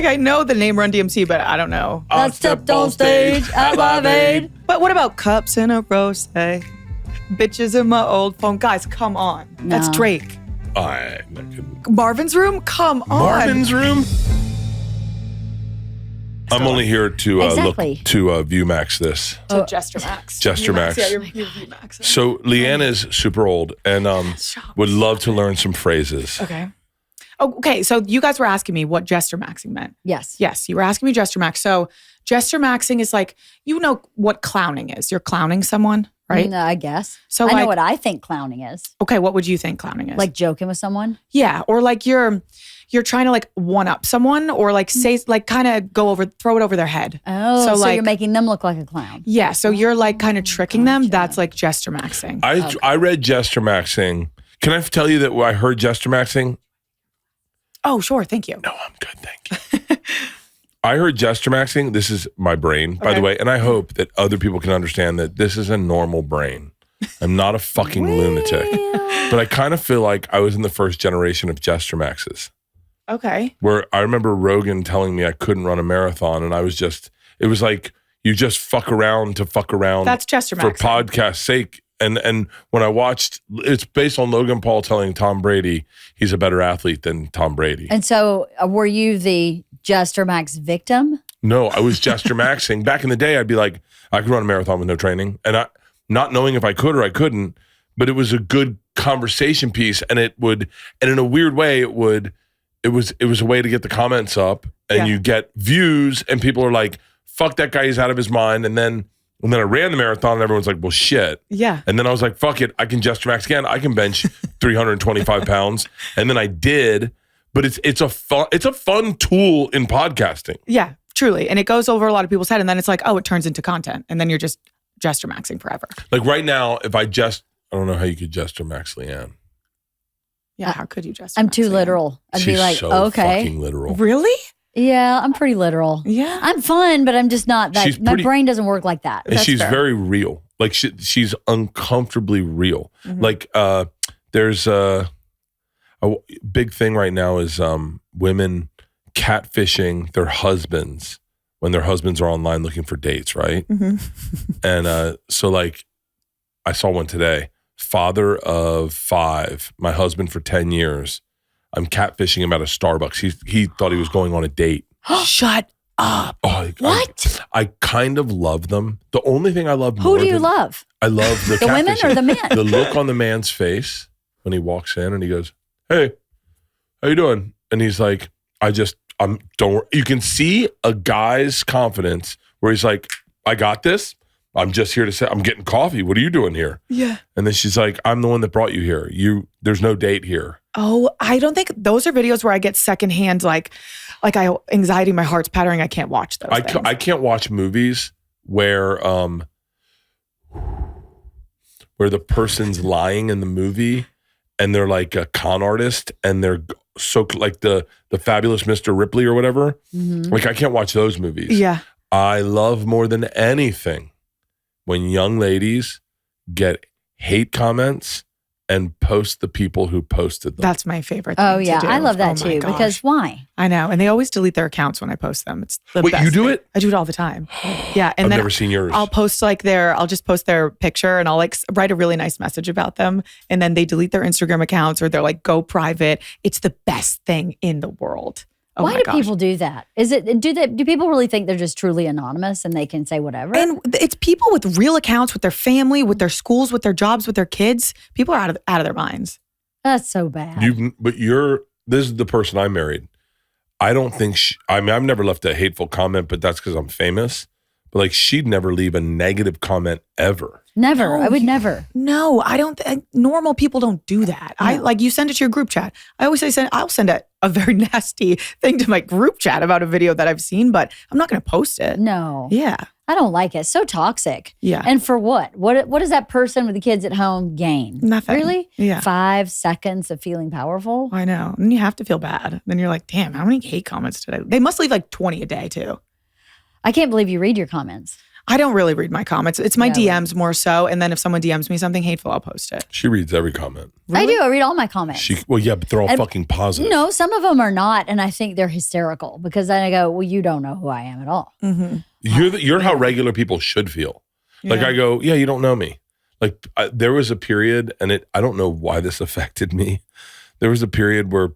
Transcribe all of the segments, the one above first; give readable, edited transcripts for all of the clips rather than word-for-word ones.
I know the name Run DMC, but I don't know. I stepped on stage at Live Aid. But what about cups in a rose? Bitches in my old phone. Guys, come on. No. That's Drake. I Marvin's Room? Come on. Marvin's Room? I'm only here to Exactly. look to ViewMax this. To Jester Max. Jester Max. Yeah, you're ViewMax. So LeeAnn is super old and would love to learn some phrases. Okay. Oh, okay, so you guys were asking me what Jester Maxing meant. Yes. Yes, you were asking me Jester Max. So Jester Maxing is like, you know what clowning is. You're clowning someone, right? I guess. So I know like- what I think clowning is. Okay, what would you think clowning is? Like joking with someone. Yeah, or like you're trying to like one up someone or like say like kind of throw it over their head. Oh, so like, you're making them look like a clown. Yeah, so you're like kind of tricking them. Gotcha. That's like Jester Maxing. I read Jester Maxing. Can I tell you that I heard Jester Maxing? Oh, sure, thank you. No, I'm good, thank you. I heard Jester Maxing. This is my brain, by the way, and I hope that other people can understand that this is a normal brain. I'm not a fucking lunatic. But I kind of feel like I was in the first generation of Jester Maxes. Okay. Where I remember Rogan telling me I couldn't run a marathon, and it was like you just fuck around to fuck around. That's Jester for Maxing. podcast sake. And when I watched, it's based on Logan Paul telling Tom Brady he's a better athlete than Tom Brady. And so were you the Jester Max victim? No, I was Jester Maxing. Back in the day, I'd be like, I could run a marathon with no training, and not knowing if I could or I couldn't, but it was a good conversation piece, and in a weird way, it was a way to get the comments up, and you get views, and people are like, fuck that guy, he's out of his mind, and then I ran the marathon, and everyone's like, well, shit. Yeah. And then I was like, fuck it, I can Jester Max again. I can bench 325 pounds. And then I did, but it's a fun tool in podcasting. Yeah, truly. And it goes over a lot of people's head, and then it's like, oh, it turns into content. And then you're just Jester Maxing forever. Like right now, if I don't know how you could Jester Max LeeAnn. Yeah, how could you Jester I'm Max too again? literal. I'd She's be like, so okay. fucking literal. Really? Yeah, I'm pretty literal. Yeah. I'm fun, but I'm just not that. She's My brain doesn't work like that. And That's she's fair. very real. Like she's uncomfortably real. Mhm. Like there's a big thing right now is women catfishing their husbands when their husbands are online looking for dates, right? Mm-hmm. And so like I saw one today. Father of 5, my husband for 10 years. I'm catfishing him at a Starbucks. He thought he was going on a date. Shut up. Oh, What? I kind of love them. The only thing I love Who more do you than- love? I love the The women or catfishing. the men? The look on the man's face when he walks in and he goes, "Hey, how you doing?" And he's like, don't worry. You can see a guy's confidence where he's like, "I got this. I'm just here to say I'm getting coffee. What are you doing here?" Yeah. And then she's like, "I'm the one that brought you here. There's no date here." Oh, I don't think those are videos where I get secondhand anxiety, my heart's pattering. I can't watch those. things. I can't watch movies where the person's lying in the movie and they're like a con artist and they're so like the fabulous Mr. Ripley or whatever. Mhm. Like I can't watch those movies. Yeah. I love more than anything when young ladies get hate comments and post the people who posted them. That's my favorite thing Oh, to yeah. do. I love that Oh my too. gosh. Because why? I know. And they always delete their accounts when I post them. It's the Wait, best you do thing. it? I do it all the time. Yeah. And I've then never seen yours. I'll post I'll just post their picture and I'll like write a really nice message about them. And then they delete their Instagram accounts or they're like, go private. It's the best thing in the world. Oh Why my do gosh. people do that? Do people really think they're just truly anonymous and they can say whatever? And it's people with real accounts, with their family, with their schools, with their jobs, with their kids. People are out of their minds. That's so bad. This is the person I married. I don't think I've never left a hateful comment, but that's because I'm famous. But like she'd never leave a negative comment ever. Never. No, I would never. No, I don't. Normal people don't do that. No. You send it to your group chat. I always say, I'll send a very nasty thing to my group chat about a video that I've seen, but I'm not going to post it. No. Yeah. I don't like it. So toxic. Yeah. And for what? What does that person with the kids at home gain? Nothing. Really? Yeah. 5 seconds of feeling powerful? I know. And you have to feel bad. Then you're like, damn, how many hate comments did I? They must leave like 20 a day too. I can't believe you read your comments. I don't really read my comments. It's my DMs more so. And then if someone DMs me something hateful, I'll post it. She reads every comment. Really? I do. I read all my comments. Well, yeah, but they're all fucking positive. No, some of them are not. And I think they're hysterical because then I go, well, you don't know who I am at all. Mm-hmm. You're how regular people should feel. Like I go, yeah, you don't know me. Like there was a period, and I don't know why this affected me. There was a period where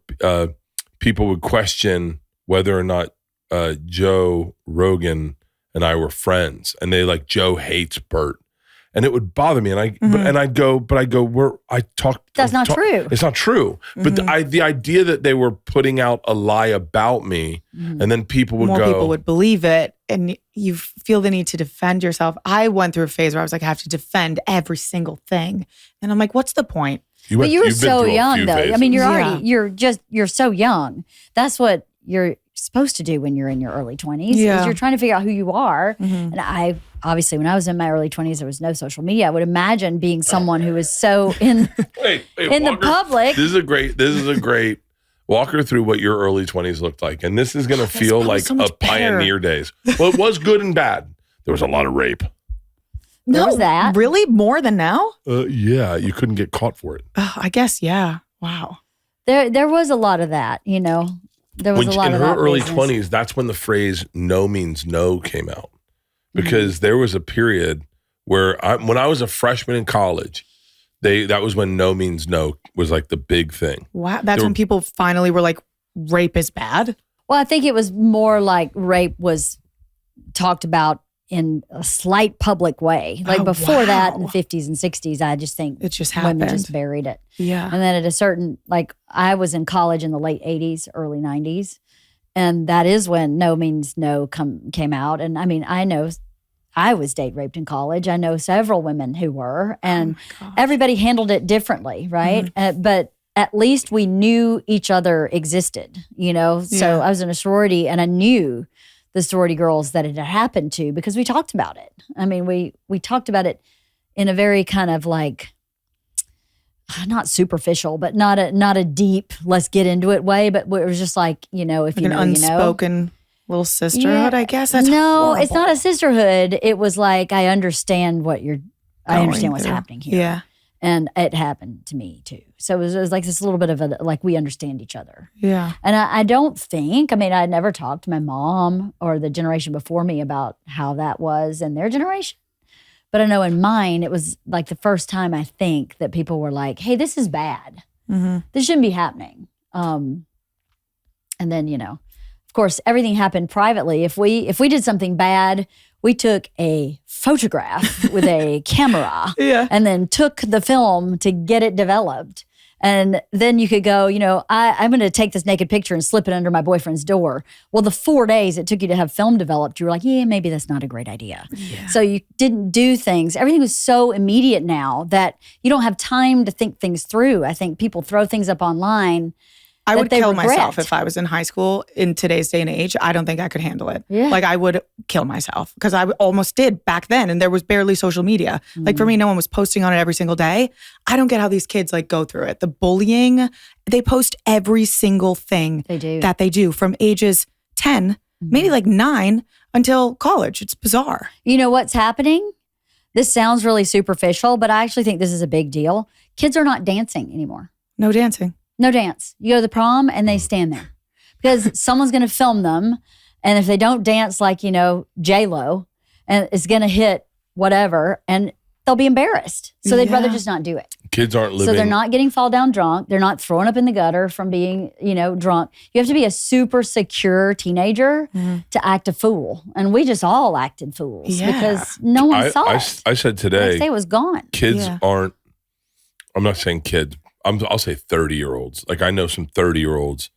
people would question whether or not Joe Rogan and I were friends, and they like, Joe hates Bert, and it would bother me. And I'd go, That's not true. It's not true. But the idea that they were putting out a lie about me, and then people would More people would believe it, and you feel the need to defend yourself. I went through a phase where I was like, I have to defend every single thing, and I'm like, what's the point? But you were so young, though. Phases. I mean, you're so young. That's what you're supposed to do when you're in your early 20s. Yeah. Is you're trying to figure out who you are. And I obviously, when I was in my early 20s, there was no social media. I would imagine being someone who was so in the public. This is a great walk her through what your early 20s looked like, and this is going to feel like so a much pioneer days. Well, it was good and bad. There was a lot of rape. There was that. Really? More than now? Yeah, you couldn't get caught for it. I guess, yeah. Wow. There was a lot of that, you know. There was a lot of that. In her early business. 20s, that's when the phrase "no means no" came out. Because there was a period where when I was a freshman in college, that was when "no means no" was like the big thing. Wow. That's when people finally were like, rape is bad? Well, I think it was more like rape was talked about in a slight public way. Like before that, in the 50s and 60s, I just think it just happened. Women just buried it. Yeah. And then at a certain, like I was in college in the late 80s, early 90s. And that is when No Means No came out. And I mean, I know I was date raped in college. I know several women who were. And everybody handled it differently, right? But at least we knew each other existed, you know? So I was in a sorority and I knew the sorority girls that it had happened to because we talked about it. I mean, we talked about it in a very kind of like, not superficial, but not a deep, let's get into it way, but it was just like, you know, if like you know, an unspoken little sisterhood, I guess. That's no, horrible. it's not a sisterhood. It was like, I understand I understand what's happening here. Yeah. And it happened to me too. So it was like this little bit of like we understand each other. Yeah. And I don't think, I mean, I never talked to my mom or the generation before me about how that was in their generation. But I know in mine, it was like the first time I think that people were like, hey, this is bad. This shouldn't be happening. And then, you know, of course, everything happened privately. If we did something bad, we took a photograph with a camera and then took the film to get it developed. And then you could go, you know, I'm going to take this naked picture and slip it under my boyfriend's door. Well, the 4 days it took you to have film developed, you were like, yeah, maybe that's not a great idea. Yeah. So you didn't do things. Everything was so immediate now that you don't have time to think things through. I think people throw things up online. I would kill myself if I was in high school in today's day and age. I don't think I could handle it. Yeah. Like I would kill myself because I almost did back then and there was barely social media. Like for me, no one was posting on it every single day. I don't get how these kids like go through it. The bullying, they post every single thing that they do from ages 10, maybe like 9 until college. It's bizarre. You know what's happening? This sounds really superficial, but I actually think this is a big deal. Kids are not dancing anymore. No dancing. No dance. You go to the prom and they stand there because someone's going to film them. And if they don't dance like, you know, J-Lo and it's going to hit whatever and they'll be embarrassed. So they'd rather just not do it. Kids aren't living. So they're not getting fall down drunk. They're not throwing up in the gutter from being, you know, drunk. You have to be a super secure teenager to act a fool. And we just all acted fools because no one saw it. I said today. The next day it was gone. Kids aren't, I'm not saying kids. I'll say 30-year-olds. Like I know some 30-year-olds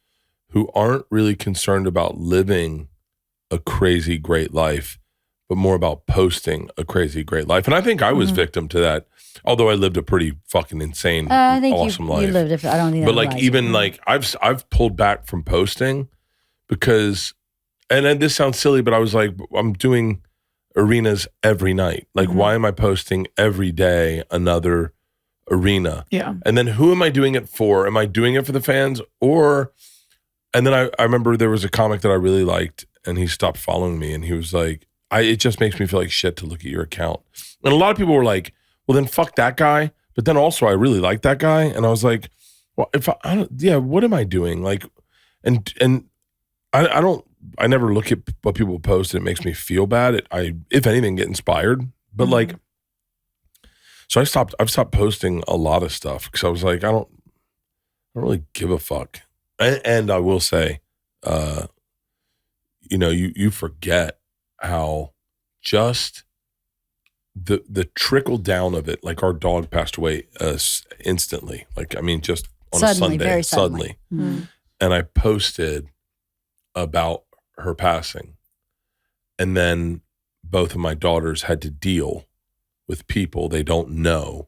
who aren't really concerned about living a crazy great life, but more about posting a crazy great life. And I think I was victim to that, although I lived a pretty fucking insane, awesome life. You lived it. I don't think. But like even like I've pulled back from posting because, and then this sounds silly, but I was like, I'm doing arenas every night. Like why am I posting every day another arena? Yeah. And then who am I doing it for? Am I doing it for the fans and then I remember there was a comic that I really liked and he stopped following me and he was like, it just makes me feel like shit to look at your account. And a lot of people were like, well, then fuck that guy. But then also I really like that guy. And I was like, well, if what am I doing? Like, and I never look at what people post and it makes me feel bad. I, if anything, get inspired. But like, so I've stopped posting a lot of stuff because I was like, I don't really give a fuck. And I will say, you forget how just the trickle down of it, like our dog passed away instantly. Like, I mean, just on a Sunday, very suddenly. And I posted about her passing. And then both of my daughters had to deal with people they don't know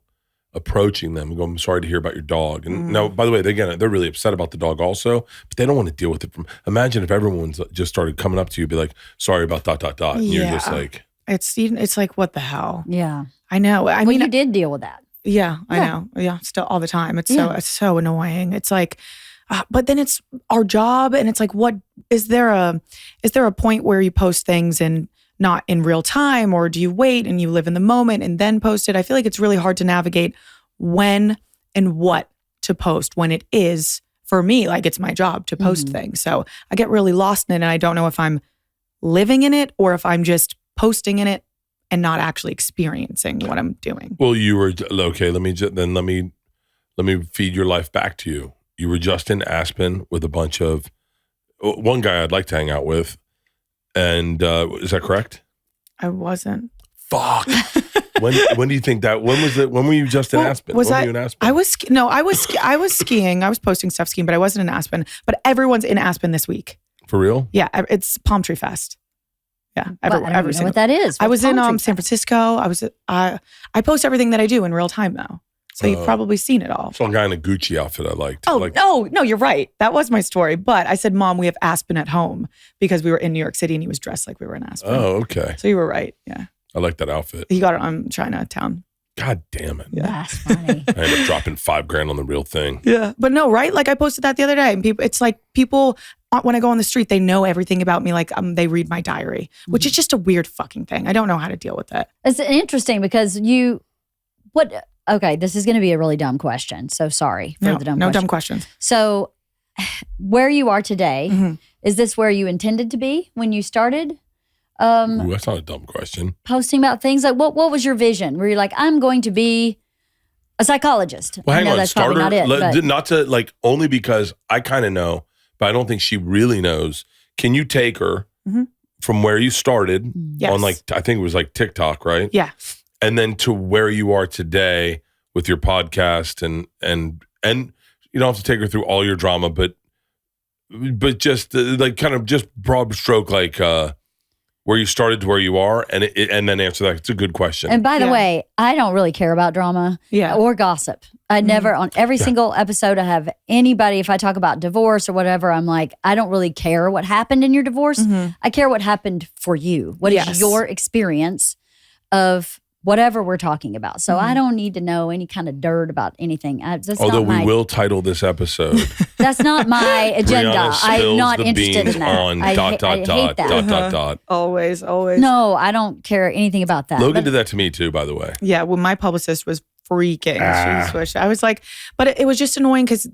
approaching them and go, I'm sorry to hear about your dog. And now, by the way, they're really upset about the dog also, but they don't want to deal with it. Imagine if everyone just started coming up to you, be like, sorry about ... And you're just like. It's like, what the hell? Yeah. I know. I mean, you did deal with that. Yeah, I know. Yeah, still all the time. It's so annoying. It's like, but then it's our job, and it's like, what is there a point where you post things and not in real time, or do you wait and you live in the moment and then post it? I feel like it's really hard to navigate when and what to post when it is, for me, like it's my job to post things. So I get really lost in it, and I don't know if I'm living in it or if I'm just posting in it and not actually experiencing what I'm doing. Well, you were okay. Let me feed your life back to you. You were just in Aspen with a bunch of one guy I'd like to hang out with, and is that correct? I wasn't. Fuck. When do you think that? When was it? When were you just in Aspen? Were you in Aspen? I was skiing. I was posting stuff skiing, but I wasn't in Aspen. But everyone's in Aspen this week. For real? Yeah, it's Palm Tree Fest. Yeah, I don't know what that is. I was in San Francisco. I post everything that I do in real time now. So you've probably seen it all. Saw a guy in a Gucci outfit I liked. No, you're right. That was my story. But I said, Mom, we have Aspen at home because we were in New York City and he was dressed like we were in Aspen. Oh, okay. So you were right. Yeah. I like that outfit. He got it on Chinatown. God damn it. Yeah. That's funny. I ended up dropping $5,000 on the real thing. Yeah. But no, right? Like I posted that the other day and people, when I go on the street, they know everything about me. Like they read my diary, which is just a weird fucking thing. I don't know how to deal with it. It's interesting because okay, this is going to be a really dumb question. So sorry for the dumb question. No dumb questions. So where you are today, is this where you intended to be when you started? Ooh, that's not a dumb question. Posting about things like what was your vision? Were you like, I'm going to be a psychologist? Well, hang on, that's starter, probably not it. Not to like, only because I kind of know, but I don't think she really knows. Can you take her from where you started on like, I think it was like TikTok, right? Yeah. And then to where you are today with your podcast and you don't have to take her through all your drama, but just like kind of just broad stroke, like where you started to where you are, and then answer that. It's a good question. And by the way, I don't really care about drama or gossip. I never, on every single episode I have anybody, if I talk about divorce or whatever, I'm like, I don't really care what happened in your divorce. I care what happened for you. What is your experience of whatever we're talking about. So I don't need to know any kind of dirt about anything. Although we will title this episode. That's not my agenda. I'm not interested in that. On I hate that. Always. No, I don't care anything about that. Logan did that to me too, by the way. Yeah, well, my publicist was freaking. She switched. I was like, but it was just annoying because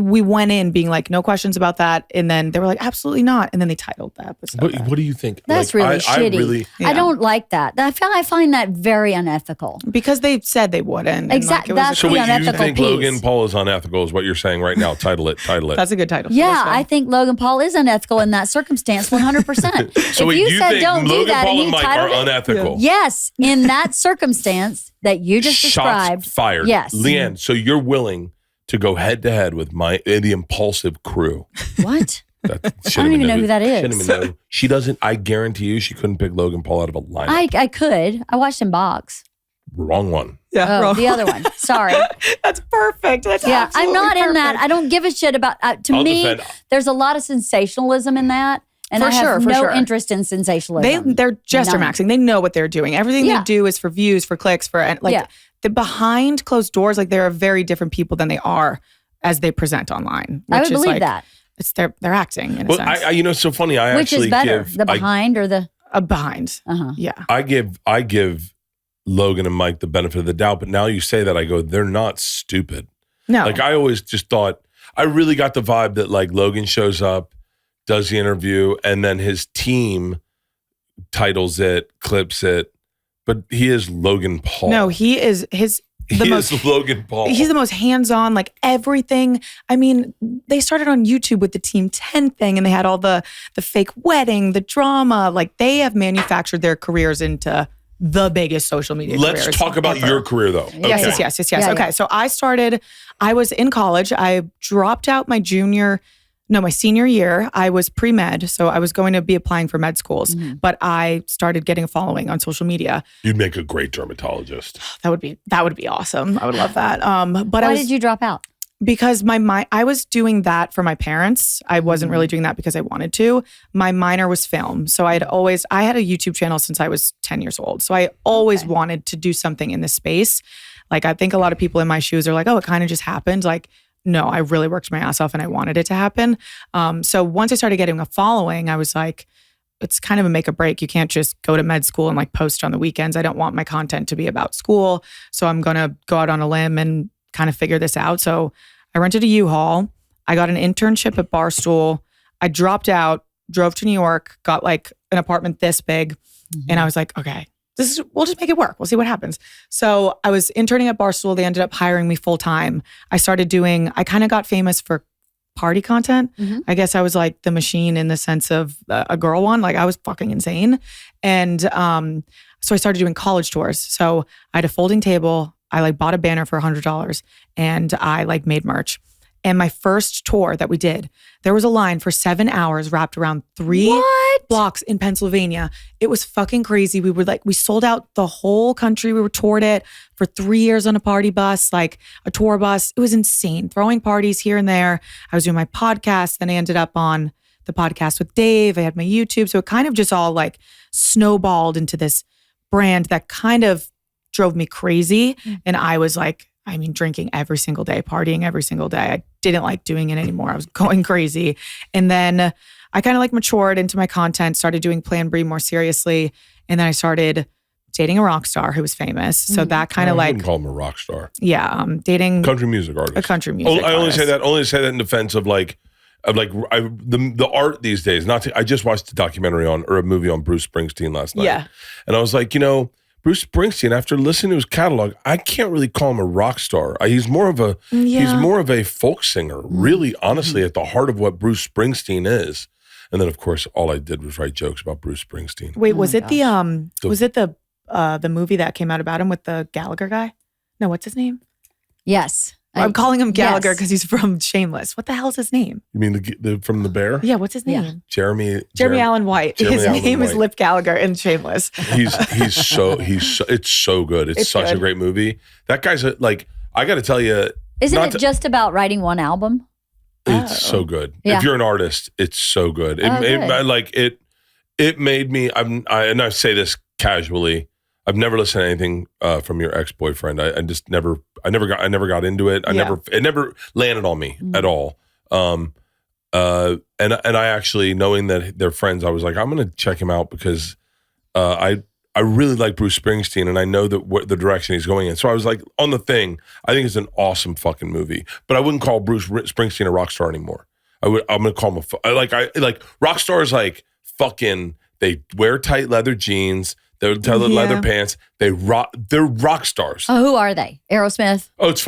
we went in being like, no questions about that. And then they were like, absolutely not. And then they titled the episode. What do you think? That's really shitty. I don't like that. I find that very unethical. Because they said they wouldn't. Exactly. Like, so you think Logan Paul is unethical is what you're saying right now. Title it. That's a good title. Yeah, I think Logan Paul is unethical in that circumstance 100%. So if you said don't do that Paul and he Mike titled are unethical. Yes, in that circumstance that you just described. Shots fired. Yes. LeeAnn, so you're willing to go head to head with the Impulsive crew. What? I don't even know who that is. She doesn't. I guarantee you, she couldn't pick Logan Paul out of a lineup. I could. I watched him box. Wrong one. Yeah, wrong. The other one. Sorry. That's perfect. That's I'm not in that. I don't give a shit about. There's a lot of sensationalism in that. And I have no interest in sensationalism. They're gesture maxing. They know what they're doing. Everything they do is for views, for clicks, for the behind closed doors. Like they're very different people than they are as they present online. I would believe that. It's they're acting. In well, a sense. it's so funny. Which is better, the behind or the? Behind. Yeah. I give Logan and Mike the benefit of the doubt, but now you say that, I go, they're not stupid. No. Like, I always just thought, I really got the vibe that like Logan shows up, does the interview, and then his team titles it, clips it, but he is Logan Paul. No, he is Logan Paul. He's the most hands-on, like everything. I mean, they started on YouTube with the Team 10 thing, and they had all the fake wedding, the drama. Like, they have manufactured their careers into the biggest social media careers. Let's talk about your career, though. Okay. Yes. Okay, so I was in college. I dropped out my senior year. I was pre-med, so I was going to be applying for med schools, but I started getting a following on social media. You'd make a great dermatologist. That would be awesome. I would love that. But why did you drop out? Because I was doing that for my parents. I wasn't really doing that because I wanted to. My minor was film. So I had a YouTube channel since I was 10 years old. So I always wanted to do something in this space. Like, I think a lot of people in my shoes are like, oh, it kind of just happened. Like, no, I really worked my ass off and I wanted it to happen. So once I started getting a following, I was like, it's kind of a make or break. You can't just go to med school and like post on the weekends. I don't want my content to be about school. So I'm going to go out on a limb and kind of figure this out. So I rented a U-Haul. I got an internship at Barstool. I dropped out, drove to New York, got like an apartment this big. And I was like, okay, we'll just make it work. We'll see what happens. So I was interning at Barstool. They ended up hiring me full time. I kind of got famous for party content. I guess I was like the machine in the sense of a girl one. Like, I was fucking insane. And so I started doing college tours. So I had a folding table. I like bought a banner for $100 and I like made merch. And my first tour that we did, there was a line for 7 hours wrapped around 3 blocks in Pennsylvania. It was fucking crazy. We sold out the whole country. We toured it for 3 years on a party bus, like a tour bus. It was insane. Throwing parties here and there. I was doing my podcast. Then I ended up on the podcast with Dave. I had my YouTube. So it kind of just all like snowballed into this brand that kind of drove me crazy. And I was like, drinking every single day, partying every single day. I didn't like doing it anymore. I was going crazy. And then I kind of like matured into my content, started doing Plan Bri more seriously. And then I started dating a rock star who was famous. So that kind of I wouldn't call him a rock star. Yeah. Dating country music artist. A country music I only artist. say that in defense of the art these days. I just watched a movie on Bruce Springsteen last night. Yeah. And I was like, Bruce Springsteen, after listening to his catalog, I can't really call him a rock star. He's more of a folk singer, really, honestly, at the heart of what Bruce Springsteen is. And then, of course, all I did was write jokes about Bruce Springsteen. Wait, was it the movie that came out about him with the Gallagher guy? No, what's his name? Yes. I'm calling him Gallagher because he's from Shameless. What the hell's his name? You mean the from The Bear? Yeah, what's his name? Yeah. Jeremy Allen White. His name is Lip Gallagher in Shameless. It's so good. It's such a great movie. That guy's I got to tell you. Isn't it just about writing one album? It's so good. Yeah. If you're an artist, it's so good. It made me. and I say this casually. I've never listened to anything from your ex-boyfriend. I never got into it. It never landed on me at all. And I actually, knowing that they're friends, I was like, I'm going to check him out because I really like Bruce Springsteen and I know that the direction he's going in. So I was like, on The Thing, I think it's an awesome fucking movie, but I wouldn't call Bruce Springsteen a rock star anymore. I'm going to call him rock stars, like fucking, they wear tight leather jeans. They're leather pants. They're rock stars. Oh, who are they? Aerosmith? Oh, it's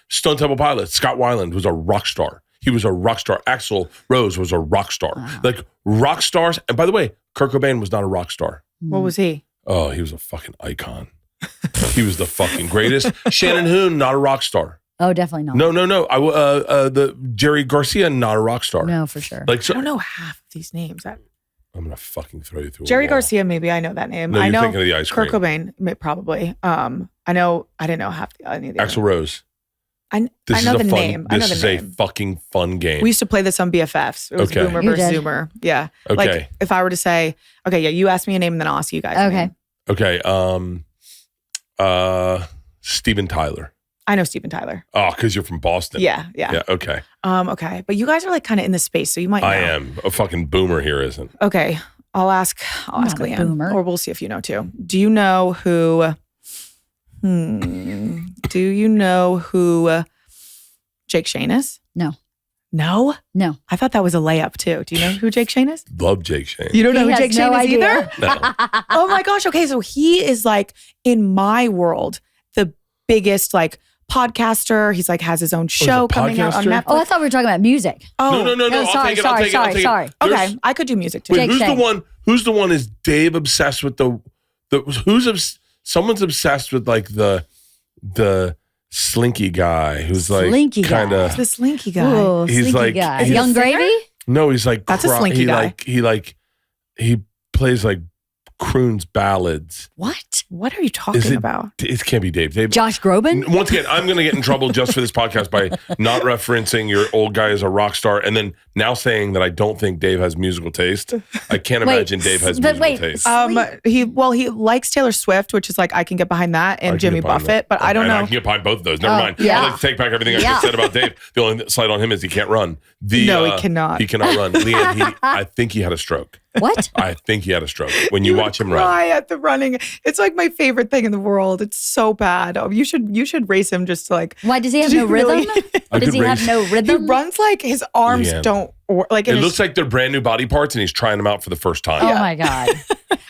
Stone Temple Pilots. Scott Weiland was a rock star. He was a rock star. Axl Rose was a rock star. Wow. Like rock stars. And by the way, Kurt Cobain was not a rock star. What was he? Oh, he was a fucking icon. He was the fucking greatest. Shannon Hoon, not a rock star. Oh, definitely not. No. The Jerry Garcia, not a rock star. No, for sure. I don't know half of these names. I'm going to fucking throw you through Jerry a wall. Garcia, maybe I know that name. No, I know thinking of the ice Kurt cream. Cobain, probably. I didn't know half any of the Axl Rose. I know the name. This is a fucking fun game. We used to play this on BFFs. It was Boomer versus Zoomer. Yeah. Okay. Like if I were to say, okay, yeah, you ask me a name and then I'll ask you guys a name. Okay. Steven Tyler. I know Steven Tyler. Oh, because you're from Boston. Yeah. Okay. Okay. But you guys are like kind of in the space, so you might know. I am. A fucking boomer here, isn't? Okay. I'll ask LeeAnn, or we'll see if you know too. Do you know who? Do you know who Jake Shane is? No. No? No. I thought that was a layup too. Do you know who Jake Shane is? Love Jake Shane. You don't know who Jake Shane is either? No. Oh my gosh. Okay. So he is like, in my world, the biggest like podcaster. He's like has his own show coming out on Netflix. Oh, I thought we were talking about music. Oh. No. Sorry. Okay. I could do music too. Wait, who's the one is Dave obsessed with someone's obsessed with like the slinky guy who's like kind of the slinky guy. Ooh, he's slinky like guy. Young Gravy? No, he's like that's a slinky guy. He plays like croons ballads. What are you talking about? It can't be Dave. Josh Groban? Once again, I'm going to get in trouble just for this podcast by not referencing your old guy as a rock star and then now saying that I don't think Dave has musical taste. I can't imagine Dave has musical taste. He likes Taylor Swift, which is like, I can get behind that, and Jimmy Buffett, but I don't know. I can get behind both of those. Never mind. Yeah. I'd like to take back everything I just said about Dave. The only slight on him is he can't run. No, he cannot. He cannot run. LeeAnn, I think he had a stroke. What? I think he had a stroke when you watch him run. Cry at the running. It's like my favorite thing in the world. It's so bad. Oh, you should race him just to like. Why does he have no rhythm? Does he have no rhythm? He runs like his arms don't. Like it looks like they're brand new body parts, and he's trying them out for the first time. Oh my God!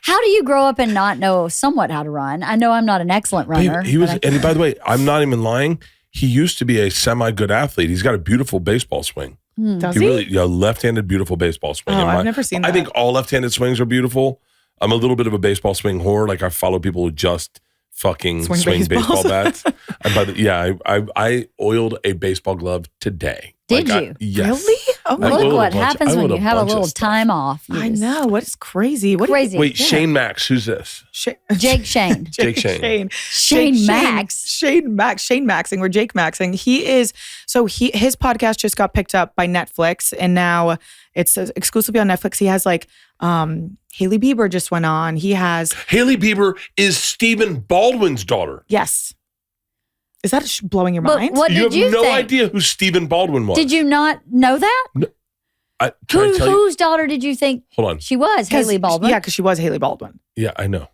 How do you grow up and not know somewhat how to run? I know I'm not an excellent runner. And by the way, I'm not even lying. He used to be a semi-good athlete. He's got a beautiful baseball swing. Does he? Really, left-handed, beautiful baseball swing. Oh, I've never seen that. I think all left-handed swings are beautiful. I'm a little bit of a baseball swing whore. Like I follow people who just fucking swing baseball bats. And I oiled a baseball glove today. Did you? Yes. Really? Oh, look what happens when you have a little time off. I know. What is crazy? Wait, Shane Max. Who's this? Jake Shane. Jake Shane. Shane Max. Shane Maxing or Jake Maxing. His podcast just got picked up by Netflix, and now it's exclusively on Netflix. He has like Hailey Bieber just went on. He has Hailey Bieber is Stephen Baldwin's daughter. Yes. Is that blowing your mind? What did you have no think? idea who Stephen Baldwin was. Did you not know that? No. Whose daughter did you think she was? Hailey Baldwin? Yeah, because she was Hailey Baldwin. Yeah, I know.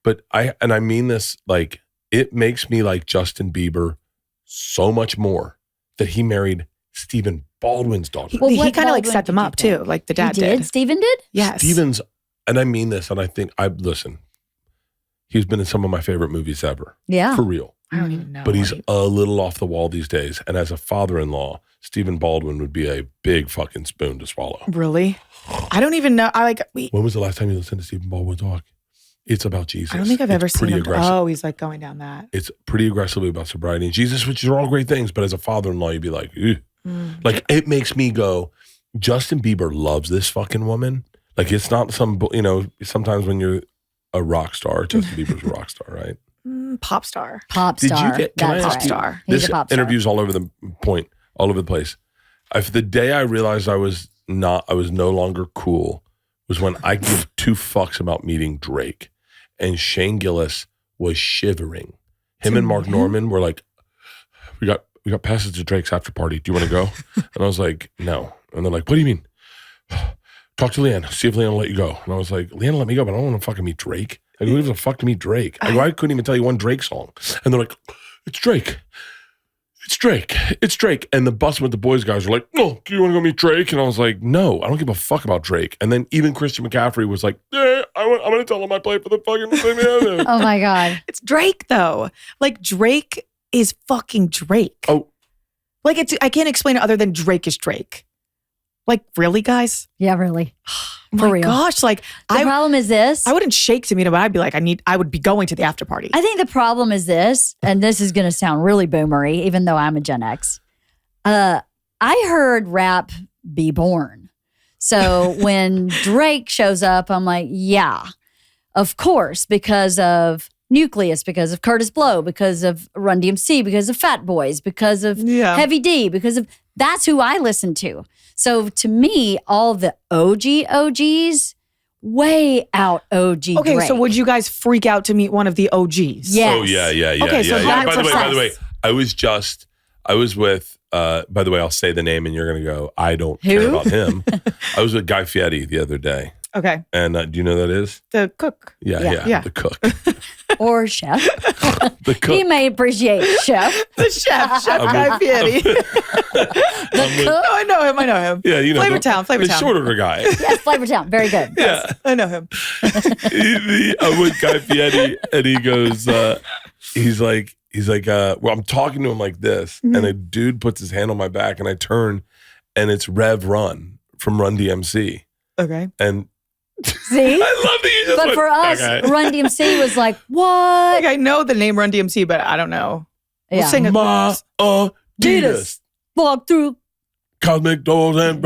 But I mean this, like, it makes me like Justin Bieber so much more that he married Stephen Baldwin's daughter. He kind of like set them up too, like the dad did. Stephen did? Yes. Stephen's, and I mean this, and I think, listen, he's been in some of my favorite movies ever. Yeah. For real. I don't even know. But he's a little off the wall these days. And as a father-in-law, Stephen Baldwin would be a big fucking spoon to swallow. Really? I don't even know. When was the last time you listened to Stephen Baldwin talk? It's about Jesus. I don't think I've ever seen him. Aggressive. Oh, he's like going down that. It's pretty aggressively about sobriety and Jesus, which are all great things. But as a father-in-law, you'd be like, like it makes me go, Justin Bieber loves this fucking woman. Like it's not sometimes when you're a rock star, Justin Bieber's a rock star, right? Pop star. Did you get? Can I ask you? Star. This interview's all over the place. The day I realized I was no longer cool was when I gave two fucks about meeting Drake, and Shane Gillis was shivering. Him and Mark Norman were like, we got passes to Drake's after party. Do you want to go? And I was like, no. And they're like, what do you mean? Talk to LeeAnn. See if LeeAnn will let you go. And I was like, LeeAnn let me go, but I don't want to fucking meet Drake. Like, who gives a fuck to meet Drake? I couldn't even tell you one Drake song. And they're like, it's Drake. It's Drake. It's Drake. And the bus with the boys guys were like, no, do you want to go meet Drake? And I was like, no, I don't give a fuck about Drake. And then even Christian McCaffrey was like, yeah, I'm going to tell him I play for the fucking Oh my God. It's Drake though. Like Drake is fucking Drake. Oh. Like I can't explain it other than Drake is Drake. Like, really, guys? Yeah, really. For real. Gosh, like the problem is this. I wouldn't shake to meet him, but I'd be like, I would be going to the after party. I think the problem is this, and this is going to sound really boomery, even though I'm a Gen X. I heard rap be born. So when Drake shows up, I'm like, yeah, of course, because of Nucleus, because of Curtis Blow, because of Run DMC, because of Fat Boys, because of Heavy D, because of that's who I listen to. So to me, all the OGs, way out OG Okay, Drake. so would you guys freak out to meet one of the OGs? Yes. Oh, yeah. Okay, so By the way, I was with, by the way, I'll say the name and you're going to go, I don't care about him. I was with Guy Fieri the other day. Okay. And do you know who that is? The cook. Yeah. The cook. Or chef. The cook. He may appreciate chef. The chef Guy Fieri. The cook. No, I know him. Yeah, you know. Flavortown. The shorter guy. Yes, Flavortown. Very good. Yeah. Yes, I know him. I'm with Guy Fieri, and he goes, he's like, well, I'm talking to him like this, and a dude puts his hand on my back, and I turn, and it's Rev Run from Run DMC. Okay. And See? I love that you just But went, for us, okay. Run DMC was like, what? Like, I know the name Run DMC, but I don't know. We'll Yeah. sing it. Ma Adidas. Walk through. Cosmic doors and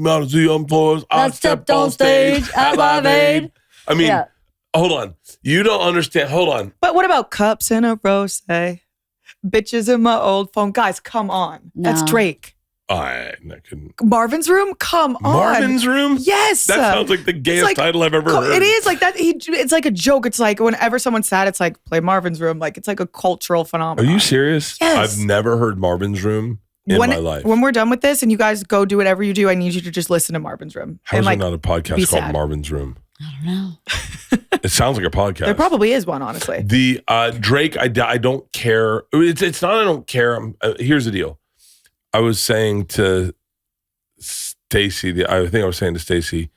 museum floors. I stepped on stage at Live Aid. I mean, Yeah. hold on. You don't understand. Hold on. But what about cups in a rosé? Bitches in my old phone. Guys, come on. No. That's Drake. I couldn't. Marvin's Room? Come on. Marvin's Room? Yes. That sounds like the gayest like- title I've ever heard. It is like that. It's like a joke. It's like whenever someone's sad, it's like play Marvin's Room. Like it's like a cultural Are phenomenon. you serious? Yes. I've never heard Marvin's Room in my life. When we're done with this and you guys go do whatever you do, I need you to just listen to Marvin's Room. How is there not a be podcast called sad. Marvin's Room? I don't know. It sounds like a podcast. There probably is one, honestly. The Drake, I don't care. It's not I don't care. Here's the deal. I was saying to Stacy, I think I was saying to Stacy,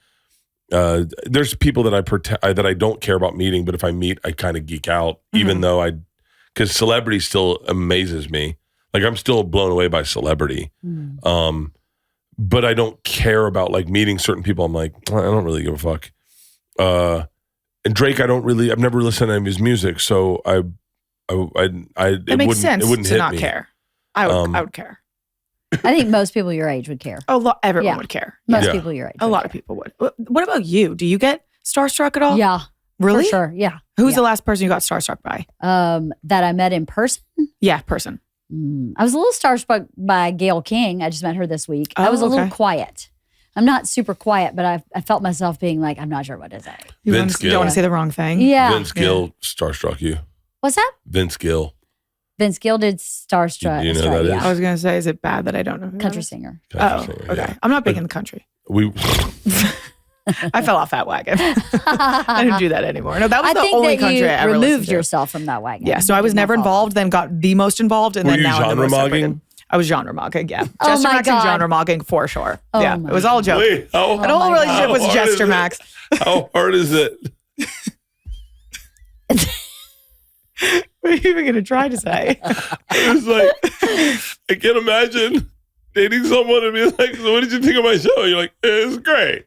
there's people that that I don't care about meeting, but if I meet, I kind of geek out, even though because celebrity still amazes me. Like I'm still blown away by celebrity. But I don't care about like meeting certain people. I'm like, I don't really give a fuck. And Drake, I've never listened to any of his music, so It makes sense it wouldn't to hit not me. care. I would care. I think most people your age would care. Everyone Yeah. would care. Most Yeah. people your age. A lot of people would. What about you? Do you get starstruck at all? Yeah. Really? For sure. Yeah. Who's Yeah. the last person you got starstruck by? That I met in person. Yeah, person. I was a little starstruck by Gayle King. I just met her this week. I was a little okay. quiet. I'm not super quiet, but I felt myself being like, I'm not sure what to say. You Vince don't want Gill. to say the wrong thing. Yeah. Vince Gill starstruck you. What's that? Vince Gill. Vince Gill did starstruck. Do you know who that yeah. is? I was going to say, is it bad that I don't know who that Country is? singer. Country singer, Okay. yeah. I'm not big in the country. We I fell off that wagon. I don't do that anymore. No, that was I the think only that country you I ever listened removed to. yourself from that wagon. Yeah, so I was never involved, then got the most involved, and Were then you now I'm the genre most mogging? separated. I was genre mogging, yeah. Oh Jester my Max and God. genre mogging for sure. Oh yeah, my it was all a joke. Wait, The whole my relationship God. was How hard Jester is it? Max. How hard is it? What are you even going to try to say? It's like I can't imagine dating someone and being like, "So what did you think of my show?" You're like, "It's great."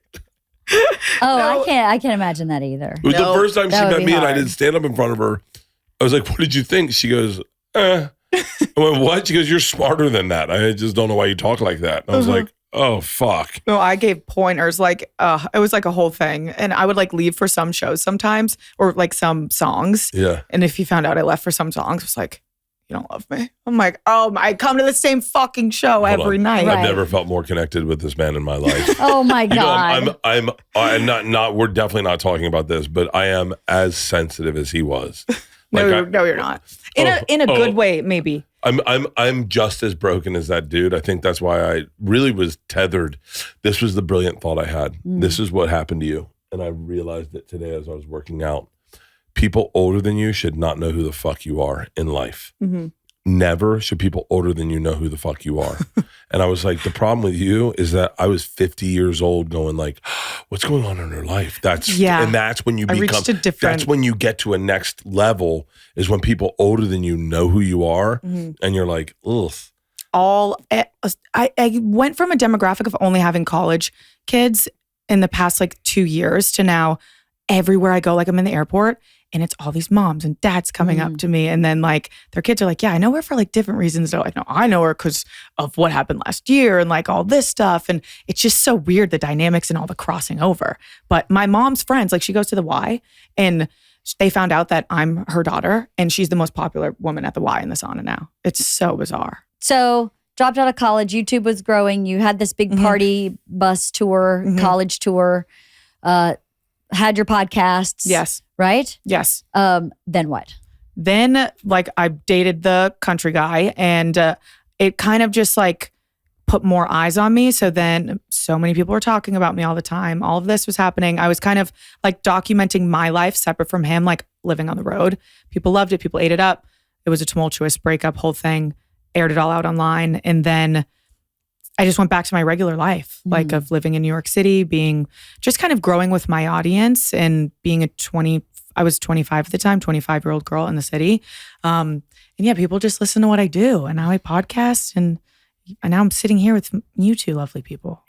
Oh, I can't imagine that either. It was the first time she that would met be me, and I hard. did stand up in front of her. I was like, "What did you think?" She goes, I went, "What?" She goes, "You're smarter than that. I just don't know why you talk like that." And I was like, "Oh fuck." No, I gave pointers. Like, it was like a whole thing. And I would like leave for some shows sometimes or like some songs. Yeah. And if you found out I left for some songs, it was like, you don't love me. I'm like, I come to the same fucking show Hold every on. night. Right. I've never felt more connected with this man in my life. Oh my You know, God. I'm not. We're definitely not talking about this, but I am as sensitive as he was. No, Like, no, you're not. In a good way, maybe. I'm just as broken as that dude. I think that's why I really was tethered. This was the brilliant thought I had. This is what happened to you, and I realized it today as I was working out. People older than you should not know who the fuck you are in life. Never should people older than you know who the fuck you are. And I was like, the problem with you is that I was 50 years old going like, what's going on in her life? And that's when you I become, reached a different- that's when you get to a next level is when people older than you know who you are. And you're like, ugh. I went from a demographic of only having college kids in the past like 2 years to now everywhere I go, like I'm in the airport and it's all these moms and dads coming up to me. And then like their kids are like, yeah, I know her for like different reasons. They're like, no, I know her because of what happened last year and like all this stuff. And it's just so weird, the dynamics and all the crossing over. But my mom's friends, like she goes to the Y and they found out that I'm her daughter and she's the most popular woman at the Y in the sauna now. It's so bizarre. So dropped out of college. YouTube was growing. You had this big party bus tour, college tour, had your podcasts. Yes. Right? Yes. Then what? Then like I dated the country guy and it kind of just like put more eyes on me. So then so many people were talking about me all the time. All of this was happening. I was kind of like documenting my life separate from him, like living on the road. People loved it. People ate it up. It was a tumultuous breakup, whole thing, aired it all out online. And then I just went back to my regular life, like of living in New York City, being just kind of growing with my audience and being I was 25 at the time, 25-year-old girl in the city. And yeah, people just listen to what I do. And now I podcast and now I'm sitting here with you two lovely people.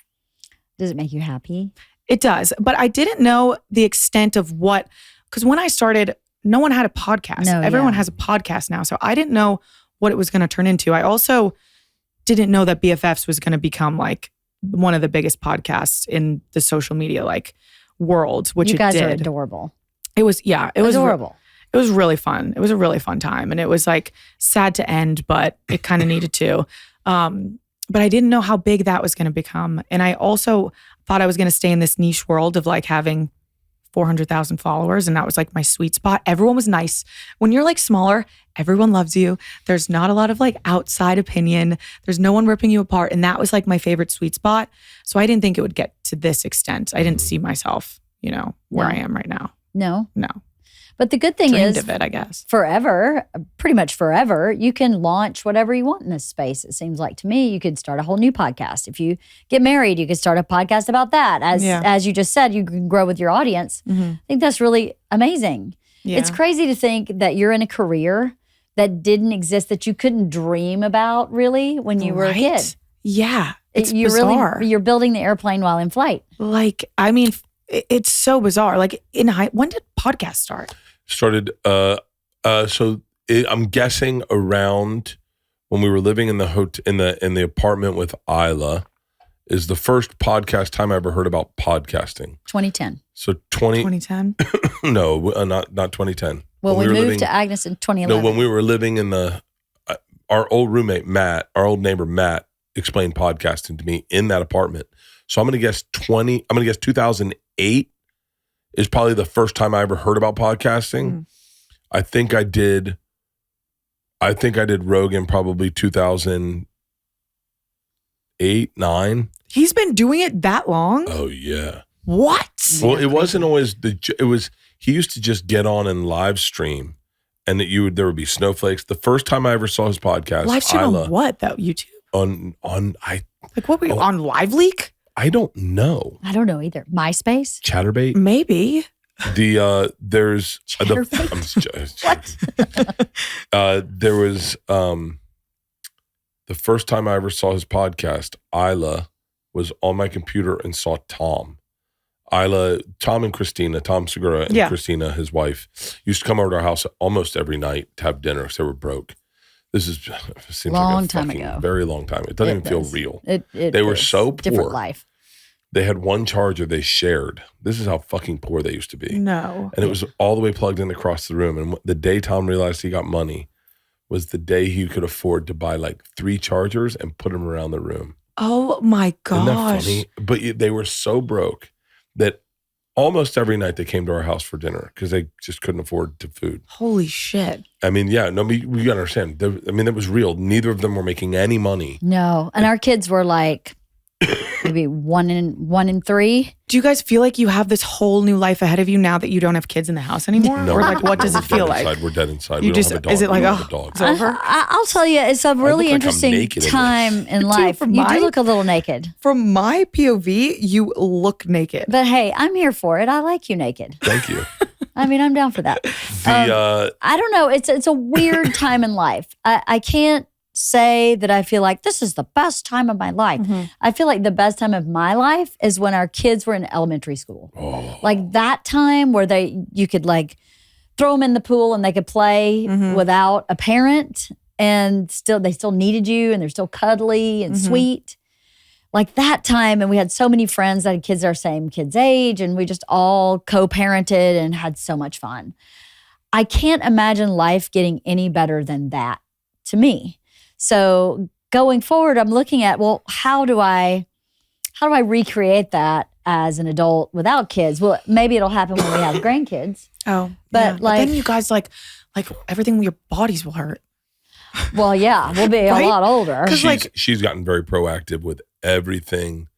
Does it make you happy? It does. But I didn't know the extent of because when I started, no one had a podcast. Everyone has a podcast now. So I didn't know what it was going to turn into. I also didn't know that BFFs was going to become like one of the biggest podcasts in the social media like world, which it did. You guys are adorable. It was adorable. It was really fun. It was a really fun time. And it was like sad to end, but it kind of needed to. But I didn't know how big that was going to become. And I also thought I was going to stay in this niche world of like having 400,000 followers. And that was like my sweet spot. Everyone was nice. When you're like smaller, everyone loves you. There's not a lot of like outside opinion. There's no one ripping you apart. And that was like my favorite sweet spot. So I didn't think it would get to this extent. I didn't see myself, where I am right now. No. No. But the good thing Dreamed is, of it, I guess. forever, pretty much forever, you can launch whatever you want in this space. It seems like to me, you could start a whole new podcast. If you get married, you could start a podcast about that. As you just said, you can grow with your audience. I think that's really amazing. Yeah. It's crazy to think that you're in a career that didn't exist, that you couldn't dream about really when you were a kid. Yeah, it's bizarre. You're building the airplane while in flight. Like, I mean, it's so bizarre. Like when did podcasts start? Started, I'm guessing around when we were living in the apartment with Isla is the first podcast time I ever heard about podcasting. 2010. So 2010? No, not 2010. Well, we moved to Agnes in 2011. No, when we were living in our old roommate, Matt, our old neighbor, Matt, explained podcasting to me in that apartment. So I'm going to guess 2008 is probably the first time I ever heard about podcasting. I think I did Rogan probably 2008, 9. He's been doing it that long? Oh yeah. What? Well, it wasn't always he used to just get on and live stream and there would be snowflakes. The first time I ever saw his podcast. Live stream on what though? YouTube? What were you on Live Leak? I don't know. I don't know either. MySpace? Chatterbait? Maybe. There's what? There was the first time I ever saw his podcast, Isla was on my computer and saw Tom and Christina, Tom Segura and Christina, his wife, used to come over to our house almost every night to have dinner because they were broke. This seems long like a time fucking ago. Very long time. It doesn't even feel real. They were so poor. Different life. They had one charger they shared. This is how fucking poor they used to be. No. And it was all the way plugged in across the room. And the day Tom realized he got money was the day he could afford to buy like 3 chargers and put them around the room. Oh my gosh. Isn't that funny? But they were so broke that almost every night they came to our house for dinner because they just couldn't afford the food. Holy shit. I mean, yeah, no, we gotta understand. That was real. Neither of them were making any money. No. And our kids were like maybe one in 3. Do you guys feel like you have this whole new life ahead of you now that you don't have kids in the house anymore? No. Or like, what does it feel like? We're dead inside. You we don't have a dog. Is it like, it's over? I'll tell you, it's a really interesting time in life. You do look a little naked. From my POV, you look naked. But hey, I'm here for it. I like you naked. Thank you. I mean, I'm down for that. I don't know. It's a weird time in life. I can't say that I feel like this is the best time of my life. I feel like the best time of my life is when our kids were in elementary school. Oh. Like that time where you could like throw them in the pool and they could play without a parent and they still needed you and they're still cuddly and sweet. Like that time, and we had so many friends that had kids our same kids' age and we just all co-parented and had so much fun. I can't imagine life getting any better than that to me. So going forward, I'm looking at, well, how do I recreate that as an adult without kids? Well, maybe it'll happen when we have grandkids. Oh, but but then you guys like everything with your bodies will hurt. Well, yeah, we'll be Right? a lot older. She's gotten very proactive with everything.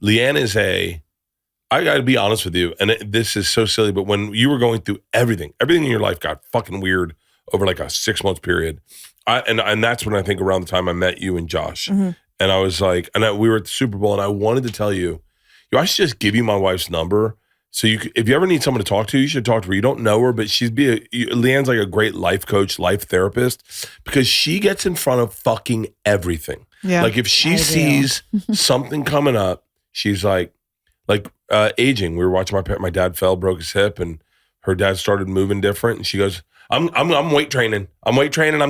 LeeAnn is I got to be honest with you, and this is so silly, but when you were going through everything in your life got fucking weird over like a 6-month period. And that's when I think around the time I met you and Josh. Mm-hmm. And I was like, we were at the Super Bowl, and I wanted to tell you, I should just give you my wife's number. So if you ever need someone to talk to, you should talk to her. You don't know her, but LeeAnn's like a great life coach, life therapist, because she gets in front of fucking everything. Yeah. Like if she sees something coming up, she's like aging. We were watching my dad fell, broke his hip, and her dad started moving different. And she goes, I'm weight training. I'm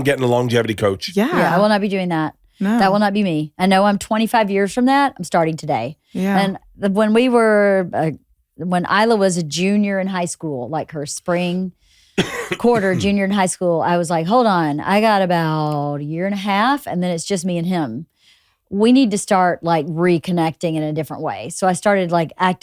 getting a longevity coach. Yeah, I will not be doing that. No. That will not be me. I know I'm 25 years from that. I'm starting today. Yeah. And when Isla was a junior in high school, like her spring quarter junior in high school, I was like, hold on, I got about a year and a half, and then it's just me and him. We need to start like reconnecting in a different way. So I started like I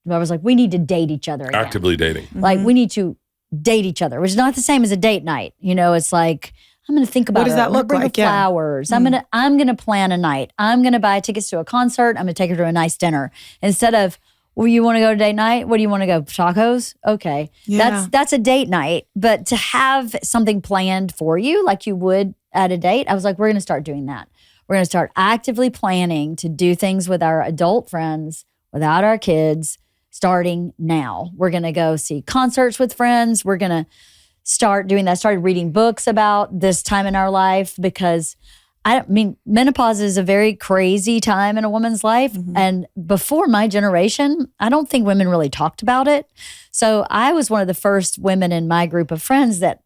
was like, we need to date each other again. Actively dating. Like we need to date each other, which is not the same as a date night. It's like, I'm going to think about what does that look like? Flowers. I'm going to plan a night. I'm going to buy tickets to a concert. I'm going to take her to a nice dinner instead of, well, you want to go to date night? What do you want to go? Tacos? Okay. Yeah. That's a date night. But to have something planned for you like you would at a date, I was like, we're going to start doing that. We're going to start actively planning to do things with our adult friends without our kids starting now. We're going to go see concerts with friends. We're going to start doing that. Started reading books about this time in our life because menopause is a very crazy time in a woman's life. Mm-hmm. And before my generation, I don't think women really talked about it. So I was one of the first women in my group of friends that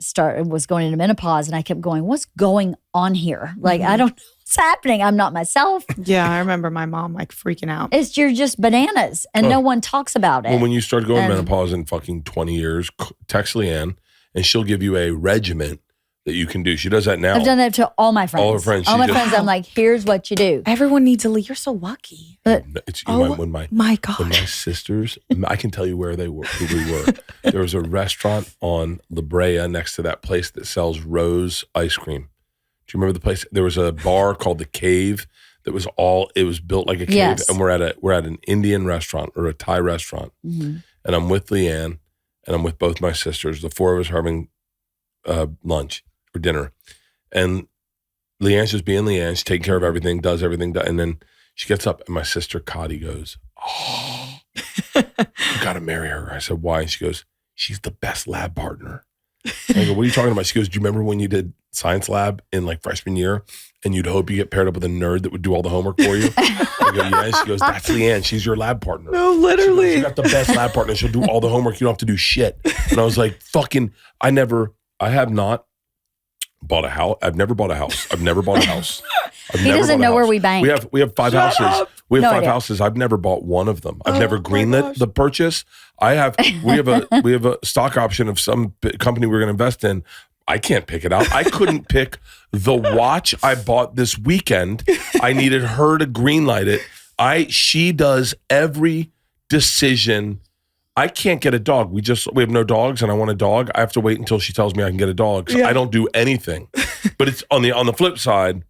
was going into menopause. And I kept going, what's going on here? Like, I don't know what's happening. I'm not myself. Yeah, I remember my mom like freaking out. You're just bananas. And no one talks about it. Well, when you start going menopause in fucking 20 years, text LeeAnn and she'll give you a regimen that you can do. She does that now. I've done that to all my friends. All her friends. All my friends, I'm like, here's what you do. Everyone needs a You're so lucky. But when my sisters, I can tell you who we were. There was a restaurant on La Brea next to that place that sells Rose ice cream. Do you remember the place? There was a bar called The Cave that was built like a cave. Yes. And we're at an Indian restaurant or a Thai restaurant. Mm-hmm. And I'm with LeeAnn and I'm with both my sisters. The four of us are having lunch or dinner. And LeeAnn's just being LeeAnn. She's taking care of everything, does everything. And then she gets up and my sister Cotty goes, oh, you got to marry her. I said, why? And she goes, she's the best lab partner. And I go, what are you talking about? She goes, do you remember when you did science lab in like freshman year and you'd hope you get paired up with a nerd that would do all the homework for you? I go, yeah. And she goes, that's LeeAnn. She's your lab partner. No, literally. You got the best lab partner. She'll do all the homework. You don't have to do shit. And I was like, I have not bought a house. I've never bought a house. He doesn't know where we bank. We have 5 houses. We have 5 houses. I've never bought one of them. I've never greenlit the purchase. We have a stock option of some company we're going to invest in. I can't pick it out. I couldn't pick the watch I bought this weekend. I needed her to greenlight it. She does every decision. I can't get a dog. We have no dogs and I want a dog. I have to wait until she tells me I can get a dog. So I don't do anything. But it's on the flip side.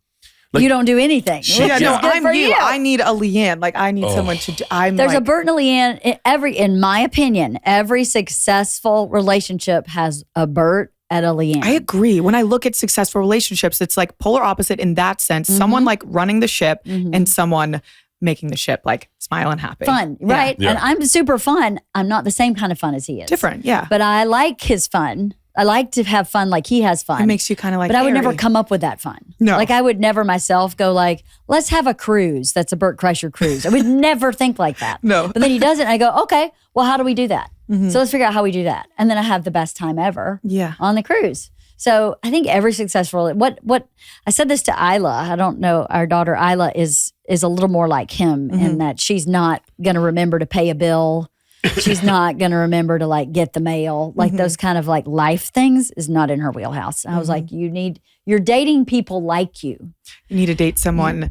Like, you don't do anything. I'm you. I need a LeeAnn. Like I need someone to do. There's a Bert and a LeeAnn. In my opinion, every successful relationship has a Bert and a LeeAnn. I agree. When I look at successful relationships, it's like polar opposite in that sense. Mm-hmm. Someone like running the ship and someone making the ship like smile and happy. Fun, right? Yeah. And I'm super fun. I'm not the same kind of fun as he is. Different, yeah. But I like his fun. I like to have fun like he has fun. It makes you kind of like But I would never come up with that fun. No. Like I would never myself go like, let's have a cruise. That's a Bert Kreischer cruise. I would never think like that. No. But then he does it and I go, okay, well, how do we do that? Mm-hmm. So let's figure out how we do that. And then I have the best time ever on the cruise. So I think every successful, what I said this to Isla, I don't know, our daughter Isla is a little more like him in that she's not going to remember to pay a bill. She's not going to remember to like get the mail. Like those kind of like life things is not in her wheelhouse. And I was like, you're dating people like you. You need to date someone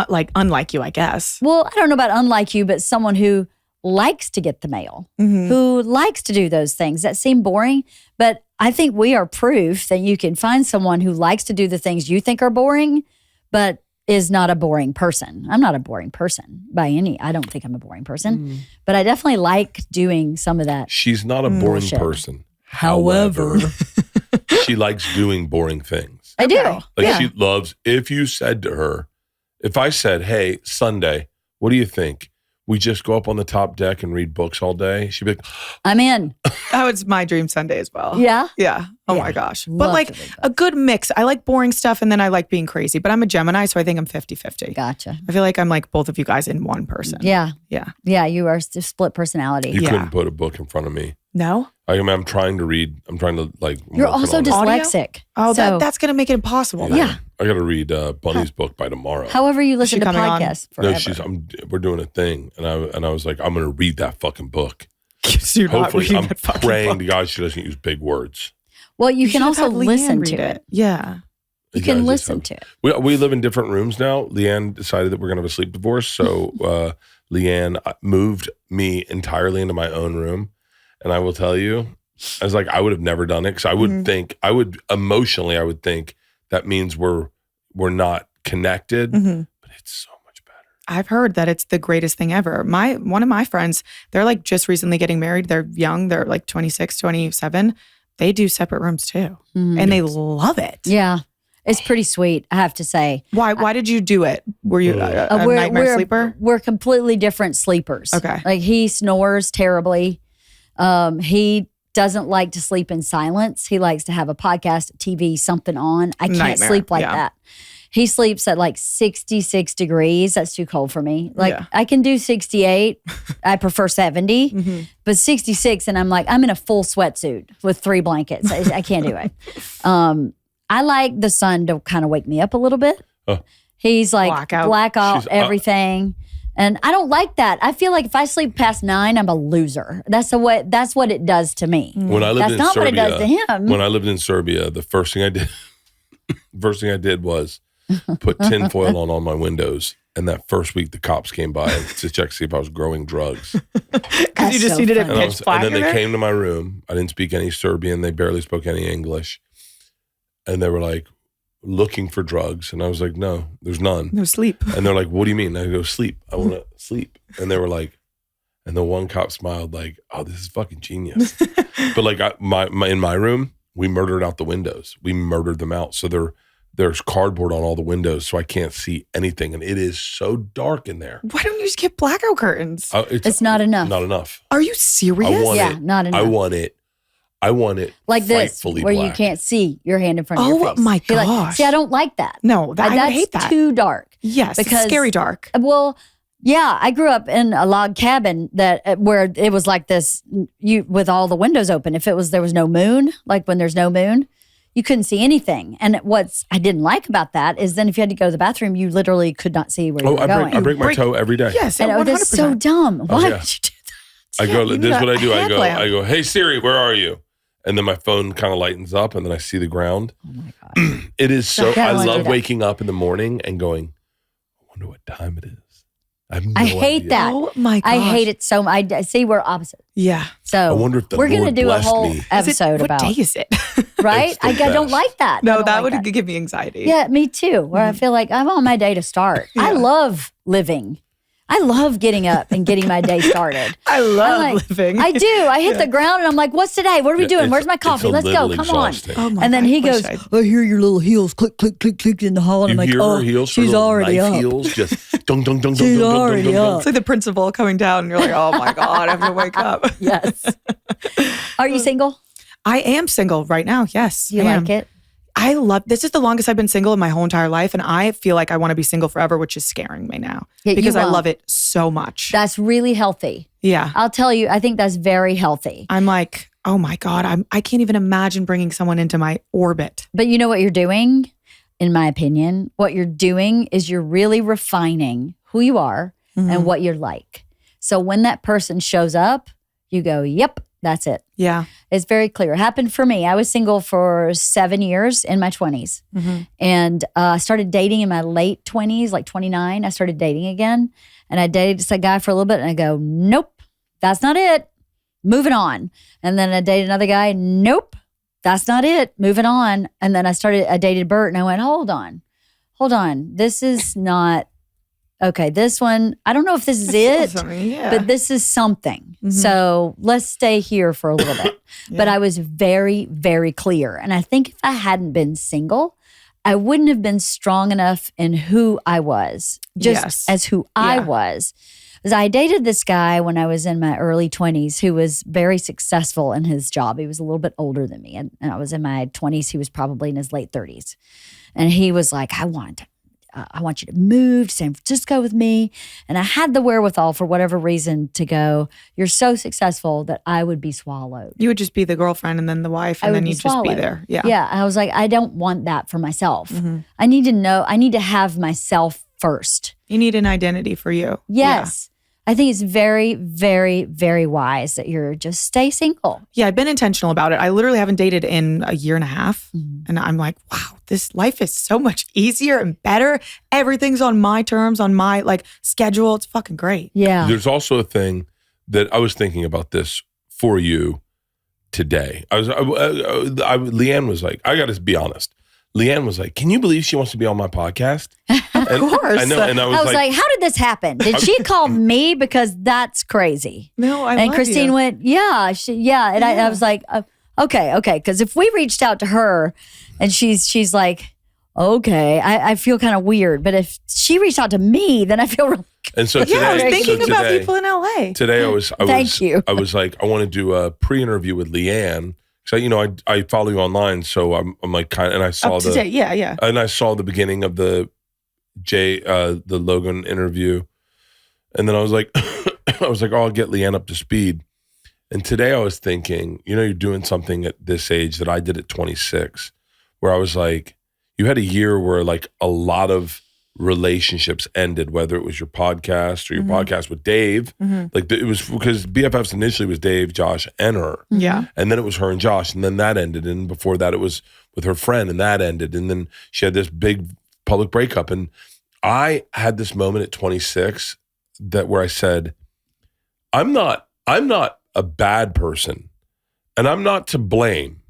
like unlike you, I guess. Well, I don't know about unlike you, but someone who likes to get the mail, who likes to do those things that seem boring. But I think we are proof that you can find someone who likes to do the things you think are boring, but is not a boring person. I'm not a boring person I don't think I'm a boring person, but I definitely like doing some of that. She's not a boring person. However, she likes doing boring things. I do. Like she loves, if you said to her, if I said, hey, Sunday, what do you think? We just go up on the top deck and read books all day. She'd be like, I'm in. That was my dream Sunday as well. Yeah? Yeah. Oh my gosh. But like a good mix. I like boring stuff and then I like being crazy. But I'm a Gemini, so I think I'm 50-50. Gotcha. I feel like I'm like both of you guys in one person. Yeah. Yeah. Yeah, you are split personality. you couldn't put a book in front of me. No? I'm trying to read. I'm trying to like. You're also dyslexic. Oh, so, that's going to make it impossible. Yeah. I got to read Bunny's book by tomorrow. However you listen to podcasts forever. No, we're doing a thing. And I was like, I'm going to read that fucking book. So hopefully, I'm praying to God she doesn't use big words. Well, you can also listen to it. Yeah. You can listen to it. We live in different rooms now. LeeAnn decided that we're going to have a sleep divorce. So LeeAnn moved me entirely into my own room. And I will tell you, I was like, I would have never done it because I would think, I would think that means we're not connected, but it's so much better. I've heard that it's the greatest thing ever. One of my friends, they're like just recently getting married. They're young. They're like 26, 27. They do separate rooms too. And they love it. Yeah. It's pretty sweet, I have to say. Why did you do it? Were you a nightmare sleeper? We're completely different sleepers. Okay. Like he snores terribly. He doesn't like to sleep in silence. He likes to have a podcast, TV, something on. I can't sleep like that. He sleeps at like 66 degrees. That's too cold for me. Like I can do 68. I prefer 70, but 66 and I'm like, I'm in a full sweatsuit with 3 blankets. I can't do it. I like the sun to kind of wake me up a little bit. He's like black out everything. And I don't like that. I feel like if I sleep past 9, I'm a loser. That's what it does to me. When I lived in not Serbia, what it does to him. When I lived in Serbia, the first thing I did was put tinfoil on all my windows. And that first week, the cops came by to check to see if I was growing drugs. Because you just needed it pitch black. And then they came to my room. I didn't speak any Serbian. They barely spoke any English. And they were like, looking for drugs. And I was like, no, there's none. No sleep. And they're like, what do you mean? I go, sleep. I want to sleep. And they were like, and the one cop smiled like, oh, this is fucking genius. But like in my room, we murdered out the windows. We murdered them out. So there's cardboard on all the windows so I can't see anything. And it is so dark in there. Why don't you just get blackout curtains? It's not enough. Not enough. Are you serious? Not enough. I want it like this, where black. You can't see your hand in front of your face. Oh my gosh. See, I don't like that. No, I hate that. That's too dark. Yes, because it's scary dark. Well, yeah, I grew up in a log cabin where it was like this, with all the windows open. If there was no moon, like when there's no moon, you couldn't see anything. And what I didn't like about that is then if you had to go to the bathroom, you literally could not see where you were going. I break my toe every day. Yes, and that's so dumb. Why did you do that? I go, this is what I do. I go, hey Siri, where are you? And then my phone kind of lightens up and then I see the ground. Oh my God. It is I love waking up in the morning and going, I wonder what time it is. I hate that. Oh my gosh. I hate it so much. I see we're opposite. Yeah. So I wonder if we're going to do a whole episode about. What day is it? Right? I don't like that. No, that would give me anxiety. Yeah, me too. Where I feel like I'm on my day to start. I love living. I love getting up and getting my day started. I love living. I do. I hit the ground and I'm like, what's today? What are we doing? Where's my coffee? Let's go. Come on. Oh my and then he goes, I hear your little heels click, click, click, click in the hall. And I'm like, oh, heels, she's already up. Heels just dung, dung, dung, she's dung, dung, already dung, up. It's like the principal coming down and you're like, oh my God, I have to wake up. Yes. Are you single? I am single right now. Yes. Do you like it? I love, this is the longest I've been single in my whole entire life. And I feel like I want to be single forever, which is scaring me now because I love it so much. That's really healthy. Yeah. I'll tell you, I think that's very healthy. I'm like, oh my God, I can't even imagine bringing someone into my orbit. But you know what you're doing, in my opinion? What you're doing is you're really refining who you are and what you're like. So when that person shows up, you go, yep, that's it. Yeah. It's very clear. It happened for me. I was single for 7 years in my 20s. And I started dating in my late 20s, like 29. I started dating again. And I dated this guy for a little bit and I go, nope, that's not it. Moving on. And then I dated another guy. Nope, that's not it. Moving on. And then I dated Bert and I went, hold on. This is not, okay, this one, I don't know if this is it, but this is something. Mm-hmm. So let's stay here for a little bit. But I was very, very clear. And I think if I hadn't been single, I wouldn't have been strong enough in who I was, just as who I was. Because I dated this guy when I was in my early 20s who was very successful in his job. He was a little bit older than me. And I was in my 20s. He was probably in his late 30s. And he was like, I want you to move to San Francisco with me. And I had the wherewithal for whatever reason to go, you're so successful that I would be swallowed. You would just be the girlfriend and then the wife and then you'd just be there. Yeah. Yeah. I was like, I don't want that for myself. Mm-hmm. I need to have myself first. You need an identity for you. Yes. Yeah. I think it's very, very, very wise that you're just stay single. Yeah, I've been intentional about it. I literally haven't dated in a year and a half. Mm-hmm. And I'm like, wow, this life is so much easier and better. Everything's on my terms, on my schedule. It's fucking great. Yeah. There's also a thing that I was thinking about this for you today. LeeAnn was like, I got to be honest. LeeAnn was like, can you believe she wants to be on my podcast? Of course. I know. And I was like, how did this happen? Did she call me? Because that's crazy. No, And Christine went, yeah. And I was like, okay. Because if we reached out to her and she's like, okay, I feel kind of weird. But if she reached out to me, then I feel really good. And so today, I was thinking about people in LA. Today I was you. I was like, I want to do a pre-interview with LeeAnn. So I follow you online, so I'm like kind of, and I saw and I saw the beginning of the Logan interview, and then I was like, oh, I'll get LeeAnn up to speed. And today I was thinking, you're doing something at this age that I did at 26, where I was like, you had a year where like a lot of relationships ended, whether it was your podcast or your podcast with Dave. Mm-hmm. It was because BFFs initially was Dave, Josh, and her. Yeah. And then it was her and Josh, and then that ended. And before that, it was with her friend, and that ended. And then she had this big public breakup. And I had this moment at 26 where I said, I'm not a bad person, and I'm not to blame,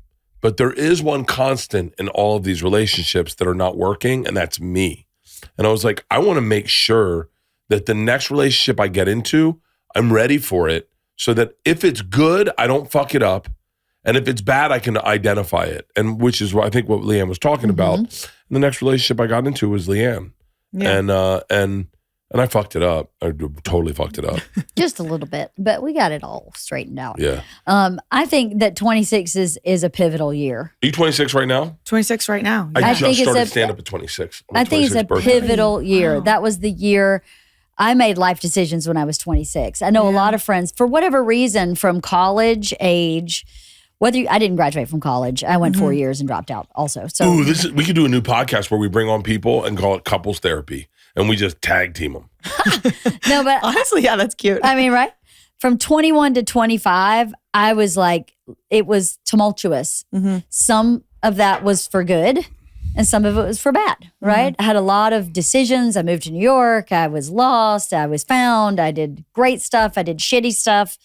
but there is one constant in all of these relationships that are not working, and that's me. And I was like, I want to make sure that the next relationship I get into, I'm ready for it so that if it's good, I don't fuck it up. And if it's bad, I can identify it. And which is what I think what LeeAnn was talking about. And the next relationship I got into was LeeAnn. Yeah. And I fucked it up. I totally fucked it up. Just a little bit, but we got it all straightened out. Yeah. I think that 26 is a pivotal year. Are you 26 right now? 26 right now. Yeah. I just started stand-up at 26. I think it's a pivotal year. Wow. That was the year I made life decisions when I was 26. I know a lot of friends, for whatever reason, from college age, I didn't graduate from college. I went 4 years and dropped out also. So we could do a new podcast where we bring on people and call it couples therapy. And we just tag team them. No, but honestly, yeah, that's cute. I mean, right? From 21 to 25, I was like, it was tumultuous. Mm-hmm. Some of that was for good and some of it was for bad, right? I had a lot of decisions. I moved to New York. I was lost. I was found. I did great stuff. I did shitty stuff.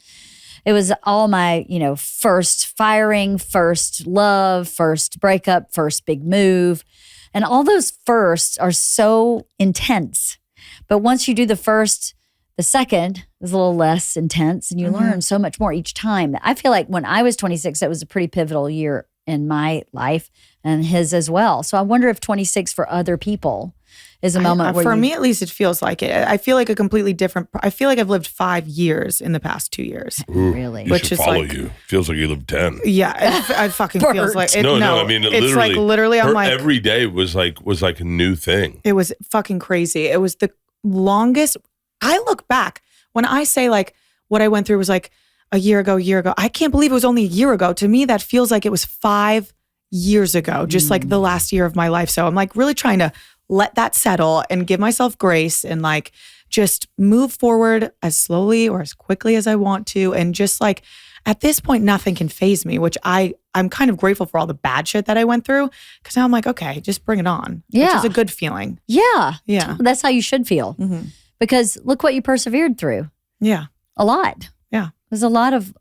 It was all my, first firing, first love, first breakup, first big move. And all those firsts are so intense. But once you do the first, the second is a little less intense and you learn so much more each time. I feel like when I was 26, that was a pretty pivotal year in my life and his as well. So I wonder if 26 for other people is a moment where for me, at least, it feels like it. I feel like a completely different. I feel like I've lived 5 years in the past 2 years. Ooh, really? Which is follow you. Feels like you lived 10. Yeah, it fucking feels like it. No, I mean, it's literally. I'm like every day was like a new thing. It was fucking crazy. It was the longest. I look back when I say like what I went through was like a year ago. I can't believe it was only a year ago. To me, that feels like it was 5 years ago, just like the last year of my life. So I'm like really trying to let that settle and give myself grace and like just move forward as slowly or as quickly as I want to. And just like at this point, nothing can faze me, which I'm kind of grateful for all the bad shit that I went through. Cause now I'm like, okay, just bring it on. Yeah. Which is a good feeling. Yeah. Yeah. That's how you should feel. Mm-hmm. Because look what you persevered through. Yeah. A lot. Yeah. There's a lot of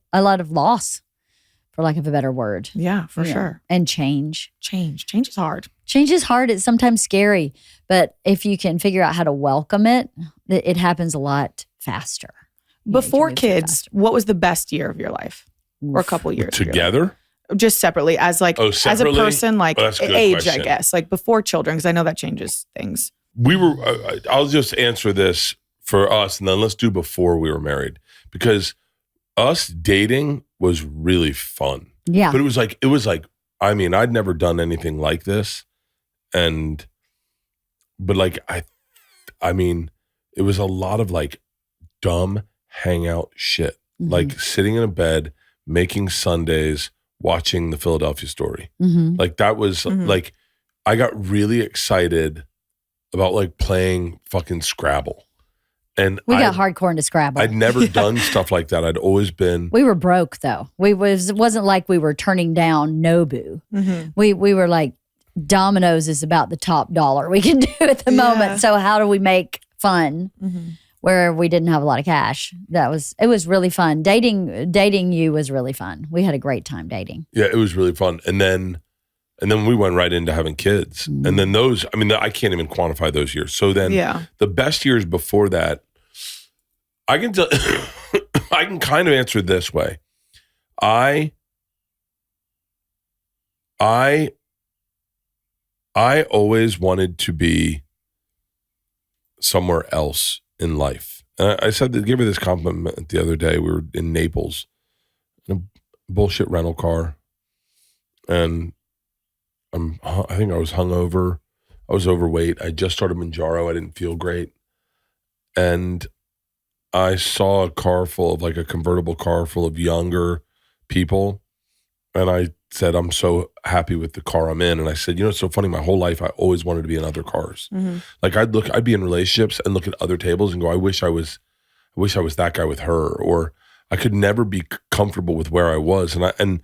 loss for lack of a better word. Yeah, for sure. And change. Change is hard. Change is hard. It's sometimes scary. But if you can figure out how to welcome it, it happens a lot faster. Before kids, what was the best year of your life? Or a couple years together? Just separately, as like as a person, like age, question. I guess, like before children, because I know that changes things. We were. I'll just answer this for us, and then let's do before we were married, because us dating was really fun. Yeah, but it was like. I mean, I'd never done anything like this, but like I mean, it was a lot of like dumb hangout shit, like sitting in a bed, making sundaes, watching the Philadelphia Story. Like that was like, I got really excited about like playing fucking Scrabble. And we got hardcore into Scrabble. I'd never done stuff like that. I'd always been. We were broke though. It wasn't like we were turning down Nobu. We were like, Domino's is about the top dollar we can do at the moment. So how do we make fun where we didn't have a lot of cash? It was really fun. Dating you was really fun. We had a great time dating. Yeah, it was really fun. And then we went right into having kids. And then those, I mean, I can't even quantify those years. So then the best years before that, I can tell, I can kind of answer it this way. I always wanted to be somewhere else in life. And I said, gave her this compliment the other day. We were in Naples in a bullshit rental car. And I think I was hungover. I was overweight. I just started Manjaro. I didn't feel great. And I saw a car full of, like a convertible car full of younger people. And I said, I'm so happy with the car I'm in. And I said, it's so funny. My whole life, I always wanted to be in other cars. Like I'd be in relationships and look at other tables and go, I wish I was that guy with her. Or I could never be comfortable with where I was. And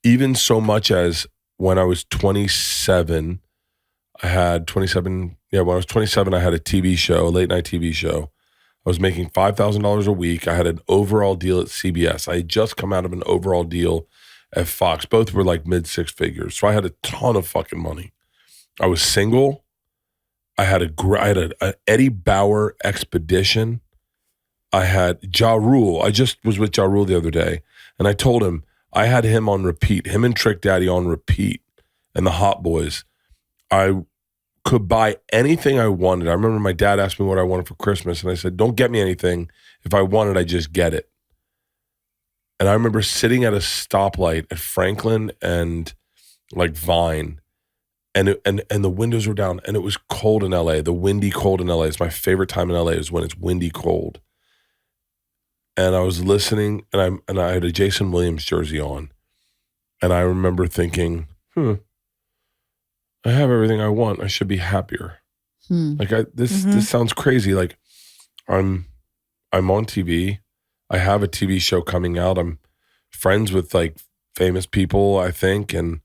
even so much as when I was 27, when I was 27, I had a TV show, a late night TV show. I was making $5,000 a week. I had an overall deal at CBS. I had just come out of an overall deal at Fox. Both were like mid six figures. So I had a ton of fucking money. I was single. I had an Eddie Bauer expedition. I had Ja Rule. I just was with Ja Rule the other day. And I told him, I had him on repeat, him and Trick Daddy on repeat, and the Hot Boys. I could buy anything I wanted. I remember my dad asked me what I wanted for Christmas, and I said, don't get me anything. If I want it, I just get it. And I remember sitting at a stoplight at Franklin and like Vine, and the windows were down, and it was cold in LA, the windy cold in LA. It's my favorite time in LA is when it's windy cold. And I was listening, and I had a Jason Williams jersey on. And I remember thinking, I have everything I want. I should be happier. Like this sounds crazy. Like I'm on TV. I have a TV show coming out. I'm friends with like famous people, I think. And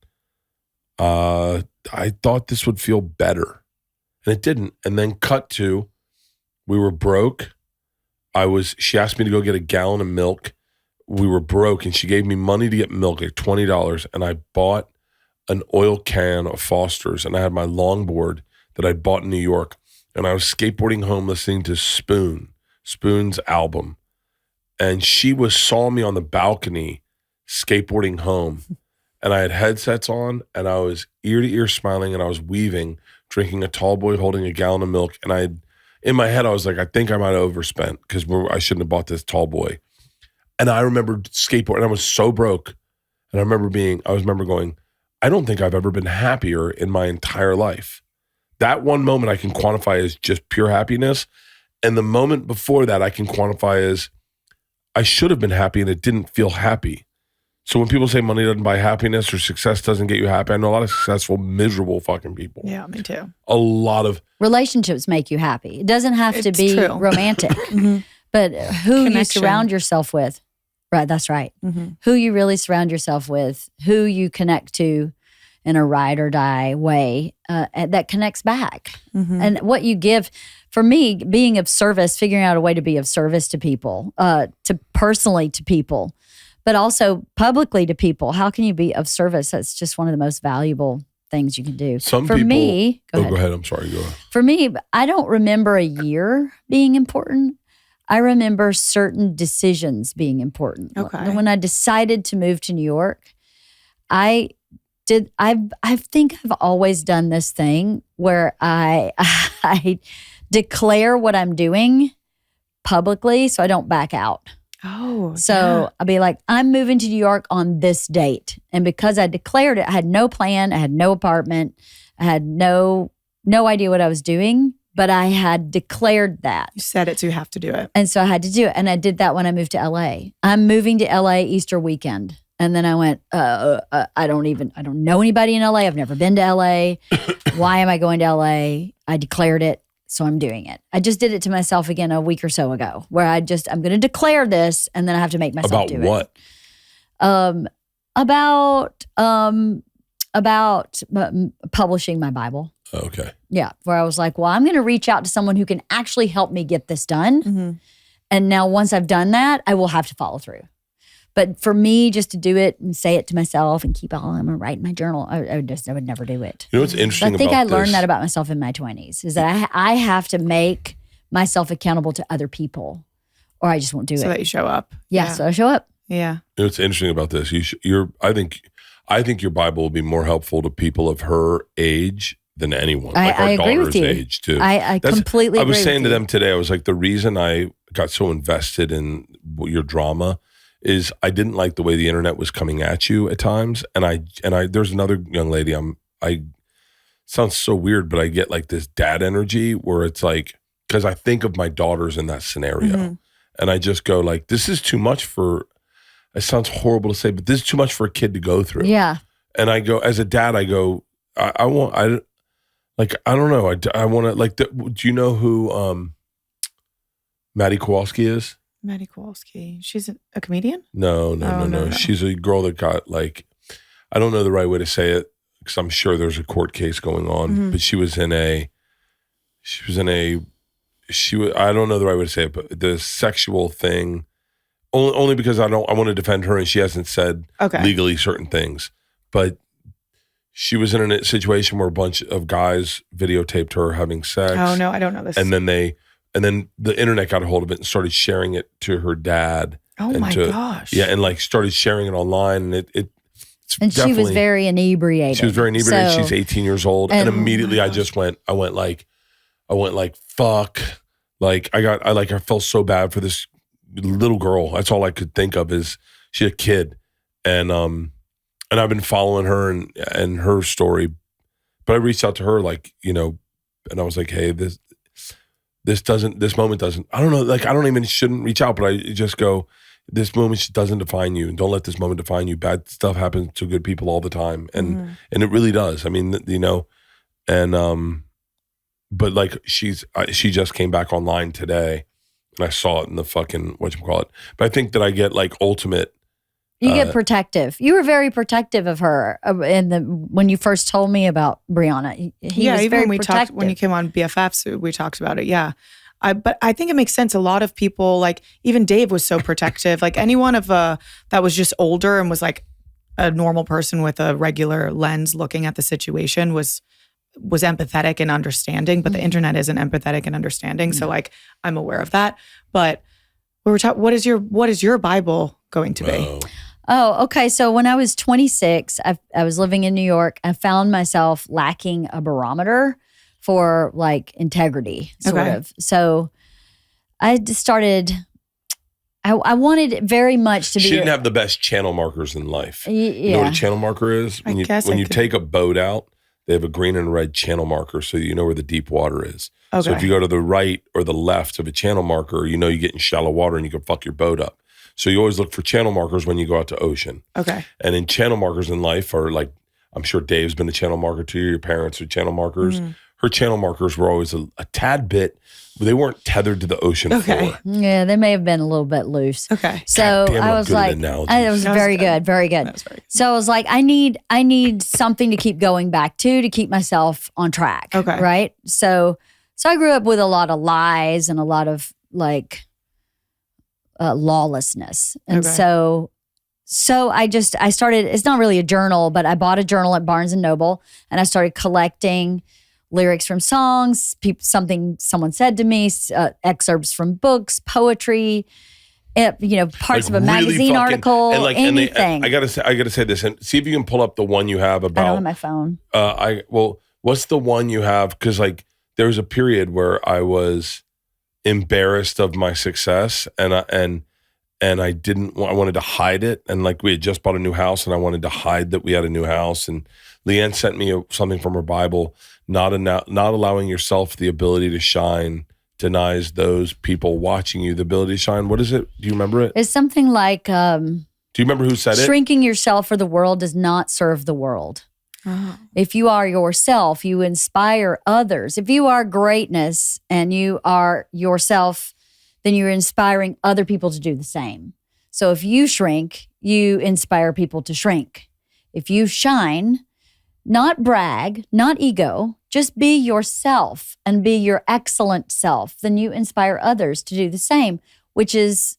I thought this would feel better. And it didn't. And then cut to, we were broke. She asked me to go get a gallon of milk. We were broke, and she gave me money to get milk, like $20. And I bought an oil can of Foster's, and I had my longboard that I bought in New York. And I was skateboarding home listening to Spoon's album. And she saw me on the balcony skateboarding home. And I had headsets on, and I was ear to ear smiling, and I was weaving, drinking a tall boy holding a gallon of milk. And in my head, I was like, I think I might have overspent because I shouldn't have bought this tall boy. And I remember skateboarding, and I was so broke. And I remember going, I don't think I've ever been happier in my entire life. That one moment I can quantify as just pure happiness. And the moment before that I can quantify as I should have been happy and it didn't feel happy. So when people say money doesn't buy happiness or success doesn't get you happy, I know a lot of successful, miserable fucking people. Yeah, me too. A lot of relationships make you happy. It doesn't have to be romantic, but who you surround yourself with. Right, that's right. Who you really surround yourself with, who you connect to in a ride or die way that connects back. And what you give, for me, being of service, figuring out a way to be of service to people, to personally to people, but also publicly to people. How can you be of service? That's just one of the most valuable things you can do. Some For people, me, go ahead. I'm sorry. Go ahead. For me, I don't remember a year being important. I remember certain decisions being important. Okay. When I decided to move to New York, I think I've always done this thing where I declare what I'm doing publicly so I don't back out. Oh, So I'll be like, I'm moving to New York on this date. And because I declared it, I had no plan, I had no apartment, I had no idea what I was doing, but I had declared that. You said it, so you have to do it. And so I had to do it. And I did that when I moved to LA. I'm moving to LA Easter weekend. And then I went, I don't know anybody in LA. I've never been to LA. Why am I going to LA? I declared it, so I'm doing it. I just did it to myself again a week or so ago, where I'm going to declare this, and then I have to make myself do it. About what? About publishing my Bible. Okay. Yeah, where I was like, well, I'm going to reach out to someone who can actually help me get this done. Mm-hmm. And now once I've done that, I will have to follow through. But for me, just to do it and say it to myself and keep it all, I'm going to write in my journal, I would never do it. You know what's interesting about I think I this? learned that about myself in my 20s, is that I have to make myself accountable to other people, or I just won't do it. So that you show up. Yeah, so I show up. Yeah. You know what's interesting about this? I think your Bible will be more helpful to people of her age than anyone. Like I our agree with daughter's you. age too. I completely agree. I was saying to with you. them today, I was like, the reason I got so invested in your drama is I didn't like the way the internet was coming at you at times. And I there's another young lady, sounds so weird, but I get like this dad energy where it's like, because I think of my daughters in that scenario. Mm-hmm. And I just go like, this is too much for, it sounds horrible to say, but this is too much for a kid to go through. Yeah. And I go, as a dad, I go, I don't know. I want to, like, do you know who Maddie Kowalski is? Maddie Kowalski. She's a comedian? No. She's a girl that got like, I don't know the right way to say it because I'm sure there's a court case going on, but I don't know the right way to say it, but the sexual thing, only because I want to defend her and she hasn't said legally certain things, but she was in a situation where a bunch of guys videotaped her having sex. Oh no, I don't know this. And then the internet got a hold of it and started sharing it to her dad. Oh my gosh. Yeah, and like started sharing it online, and and she was very inebriated. She was very inebriated. She's 18 years old, and immediately I went like, fuck. Like I felt so bad for this little girl. That's all I could think of is she's a kid, and I've been following her and her story, but I reached out to her like, and I was like, hey, this moment doesn't, I don't know, like I don't even shouldn't reach out, but I just go, this moment doesn't define you, and don't let this moment define you. Bad stuff happens to good people all the time, and it really does. I mean, but like she just came back online today, and I saw it in the fucking whatchamacallit. But I think that I get like ultimate. You get protective. You were very protective of her when you first told me about Brianna. He was even very when we protective. talked, when you came on BFFs, we talked about it. Yeah. But I think it makes sense. A lot of people, like even Dave was so protective. Like anyone that was just older and was like a normal person with a regular lens looking at the situation was empathetic and understanding. But the internet isn't empathetic and understanding. So like I'm aware of that. But we were talking. What is your Bible going to be? Oh, okay. So when I was 26, I was living in New York. I found myself lacking a barometer for like integrity, sort of. So I just started, I wanted it very much to be. She didn't have the best channel markers in life. Yeah. You know what a channel marker is? When you take a boat out, they have a green and red channel marker so you know where the deep water is. Okay. So if you go to the right or the left of a channel marker, you get in shallow water and you can fuck your boat up. So you always look for channel markers when you go out to ocean. Okay. And in channel markers in life are like, I'm sure Dave's been a channel marker to you. Your parents are channel markers. Mm-hmm. Her channel markers were always a tad bit, they weren't tethered to the ocean floor. Yeah, they may have been a little bit loose. Okay. So I was like, it was very good, very good. So I was like, I need something to keep going back to keep myself on track. Okay. Right. So I grew up with a lot of lies and a lot of like lawlessness. And so So I started, it's not really a journal, but I bought a journal at Barnes & Noble and I started collecting lyrics from songs, something someone said to me, excerpts from books, poetry, parts of a magazine article, anything. I gotta say this, and see if you can pull up the one you have about. I don't have my phone. What's the one you have? Because there was a period where I was embarrassed of my success, and I didn't. I wanted to hide it, and we had just bought a new house, and I wanted to hide that we had a new house. And LeeAnn sent me something from her Bible: not allowing yourself the ability to shine denies those people watching you the ability to shine. What is it? Do you remember it? It's something like. Do you remember who said it? Shrinking yourself for the world does not serve the world. Uh-huh. If you are yourself, you inspire others. If you are greatness and you are yourself, then you're inspiring other people to do the same. So if you shrink, you inspire people to shrink. If you shine, not brag, not ego, just be yourself and be your excellent self, then you inspire others to do the same, which is,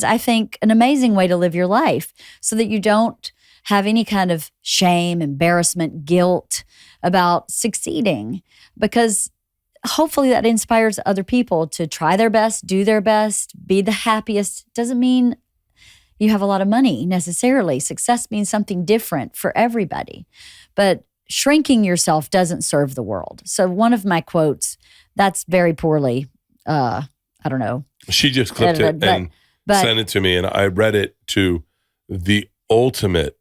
I think, an amazing way to live your life so that you don't have any kind of shame, embarrassment, guilt about succeeding, because hopefully that inspires other people to try their best, do their best, be the happiest. Doesn't mean you have a lot of money necessarily. Success means something different for everybody. But shrinking yourself doesn't serve the world. So one of my quotes, that's very poorly, I don't know. She just clipped it and sent it to me, and I read it to the ultimate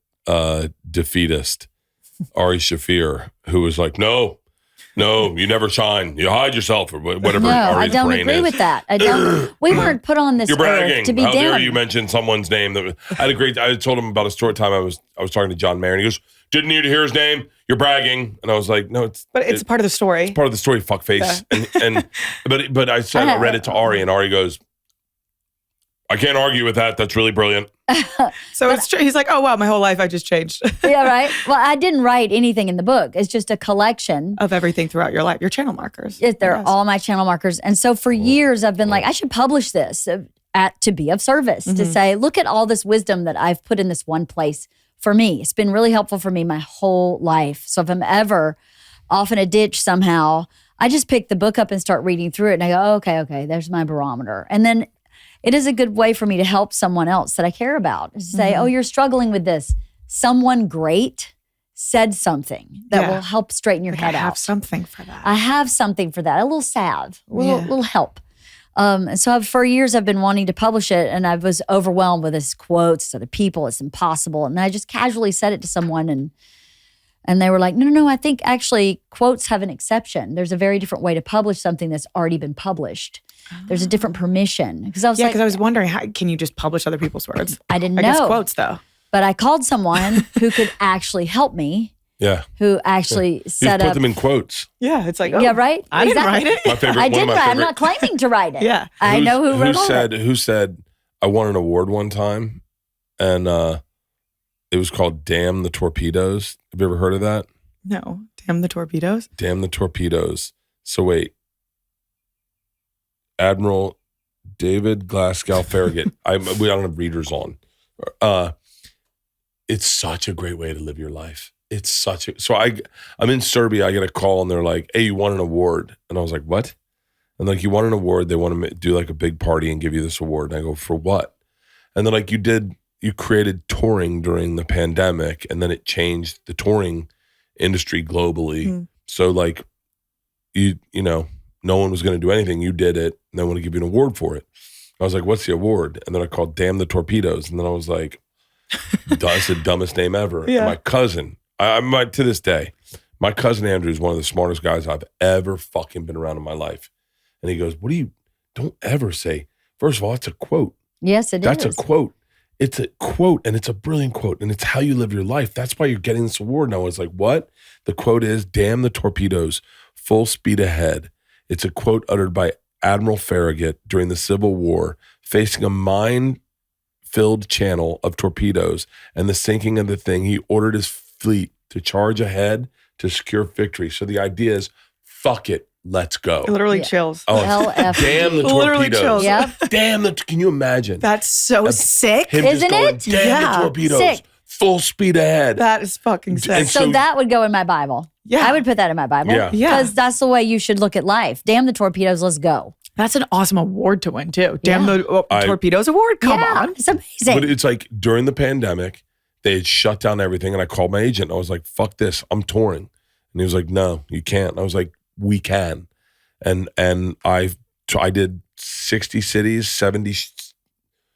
defeatist, Ari Shaffir, who was like, no, you never shine. You hide yourself or whatever. No, Ari's I don't brain agree is. with that. I don't. We weren't put on this You're bragging. earth to be How damned. dare you mention someone's name? I told him about a story time I was talking to John Mayer, and he goes, didn't need to hear his name. You're bragging. And I was like, no, it's part of the story. It's part of the story, fuckface. Yeah. But I said, I read it to Ari, and Ari goes, I can't argue with that. That's really brilliant. So it's true. He's like, oh, wow, my whole life I just changed. Yeah, right. Well, I didn't write anything in the book. It's just a collection of everything throughout your life, your channel markers. They're all my channel markers. And so for years I've been like, I should publish this to be of service, to say, look at all this wisdom that I've put in this one place for me. It's been really helpful for me my whole life. So if I'm ever off in a ditch somehow, I just pick the book up and start reading through it. And I go, okay, there's my barometer. And then it is a good way for me to help someone else that I care about. To say, oh, you're struggling with this. Someone great said something that will help straighten your head out. I have something for that. I have something for that. A little salve, a little help. And so for years I've been wanting to publish it, and I was overwhelmed with this quotes to the people. It's impossible. And I just casually said it to someone, and they were like, no, I think actually quotes have an exception. There's a very different way to publish something that's already been published. There's a different permission. Because I was wondering, how can you just publish other people's words? I didn't know. I guess quotes, though. But I called someone who could actually help me. Yeah. Who actually set up. Put them in quotes. Yeah, it's like, yeah, right? I didn't write it. My favorite. I did write. I'm not claiming to write it. Yeah. I know who wrote it. Who said, I won an award one time, and it was called Damn the Torpedoes. Have you ever heard of that? No. Damn the Torpedoes? Damn the Torpedoes. So wait. Admiral David Glasgow Farragut. We don't have readers on. It's such a great way to live your life. It's such a, so I'm in Serbia. I get a call and they're like, hey, you won an award. And I was like, what? And like, you won an award. They want to do like a big party and give you this award. And I go, for what? And they're like, you created touring during the pandemic, and then it changed the touring industry globally. So like, you know, no one was going to do anything. You did it, and they want to give you an award for it. I was like, what's the award? And then I called Damn the Torpedoes. And then I was like, that's the dumbest name ever. Yeah. And my cousin, to this day, my cousin Andrew is one of the smartest guys I've ever fucking been around in my life. And he goes, don't ever say, first of all, it's a quote. Yes, That's a quote. It's a quote, and it's a brilliant quote, and it's how you live your life. That's why you're getting this award. And I was like, what? The quote is, damn the torpedoes, full speed ahead. It's a quote uttered by Admiral Farragut during the Civil War, facing a mine-filled channel of torpedoes and the sinking of the thing. He ordered his fleet to charge ahead to secure victory. So the idea is, fuck it. let's go. Literally chills. Oh, LF. damn the Literally torpedoes. chills. Yep. Damn can you imagine? That's so sick. Him just Isn't going, it? damn Yeah. the torpedoes. Sick. Full speed ahead. That is fucking sick. And So that would go in my Bible. Yeah. I would put that in my Bible. Yeah. Yeah. Because that's the way you should look at life. Damn the torpedoes, let's go. That's an awesome award to win too. Damn Yeah. the Torpedoes Award. Come on. It's amazing. But it's like during the pandemic, they had shut down everything. And I called my agent. I was like, fuck this. I'm touring. And he was like, no, you can't. And I was like, we can. And I did 60 cities,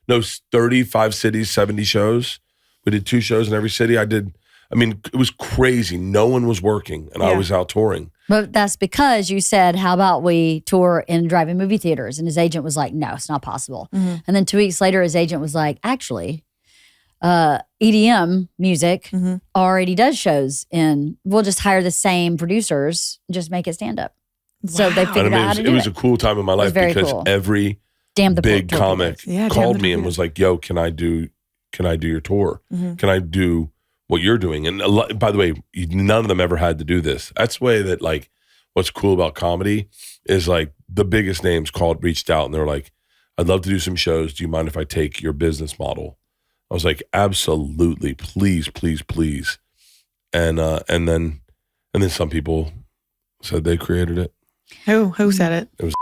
35 cities, 70 shows. We did 2 shows in every city. it was crazy. No one was working and I was out touring. But that's because you said, how about we tour in drive-in movie theaters? And his agent was like, no, it's not possible. Mm-hmm. And then 2 weeks later, his agent was like, actually, EDM music already does shows we'll just hire the same producers, just make it stand up. So they Wow. figured out how to do it. It was a cool time in my life very because cool. every Damn the big torpedoes. comic Yeah, called damn the me and torpedoes. was like, yo, can I do your tour? Can I do what you're doing? And by the way, none of them ever had to do this. That's the way that like, what's cool about comedy is like the biggest names reached out and they were like, I'd love to do some shows. Do you mind if I take your business model? I was like, absolutely. Please, please, please. And then some people said they created it. Who said it?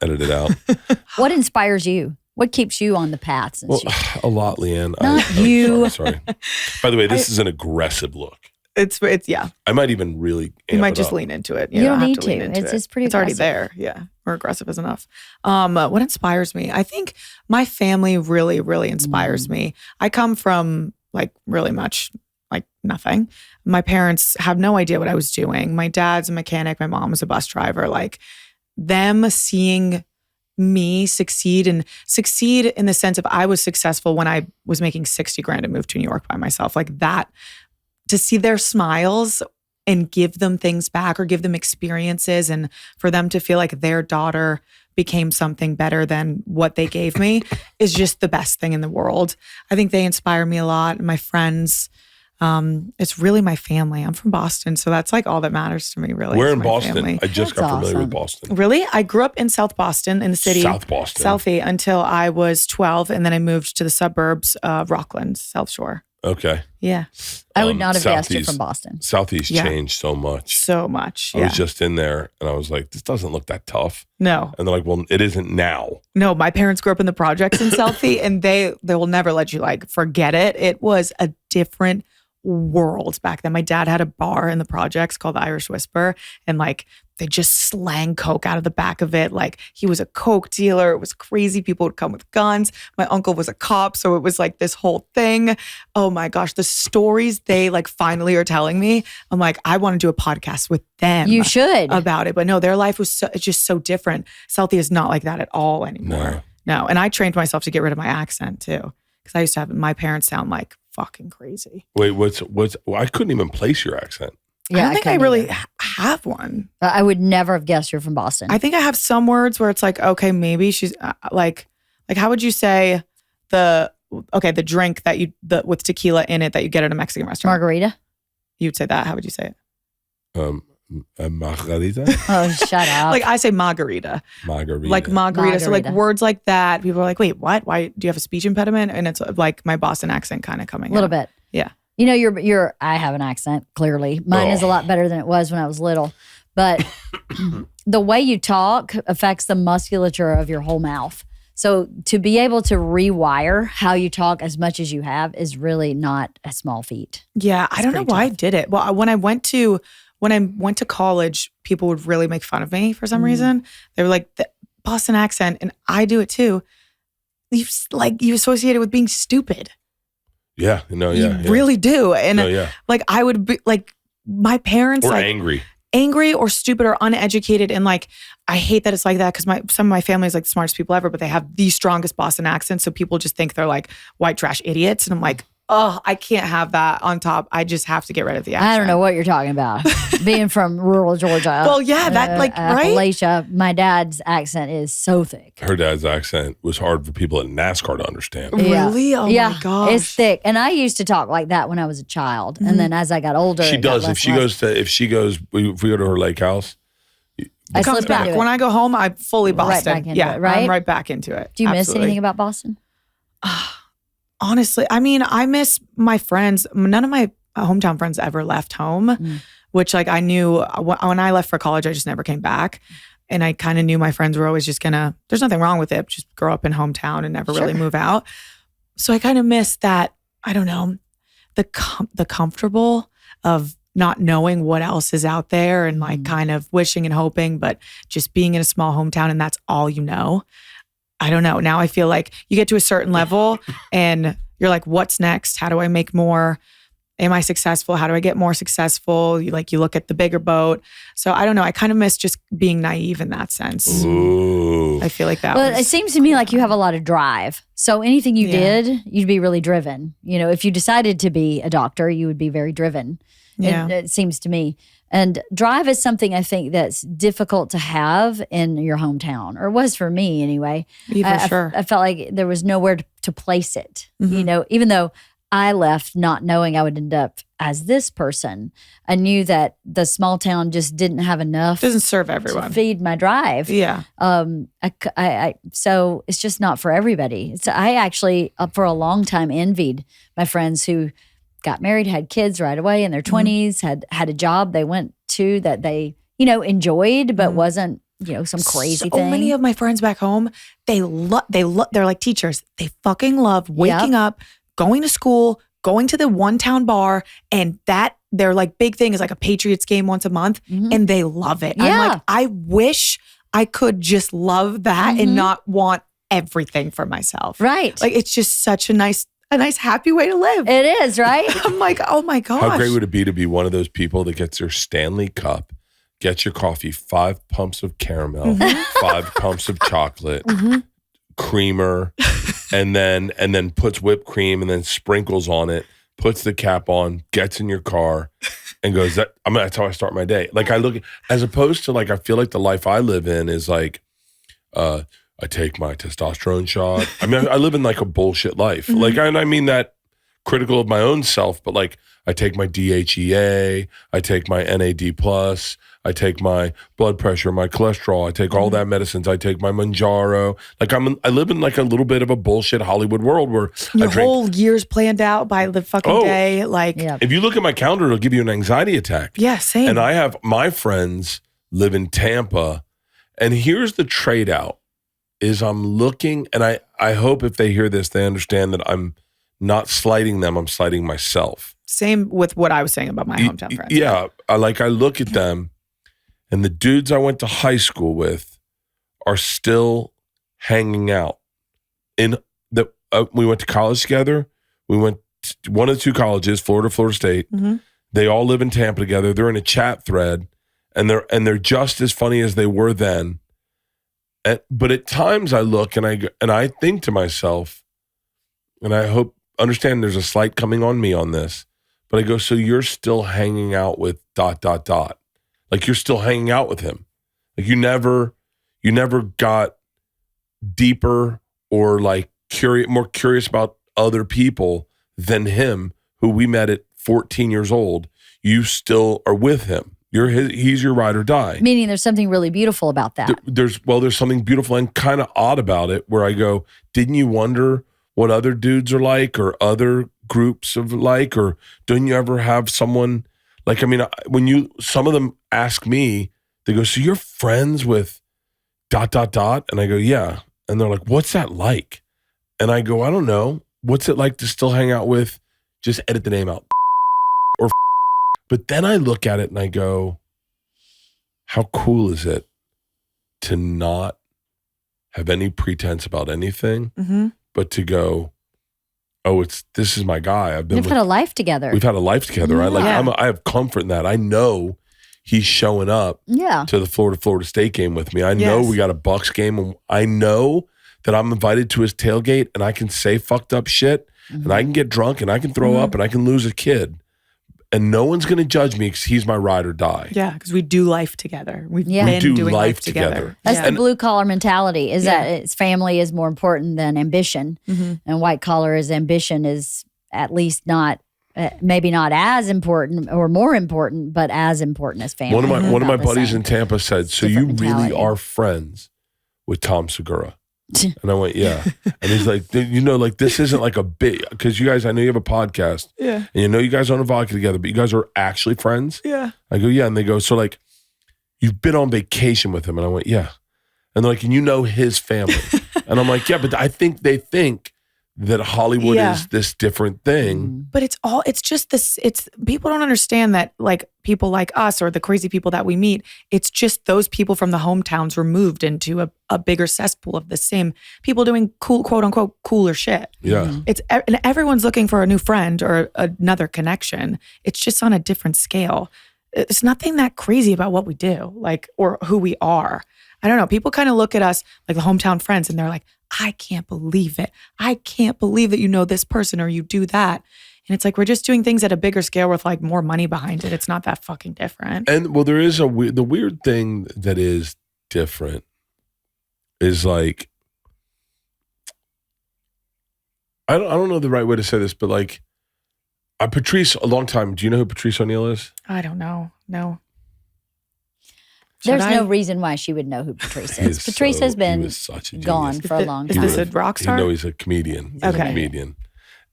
Edited out. What inspires you? What keeps you on the path? Since Well, you- a lot, LeeAnn. Not you. Sorry. By the way, this is an aggressive look. It's yeah. I might even really You amp might it just up. lean into it. You don't have need lean to. into It's it. just pretty It's already aggressive. there. Yeah. Or aggressive is enough. What inspires me? I think my family really, really inspires me. I come from like really much like nothing. My parents have no idea what I was doing. My dad's a mechanic. My mom was a bus driver. Like them seeing me succeed in the sense of I was successful when I was making 60 grand and moved to New York by myself. Like that, to see their smiles and give them things back or give them experiences and for them to feel like their daughter became something better than what they gave me is just the best thing in the world. I think they inspire me a lot. My friends, it's really my family. I'm from Boston, so that's like all that matters to me, really. Where is in my Boston? family. I just That's got familiar with awesome. Boston. Really? I grew up in South Boston, in the city. South Boston. Southie, until I was 12, and then I moved to the suburbs of Rockland, South Shore. Okay. Yeah, I would not have guessed you're Southeast. from Boston. Southeast Yeah. changed so much. so much. I Yeah. was just in there and I was like, this doesn't look that tough. No, And they're like, well, it isn't now. no. My parents grew up in the projects in Southie, and they will never let you like forget it. It was a different world back then. My dad had a bar in the projects called the Irish Whisper, and like they just slang coke out of the back of it. Like he was a coke dealer. It was crazy. People would come with guns. My uncle was a cop, so it was like this whole thing. Oh my gosh, the stories they like finally are telling me. I'm like, I want to do a podcast with them. You should. About it, but no, their life was it's just so different. Southie is not like that at all anymore. No, and I trained myself to get rid of my accent too, because I used to have my parents sound like fucking crazy. Wait, what's I couldn't even place your accent. I don't think I couldn't really either. have one. I would never have guessed you're from Boston. I think I have some words where it's like, okay, maybe she's like how would you say the drink that with tequila in it that you get at a Mexican restaurant? Margarita? You'd say that. How would you say it? A margarita? Oh, shut up. Like I say margarita. Margarita. Like margarita. So like Margarita. words like that, people are like, wait, what? Why do you have a speech impediment? And it's like my Boston accent kind of coming a little out. bit. Yeah. You know, you're. I have an accent. Clearly, mine is a lot better than it was when I was little. But the way you talk affects the musculature of your whole mouth. So to be able to rewire how you talk as much as you have is really not a small feat. Yeah, I don't know pretty why I tough. did it. Well, when I went to college, people would really make fun of me for some reason. They were like, the Boston accent, and I do it too. You associate it with being stupid. Yeah, no, You yeah. really do. And No, yeah. like I would be like my parents Or like angry. or stupid or uneducated, and like I hate that it's like that because some of my family is like the smartest people ever, but they have the strongest Boston accent, so people just think they're like white trash idiots, and I'm like, oh, I can't have that on top. I just have to get rid of the accent. I don't know what you're talking about. Being from rural Georgia. Well, yeah, that right? Appalachia. My dad's accent is so thick. Her dad's accent was hard for people at NASCAR to understand. Yeah. Really? Oh yeah, my gosh. it's thick. And I used to talk like that when I was a child, and then as I got older, She it got does. less If we go to her lake house, It comes back. When I go home, I'm fully Boston. Right back into it, right? I'm right back into it. Do you miss anything about Boston? Honestly, I mean, I miss my friends. None of my hometown friends ever left home, which like I knew when I left for college, I just never came back. And I kind of knew my friends were always just gonna, there's nothing wrong with it, just grow up in hometown and never really move out. So I kind of miss that, I don't know, the comfortable of not knowing what else is out there and like kind of wishing and hoping, but just being in a small hometown and that's all you know. I don't know. Now I feel like you get to a certain level and you're like, what's next? How do I make more? Am I successful? How do I get more successful? You look at the bigger boat. So I don't know. I kind of miss just being naive in that sense. Ooh. I feel like that. Well, it seems to me like you have a lot of drive. So anything you did, you'd be really driven. You know, if you decided to be a doctor, you would be very driven. Yeah. It seems to me. And drive is something I think that's difficult to have in your hometown, or was for me anyway. For sure. I felt like there was nowhere to place it. You know, even though I left not knowing I would end up as this person, I knew that the small town just didn't have enough. Doesn't serve everyone. To feed my drive. Yeah. So it's just not for everybody. So I actually, for a long time, envied my friends who got married, had kids right away in their 20s, had a job they went to that they, enjoyed, but wasn't, some crazy thing. So many of my friends back home, they're like teachers. They fucking love waking up, going to school, going to the one town bar, and that their like big thing is like a Patriots game once a month, and they love it. Yeah. I'm like, I wish I could just love that and not want everything for myself. Right. Like it's just such a nice happy way to live. It is, right? I'm like, oh my gosh. How great would it be to be one of those people that gets their Stanley Cup, gets your coffee, 5 pumps of caramel, 5 pumps of chocolate, creamer, and then puts whipped cream and then sprinkles on it, puts the cap on, gets in your car, and goes, that's how I start my day. Like I look, as opposed to like, I feel like the life I live in is like, I take my testosterone shot. I mean, I live in like a bullshit life. Like, and I mean that critical of my own self, but like I take my DHEA, I take my NAD+, I take my blood pressure, my cholesterol, I take all that medicines, I take my Manjaro. Like I live in like a little bit of a bullshit Hollywood world where your whole year's planned out by the fucking day. Like if you look at my calendar, it'll give you an anxiety attack. Yeah, same. And I have my friends live in Tampa, and here's the trade out. Is I'm looking, and I hope if they hear this, they understand that I'm not slighting them, I'm slighting myself. Same with what I was saying about my hometown friends. Yeah, I look at them, and the dudes I went to high school with are still hanging out. We went to college together. We went to one of the 2 colleges, Florida State. They all live in Tampa together. They're in a chat thread, and they're just as funny as they were then. But at times I look and I think to myself, and I understand there's a slight coming on me on this, but I go, so you're still hanging out with ... Like you're still hanging out with him. Like you never got deeper or like more curious about other people than him, who we met at 14 years old. You still are with him. He's your ride or die. Meaning there's something really beautiful about that. There's something beautiful and kind of odd about it where I go, didn't you wonder what other dudes are like or other groups of like, or don't you ever have someone like, I mean, some of them ask me, they go, so you're friends with ... And I go, yeah. And they're like, what's that like? And I go, I don't know. What's it like to still hang out with, just edit the name out, or but then I look at it and I go, how cool is it to not have any pretense about anything, but to go, oh, this is my guy. We've had a life together. We've had a life together. Yeah. I have comfort in that. I know he's showing up to the Florida State game with me. I know we got a Bucks game, and I know that I'm invited to his tailgate, and I can say fucked up shit, and I can get drunk, and I can throw up, and I can lose a kid. And no one's going to judge me because he's my ride or die. Yeah, because we do life together. We do doing life together. That's the blue collar mentality, is that it's family is more important than ambition. And white collar is ambition is at least not maybe not as important or more important, but as important as family. One of my buddies in Tampa said, "So you really mentality. are friends with Tom Segura?" And I went, "Yeah." And he's like, like this isn't like a big, because you guys, I know you have a podcast, Yeah. and you guys own a vodka together, but you guys are actually friends. Yeah. I go, "Yeah," and they go, "So like, you've been on vacation with him?" And I went, "Yeah." And they're like, "And you know his family?" And I'm like, "Yeah, but I think they think that Hollywood is this different thing." But it's just this, people don't understand that like people like us or the crazy people that we meet, it's just those people from the hometowns removed into a bigger cesspool of the same people doing cool, quote unquote, cooler shit. Yeah. And everyone's looking for a new friend or another connection. It's just on a different scale. It's nothing that crazy about what we do, like, or who we are. I don't know. People kind of look at us like the hometown friends and they're like, I can't believe it. I can't believe that you know this person or you do that. And it's like, we're just doing things at a bigger scale with like more money behind it. It's not that fucking different. And well, there is the weird thing that is different is like, I don't know the right way to say this, but like, Patrice, a long time. Do you know who Patrice O'Neal is? I don't know. No. There's no reason why she would know who Patrice is. Patrice has been gone for a long time. Is this a rock star? No, he's a comedian. He's a comedian.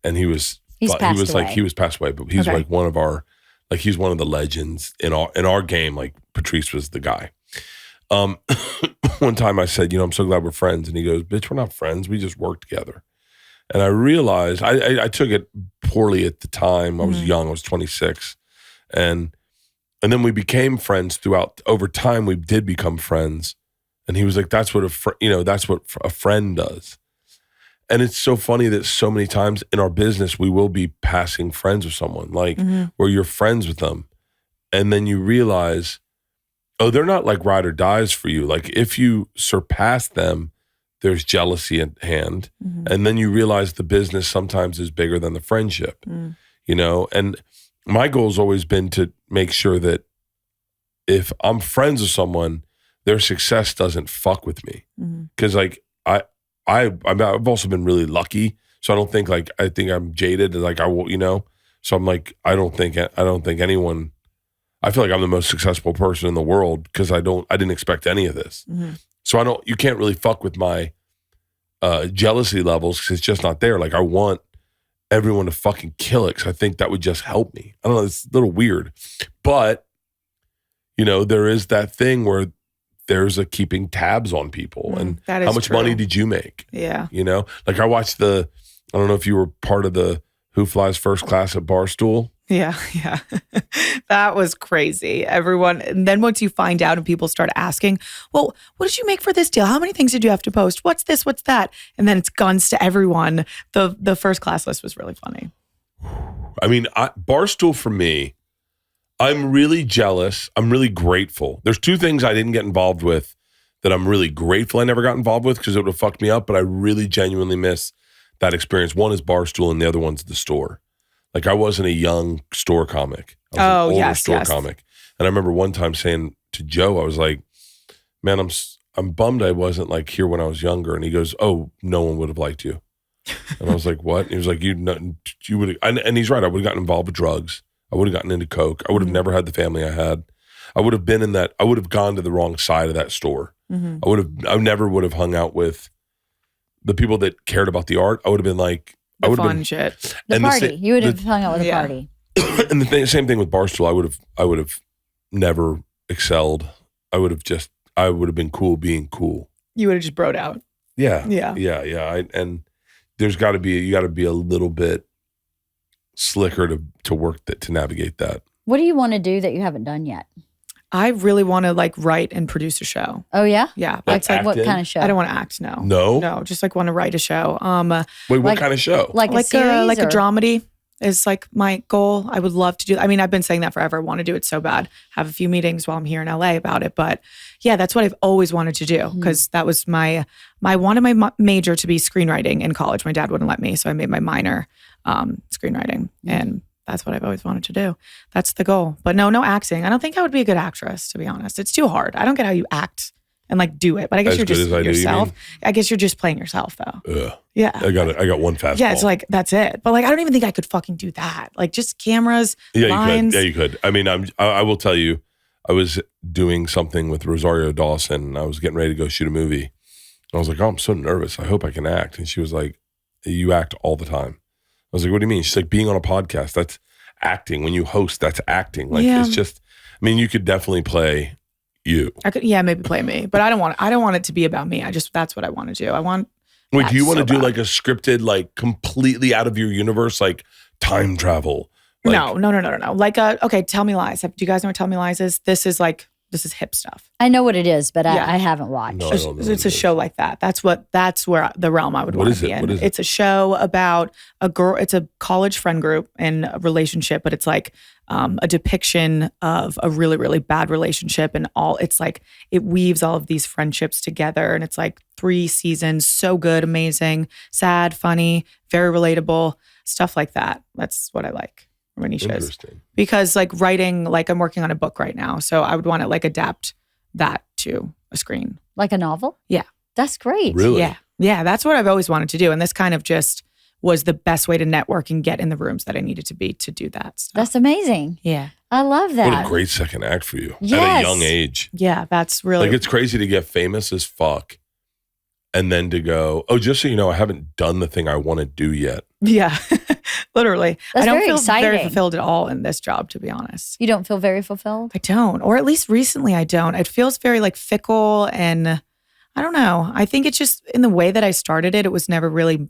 And he's passed away, but he's like one of our, like he's one of the legends in our game. Like Patrice was the guy. One time I said, I'm so glad we're friends. And he goes, "Bitch, we're not friends. We just work together." And I realized, I took it poorly at the time. I was young. I was 26. And then we became friends over time. We did become friends. And he was like, that's what that's what a friend does. And it's so funny that so many times in our business, we will be passing friends with someone, like where you're friends with them. And then you realize, oh, they're not like ride or dies for you. Like if you surpass them, there's jealousy at hand. And then you realize the business sometimes is bigger than the friendship, and my goal has always been to make sure that if I'm friends with someone, their success doesn't fuck with me. Because like I've also been really lucky, so I don't think I think I'm jaded and like I will, So I'm like I don't think anyone. I feel like I'm the most successful person in the world because I didn't expect any of this. So you can't really fuck with my jealousy levels because it's just not there. Like I want everyone to fucking kill it because I think that would just help me. I don't know, it's a little weird. But, there is that thing where there's a keeping tabs on people and how much money did you make? Yeah. Like I watched I don't know if you were part of the Who Flies First Class at Barstool. Yeah. That was crazy. Everyone, and then once you find out and people start asking, well, what did you make for this deal? How many things did you have to post? What's this? What's that? And then it's guns to everyone. The first class list was really funny. I mean, Barstool for me, I'm really jealous. I'm really grateful. There's two things I didn't get involved with that I'm really grateful I never got involved with because it would have fucked me up, but I really genuinely miss that experience. One is Barstool and the other one's the store. Like I wasn't a young store comic. I was an older store comic. And I remember one time saying to Joe, I was like, man, I'm bummed I wasn't like here when I was younger. And he goes, oh, no one would have liked you. And I was like, what? And he was like, you would have, and he's right. I would have gotten involved with drugs. I would have gotten into coke. I would have never had the family I had. I would have been in that. I would have gone to the wrong side of that store. I never would have hung out with the people that cared about the art. I would have been like, the fun shit. The party. You would have hung out with a party. And same thing with Barstool. I would have never excelled. I would have been cool being cool. You would have just broed out. Yeah. And there's got to be a little bit slicker to work to navigate that. What do you want to do that you haven't done yet? I really want to like write and produce a show. Oh yeah? Yeah. Like what kind of show? I don't want to act, no. No, just like want to write a show. Wait, what kind of show? Like a series like a dramedy is like my goal. I would love to do. I mean, I've been saying that forever. I want to do it so bad. Have a few meetings while I'm here in LA about it. But yeah, that's what I've always wanted to do because that was my wanted my major to be screenwriting in college. My dad wouldn't let me, so I made my minor screenwriting and that's what I've always wanted to do. That's the goal. But no acting. I don't think I would be a good actress, to be honest. It's too hard. I don't get how you act and like do it. But I guess As you're good just as I do, you yourself. mean? I guess you're just playing yourself though. Ugh. Yeah. I got one fastball. Yeah, it's like, that's it. But like, I don't even think I could fucking do that. Like just cameras, lines. You could. I mean, I will tell you, I was doing something with Rosario Dawson. And I was getting ready to go shoot a movie. And I was like, oh, I'm so nervous. I hope I can act. And she was like, you act all the time. I was like, what do you mean? She's like, being on a podcast, that's acting. When you host, that's acting. Like it's just, I mean, you could definitely play you. I could, maybe play me, but I don't want it to be about me. That's what I want to do. Wait, do you want to do bad. like a scripted, like completely out of your universe, like time travel? Like, No. Like, okay, Tell Me Lies. Do you guys know what Tell Me Lies is? This is hip stuff. I know what it is, but I haven't watched. No, I don't know It's a show like that. That's where the realm I would want to be in. What is it? It's a show about a girl. It's a college friend group and a relationship, but it's like a depiction of a really, really bad relationship and it's like it weaves all of these friendships together, and it's like 3 seasons, so good, amazing, sad, funny, very relatable, stuff like that. That's what I like. Shows. Because like writing, like I'm working on a book right now, so I would want to like adapt that to a screen, like a novel. Yeah, that's great. Really? Yeah. That's what I've always wanted to do, and this kind of just was the best way to network and get in the rooms that I needed to be to do that stuff. That's amazing. Yeah, I love that. What a great second act for you Yes. at a young age. Yeah, that's really like it's crazy to get famous as fuck, and then to go, oh, just so you know, I haven't done the thing I want to do yet. Yeah. Literally. That's I don't very feel exciting. very fulfilled at all in this job, to be honest. You don't feel very fulfilled? I don't. Or at least recently I don't. It feels very like fickle, and I don't know. I think it's just in the way that I started it was never really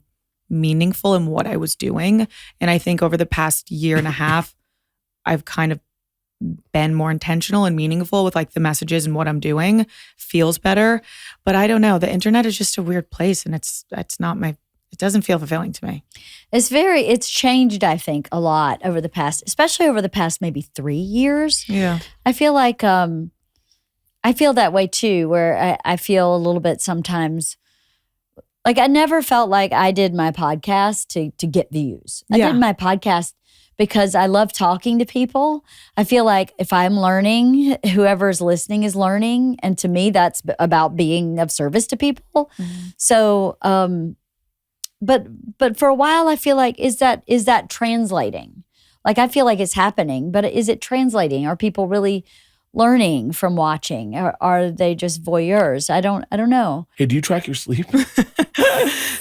meaningful in what I was doing. And I think over the past year and a half, I've kind of been more intentional and meaningful with like the messages and what I'm doing. Feels better. But I don't know. The internet is just a weird place, and it's not it doesn't feel fulfilling to me. It's changed, I think, a lot over the past, especially over the past maybe 3 years. Yeah. I feel like, I feel that way too, where I feel a little bit sometimes, like I never felt like I did my podcast to get views. I did my podcast because I love talking to people. I feel like if I'm learning, whoever's listening is learning. And to me, that's about being of service to people. Mm-hmm. So, But for a while, I feel like, is that translating? Like, I feel like it's happening, but is it translating? Are people really learning from watching? Or are they just voyeurs? I don't know. Hey, do you track your sleep?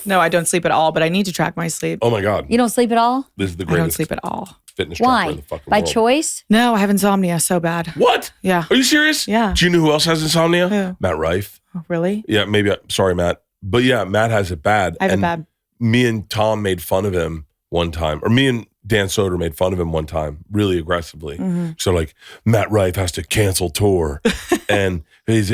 No, I don't sleep at all, but I need to track my sleep. Oh my God. You don't sleep at all? This is the I greatest don't sleep at all. fitness tracker Why? in the fucking By world. choice? No, I have insomnia so bad. What? Yeah. Are you serious? Yeah. Do you know who else has insomnia? Who? Matt Rife. Oh, really? Yeah, maybe. Sorry, Matt. But yeah, Matt has it bad. I have it bad. Me and Tom made fun of him one time, or me and Dan Soder made fun of him one time, really aggressively. Mm-hmm. So like, Matt Rife has to cancel tour, and he's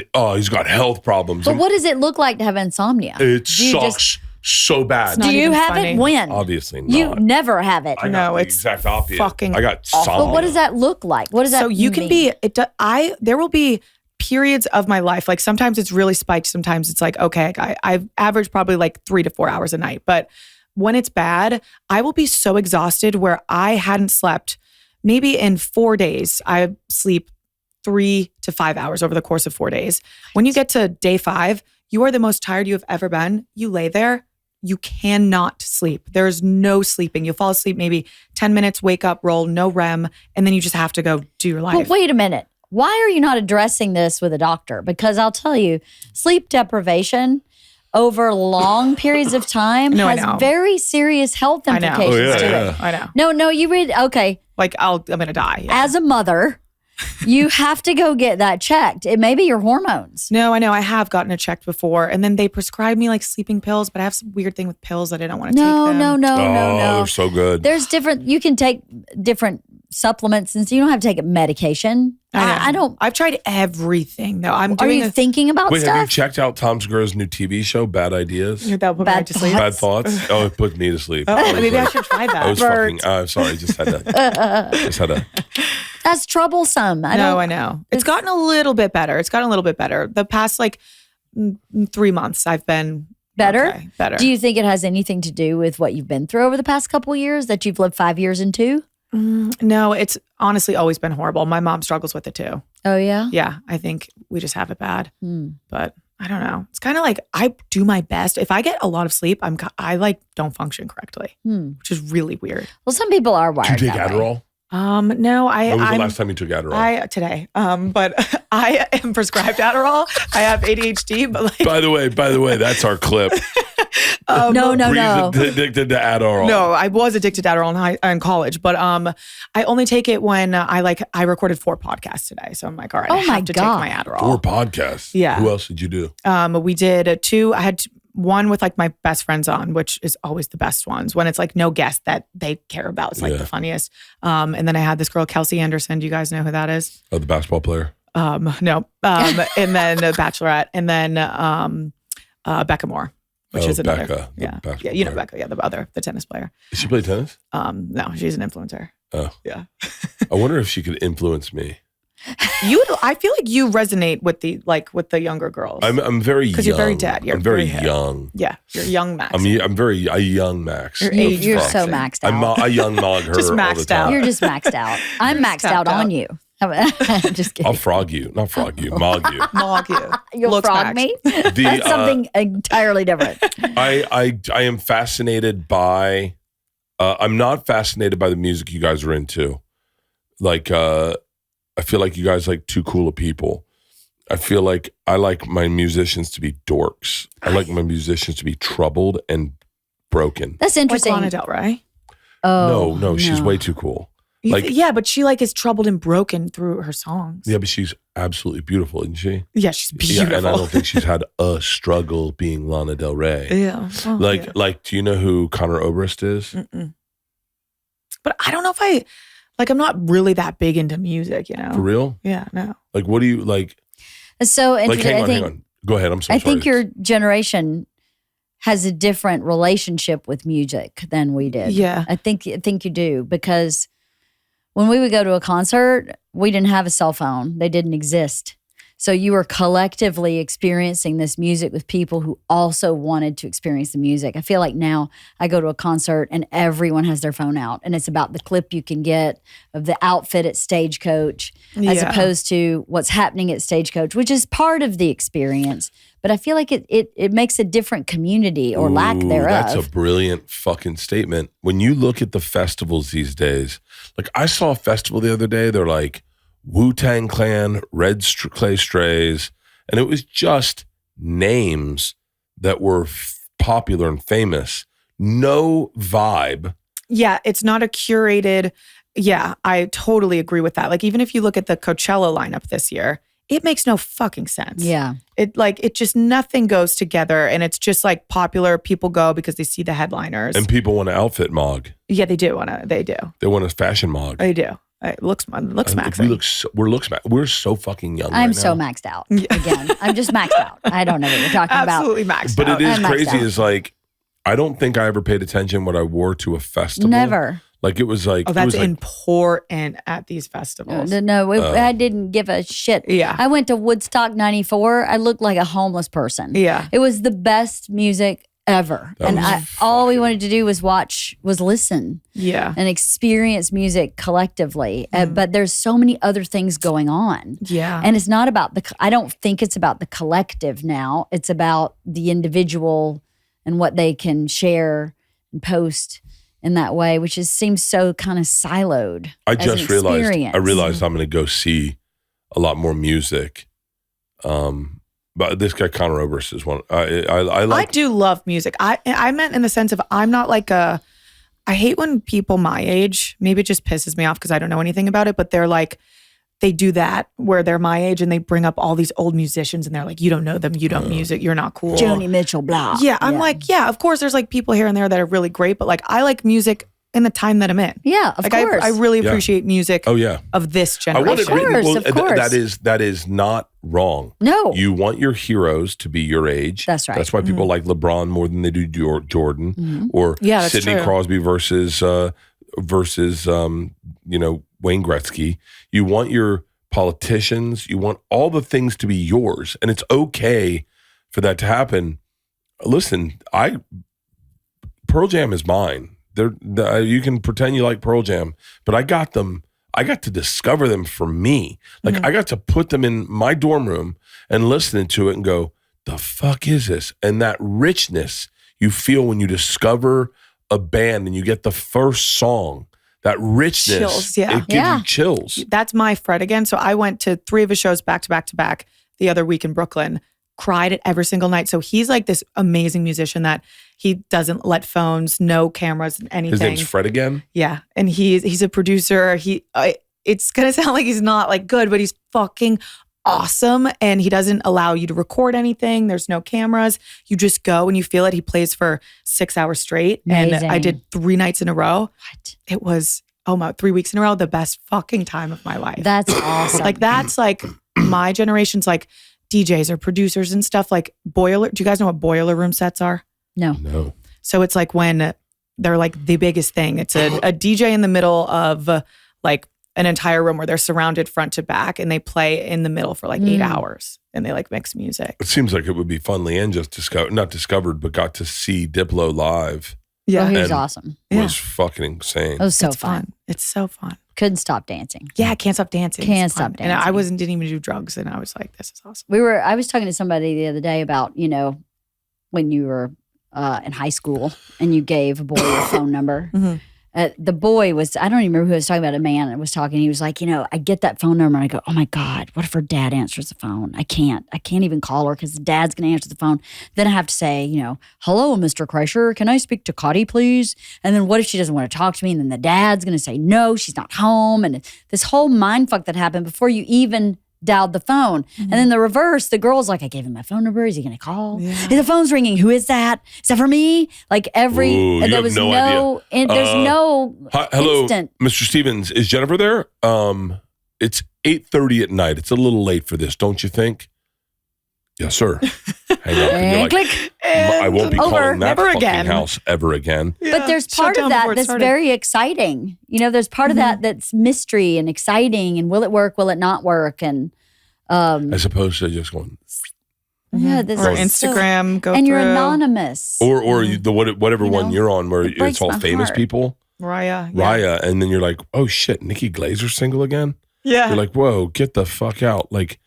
got health problems. But what does it look like to have insomnia? It sucks so bad. Do you have funny. it when? Obviously not. You never have it. I got No, the it's exact opposite. fucking I got awful. somnia. But what does that look like? What does that So you can mean? there will be periods of my life, like sometimes it's really spiked, sometimes it's like, okay, I've averaged probably like 3 to 4 hours a night. But when it's bad, I will be so exhausted where I hadn't slept. Maybe in 4 days, I sleep 3 to 5 hours over the course of 4 days. When you get to day 5, you are the most tired you have ever been. You lay there, you cannot sleep. There's no sleeping. You'll fall asleep maybe 10 minutes, wake up, roll, no REM, and then you just have to go do your life. But wait a minute. Why are you not addressing this with a doctor? Because I'll tell you, sleep deprivation over long periods of time I has know. very serious health I know. implications to it. I know. No, you read, okay. Like I'm going to die. Yeah. As a mother, you have to go get that checked. It may be your hormones. No, I know. I have gotten it checked before. And then they prescribe me like sleeping pills, but I have some weird thing with pills that I don't want to take them. No. They're so good. There's you can take different supplements and so you don't have to take medication. I don't. I've tried everything though. Are you thinking about Wait, stuff? have you checked out Tom Segura's new TV show, Bad Ideas? That will put me Bad right to sleep. Bad Thoughts? Oh, it put me to sleep. Oh, I was maybe I like- should try I that. was fucking, sorry, just had to. That's troublesome. I know. It's gotten a little bit better. The past like 3 months I've been Better? okay, better. Do you think it has anything to do with what you've been through over the past couple of years that you've lived 5 years into? No, it's honestly always been horrible. My mom struggles with it too. Oh, yeah? Yeah, I think we just have it bad. But I don't know. It's kind of like I do my best. If I get a lot of sleep, I like don't function correctly, which is really weird. Well, some people are wired. Do you take Adderall? No, When was the last time you took Adderall? Today. But I am prescribed Adderall. I have ADHD, but like. By the way, that's our clip. No. Bree's addicted to Adderall. No, I was addicted to Adderall in college, but I only take it when I recorded 4 podcasts today. So I'm like, all right, I have to take my Adderall. 4 podcasts. Yeah. Who else did you do? We did 2. I had one with like my best friends on, which is always the best ones when it's like no guest that they care about. It's like the funniest. And then I had this girl, Kelsey Anderson. Do you guys know who that is? Oh, the basketball player? No. And then Bachelorette, and then Becca Moore. Which is another, Becca, yeah, you know Becca, the tennis player. Does she play tennis? No, she's an influencer. Oh, yeah. I wonder if she could influence me. I feel like you resonate with the younger girls. I'm very young. Because you're very dead. I'm very young. Yeah, you're young Max. I'm very a young Max. You're so maxed out. I'm a young Mog her Just all the maxed time. out. You're just maxed out. I'm maxed out on you. I'm just kidding. I'll frog you. Not frog you. Mog you. Mog you. You'll Looks frog Max. me? That's something entirely different. I am fascinated by I'm not fascinated by the music you guys are into. Like I feel like you guys like too cool of people. I feel like I like my musicians to be dorks. I like my musicians to be troubled and broken. That's interesting. Like Lana Del Rey? Oh, No, she's way too cool. Yeah, but she like is troubled and broken through her songs. Yeah, but she's absolutely beautiful, isn't she? Yeah, she's beautiful. Yeah, and I don't think she's had a struggle being Lana Del Rey. Yeah. Oh, like, do you know who Conor Oberst is? Mm-mm. But I don't know if I'm not really that big into music, you know? For real? Yeah, no. Like, what do you like? It's so interesting. Hang on. Go ahead. I'm so sorry. I think your generation has a different relationship with music than we did. Yeah. I think you do, because when we would go to a concert, we didn't have a cell phone. They didn't exist. So you were collectively experiencing this music with people who also wanted to experience the music. I feel like now I go to a concert and everyone has their phone out, and it's about the clip you can get of the outfit at Stagecoach as opposed to what's happening at Stagecoach, which is part of the experience. But I feel like it makes a different community or lack thereof. That's a brilliant fucking statement. When you look at the festivals these days, like I saw a festival the other day, they're like Wu-Tang Clan, Red Clay Strays, and it was just names that were popular and famous. No vibe. Yeah, it's not a curated. Yeah, I totally agree with that. Like even if you look at the Coachella lineup this year, it makes no fucking sense. Yeah. It just nothing goes together, and it's just like popular. People go because they see the headliners. And people want to outfit Mog. Yeah, they do. They do. They want a fashion Mog. They do. It looks maxing. We're so fucking young. I'm right so now. maxed out. Again, I'm just maxed out. I don't know what you're talking about. Absolutely maxed but out. But it is I'm crazy. maxed out. Is like, I don't think I ever paid attention what I wore to a festival. Never. Like it was like, that's important at these festivals. No, I didn't give a shit. Yeah. I went to Woodstock 94. I looked like a homeless person. Yeah. It was the best music ever. And all we wanted to do was listen. Yeah. And experience music collectively. But there's so many other things going on. Yeah. And it's not about I don't think it's about the collective now. It's about the individual and what they can share and post in that way, which seems so kind of siloed. I just realized I'm going to go see a lot more music. But this guy Conor Oberst is one. I do love music. I meant in the sense of I'm not like I hate when people my age, maybe it just pisses me off because I don't know anything about it, but they're like, they do that where they're my age and they bring up all these old musicians and they're like, you don't know them, you don't music, you're not cool. Joni Mitchell, blah. Yeah, I'm like, yeah, of course there's like people here and there that are really great, but like I like music in the time that I'm in. Yeah, of course. I really appreciate music of this generation. Of course. That is not wrong. No. You want your heroes to be your age. That's right. That's why people like LeBron more than they do Jordan or that's Sidney true. Crosby versus Wayne Gretzky. You want your politicians, you want all the things to be yours, and it's okay for that to happen. Listen, Pearl Jam is mine. You can pretend you like Pearl Jam, but I got them. I got to discover them for me. Like I got to put them in my dorm room and listen to it and go, the fuck is this? And that richness you feel when you discover a band and you get the first song, that richness, chills, yeah. It gives you chills. That's my Fred again. So I went to 3 of his shows back to back to back the other week in Brooklyn, cried at every single night. So he's like this amazing musician that he doesn't let phones, no cameras, anything. His name's Fred again? Yeah. And he's a producer. It's going to sound like he's not like good, but he's fucking awesome. And he doesn't allow you to record anything. There's no cameras. You just go and you feel it. He plays for 6 hours straight. Amazing. And I did 3 nights in a row. What? It was, 3 weeks in a row, the best fucking time of my life. That's awesome. Like that's like my generation's like DJs or producers and stuff like boiler. Do you guys know what boiler room sets are? No. So it's like when they're like the biggest thing. It's a DJ in the middle of like an entire room where they're surrounded front to back and they play in the middle for like 8 hours and they like mix music. It seems like it would be fun. LeeAnn just not discovered, but got to see Diplo live. Yeah. He was And awesome. was fucking insane. It was so It's fun. It's so fun. Couldn't stop dancing. Yeah, I can't stop dancing. Can't It's fun. stop And I dancing. didn't even do drugs and I was like, this is awesome. I was talking to somebody the other day about, when you were in high school and you gave a boy your phone number. Mhm. The boy was, I don't even remember who I was talking about, a man that was talking. He was like, I get that phone number and I go, oh my God, what if her dad answers the phone? I can't even call her because the dad's going to answer the phone. Then I have to say, hello, Mr. Kreischer, can I speak to Cotty, please? And then what if she doesn't want to talk to me? And then the dad's going to say, no, she's not home. And this whole mind fuck that happened before you even dialed the phone. Mm-hmm. And then the reverse, the girl's like, I gave him my phone number. Is he going to call? Yeah. The phone's ringing. Who is that? Is that for me? Like every, Ooh, and you there have was no there's no Hi, hello, instant. Mr. Stevens. Is Jennifer there? It's 8:30 at night. It's a little late for this, don't you think? Yes, sir. Hang up. And you're like, Click. I won't be Over. calling that Never fucking again. house ever again. But there's Shut part down of that before it that's started. very exciting. There's part of that that's mystery and exciting. And will it work? Will it not work? And As opposed to just going, yeah, this Or is so- Instagram, go and through. you're anonymous. or whatever one you're on where it's breaks all my famous heart. people. Raya. Yeah. Raya, and then you're like, oh shit, Nikki Glazer's single again? Yeah. You're like, whoa, get the fuck out. Like,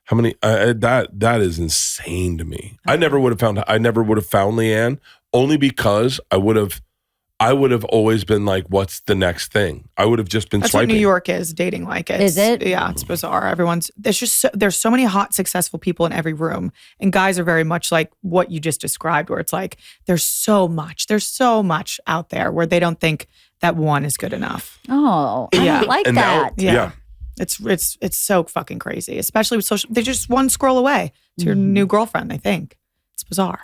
how many, that is insane to me. I never would have found LeeAnn only because I would have always been like, what's the next thing? I would have just been That's swiping. what New York is, dating like it. Is it? Yeah, it's bizarre. There's so many hot, successful people in every room. And guys are very much like what you just described, where it's like, there's so much out there where they don't think that one is good enough. Oh, I Yeah. don't like And now- that. Yeah. It's so fucking crazy, especially with social. They're just one scroll away to your new girlfriend, they think. It's bizarre.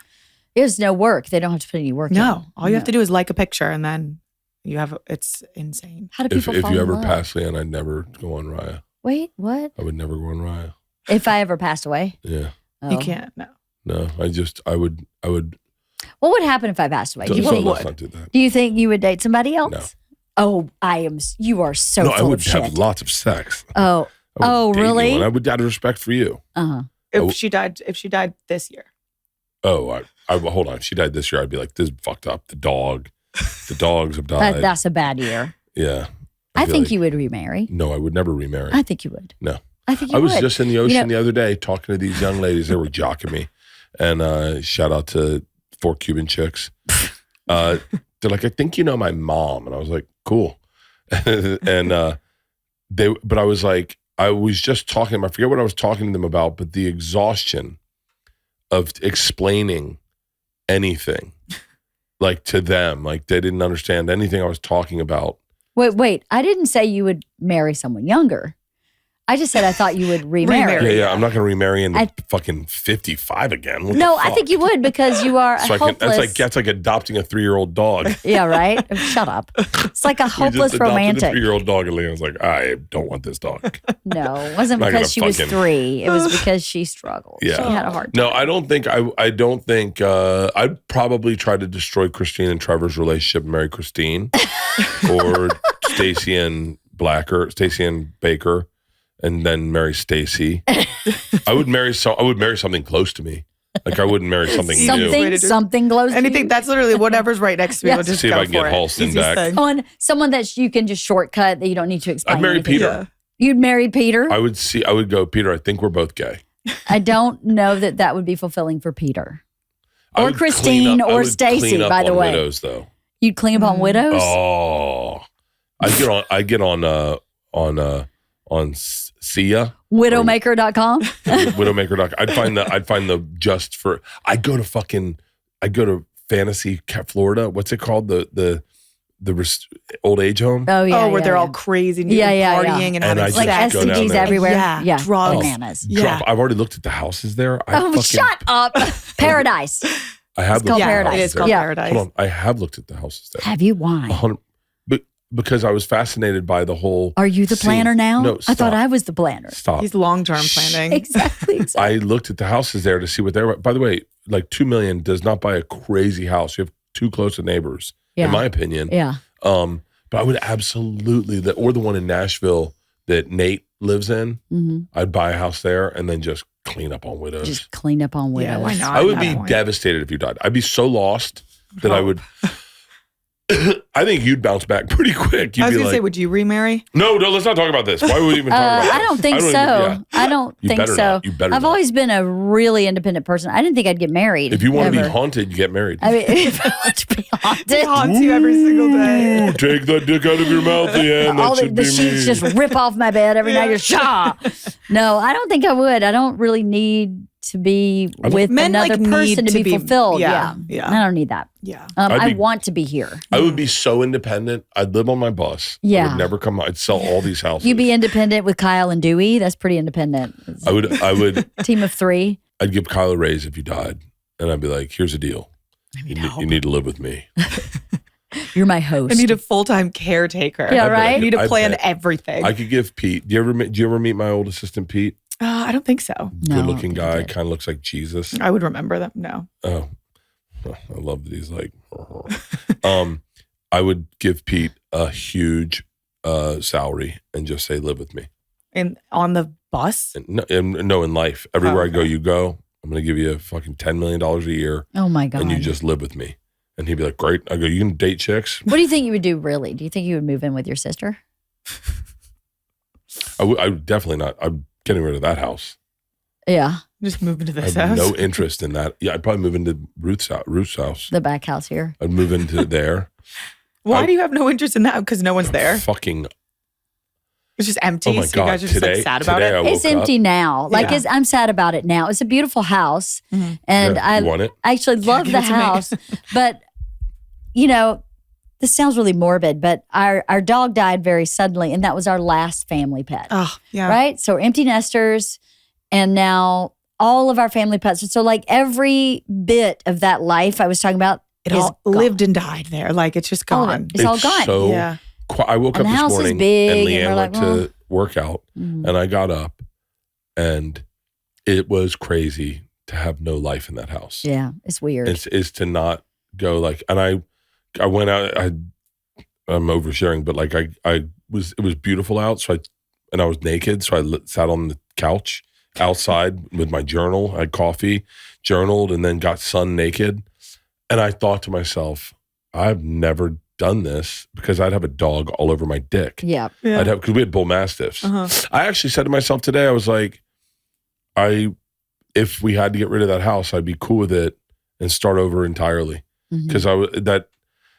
There's no work. They don't have to put any work in. No, all you have to do is like a picture and then it's insane. How do If people fall you in ever love? pass LeeAnn, I'd never go on Raya. Wait, what? I would never go on Raya. If I ever passed away? Yeah. Oh. You can't, no. No, I would. What would happen if I passed away? Do you let's think, not do that. do you think you would date somebody else? No. Oh, you are so No, full I would of shit. have lots of sex. Oh, I would date really? anyone. I would out of respect for you. uh-huh. Oh. If she died this year. Oh, I hold on. If she died this year, I'd be like, this is fucked up. The dogs have died. That's a bad year. Yeah. I feel think like- you would remarry. No, I would never remarry. I think you would. No. I think you I was would. just in the ocean know- the other day talking to these young ladies. They were jocking me. And shout out to 4 Cuban chicks. They're like, I think you know my mom. And I was like, cool. And but I was like, I was just talking to them. I forget what I was talking to them about, but the exhaustion of explaining anything like to them, like they didn't understand anything I was talking about. Wait. I didn't say you would marry someone younger. I just said I thought you would remarry. Yeah. I'm not going to remarry into fucking 55 again. What No, the I fuck? think you would because you are a So hopeless. that's like adopting a 3-year-old dog. Yeah, right? Shut up. It's like a We hopeless just adopted romantic. a 3-year-old dog, and LeeAnn's like, I don't want this dog. No, it wasn't I'm not because she gonna was fucking- 3. It was because she struggled. Yeah. She had a hard time. No, I don't think. I'd probably try to destroy Christine and Trevor's relationship, and marry Christine, or Stacey and Baker, and then marry Stacey. I would marry something close to me. Like I wouldn't marry something new. Something glows. Anything, that's literally whatever's right next to me. I'll just see if go I can get Halston back. Someone that you can just shortcut that you don't need to explain. I'd marry Peter. Yeah. You'd marry Peter? I would go, Peter, I think we're both gay. I don't know that would be fulfilling for Peter. Or Christine or Stacy, by the way. Widows, though. You'd clean up on widows? Oh. I'd get on Sia. Widowmaker.com. Widowmaker.com. I'd find the just for I'd go to Fantasy Florida. What's it called? The old age home. Oh yeah. Where they're all crazy and partying and having like STDs everywhere. Yeah. Drugs. Bananas. I've already looked at the houses there. Shut up. Paradise. I have it's called Paradise. It is called Paradise. Hold on. I have looked at the houses there. Have you? Why? Because I was fascinated by the whole. Are you the planner now? No, stop. I thought I was the planner. Stop. He's long-term planning. Exactly. I looked at the houses there to see what they were. By the way, like $2 million does not buy a crazy house. You have too close to neighbors, in my opinion. Yeah. But I would absolutely, or the one in Nashville that Nate lives in, I'd buy a house there and then just clean up on widows. Just clean up on widows. Yeah, why not? I would be devastated if you died. I'd be so lost that I would. I think you'd bounce back pretty quick. I was going to say, would you remarry? No, let's not talk about this. Why would we even talk about this? I don't think so. I don't think so. You better I've always been a really independent person. I didn't think I'd get married. If you want to be haunted, you get married. I mean, if I want to be haunted. It haunts you every single day. Take that dick out of your mouth, LeeAnn. All the sheets just rip off my bed every night. Just No, I don't think I would. I don't really need to be with another person to be fulfilled. Yeah. I don't need that. Yeah. I want to be here. I would be so independent. I'd live on my bus. Yeah. I would never come. I'd sell all these houses. You'd be independent with Kyle and Dewey. That's pretty independent. I would. Team of 3. I'd give Kyle a raise if you died. And I'd be like, here's a deal. You need to live with me. You're my host. I need a full-time caretaker. Yeah, right? I need to plan everything. I could give Pete. Do you ever meet my old assistant, Pete? I don't think so. Good-looking guy, kind of looks like Jesus. I would remember them. No. Oh, I love that he's like. I would give Pete a huge salary and just say, "Live with me." And on the bus? No, in life, everywhere I go, you go. I'm going to give you a fucking $10 million a year. Oh my God! And you just live with me. And he'd be like, "Great." I go, "You can date chicks." What do you think you would do? Really? Do you think you would move in with your sister? I would definitely not. I'm getting rid of that house. Yeah. Just move into this I have house. no interest in that. Yeah, I'd probably move into Ruth's house. The back house here. I'd move into there. Why do you have no interest in that? Because no one's there. Fucking. It's just empty. Oh my so you guys are just like sad about it. It's empty now. Like I'm sad about it now. It's a beautiful house, and I want it? actually love the house. But this sounds really morbid, but our dog died very suddenly, and that was our last family pet. Oh, yeah. Right? So we're empty nesters, and now all of our family pets. So like every bit of that life I was talking about, it all lived and died there. Like it's just gone. It's all gone. So I woke up this morning and LeeAnn went to work out, and I got up, and it was crazy to have no life in that house. Yeah, it's weird. It's to not go like, and I went out. I'm oversharing, but like it was beautiful out. So I was naked. So I sat on the couch outside with my journal. I had coffee, journaled, and then got sun naked. And I thought to myself, I've never done this because I'd have a dog all over my dick. Yeah. I'd have, because we had bull mastiffs. I actually said to myself today, I was like, if we had to get rid of that house, I'd be cool with it and start over entirely. Because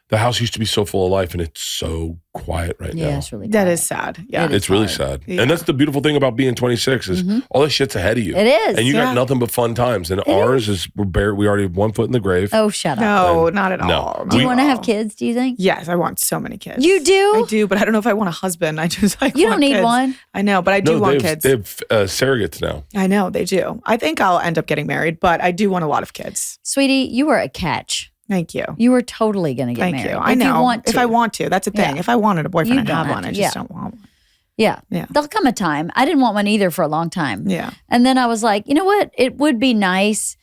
the house used to be so full of life, and it's so quiet right now. Yeah, it's really that is sad. Yeah, it's really sad. Yeah. And that's the beautiful thing about being 26 is all this shit's ahead of you. It is, and you got nothing but fun times. And ours is we already have one foot in the grave. Oh, shut up! No, not at all. Do you want to have kids? Do you think? Yes, I want so many kids. You do? I do, but I don't know if I want a husband. I just like you don't need kids. one. I know, but I do want kids. They have surrogates now. I know they do. I think I'll end up getting married, but I do want a lot of kids. Sweetie, you were a catch. Thank you. You were totally going to get married. Thank you. I know. If I want to, that's the thing. Yeah. If I wanted a boyfriend, I'd have one. To. I just don't want one. Yeah. There'll come a time. I didn't want one either for a long time. Yeah. And then I was like, you know what? It would be nice.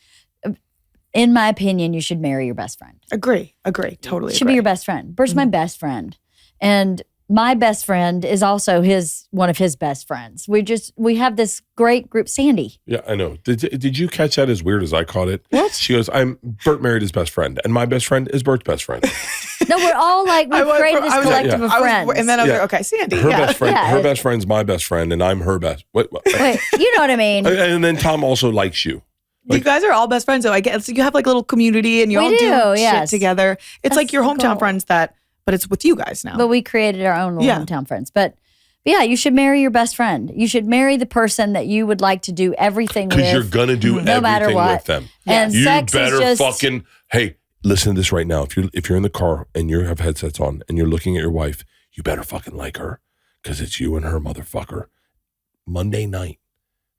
In my opinion, you should marry your best friend. Agree. Totally Should be your best friend. Bert's my best friend. And my best friend is also one of his best friends. We have this great group. Sandy. Yeah, I know. Did you catch that as weird as I caught it? What? She goes, Bert married his best friend, and my best friend is Bert's best friend. No, we're all like, we've created this collective of friends. And then I was like, okay, Sandy. Her best friend, her best friend's my best friend, and I'm her best. Wait, you know what I mean? And then Tom also likes you. You guys are all best friends, though. I guess you have like a little community, and you all do shit together. It's like your hometown friends but it's with you guys now. But we created our own little hometown friends. But yeah, you should marry your best friend. You should marry the person that you would like to do everything with. Because you're going to do everything with them. And you sex better is just, fucking, hey, listen to this right now. If you're in the car and you have headsets on and you're looking at your wife, you better fucking like her because it's you and her, motherfucker. Monday night,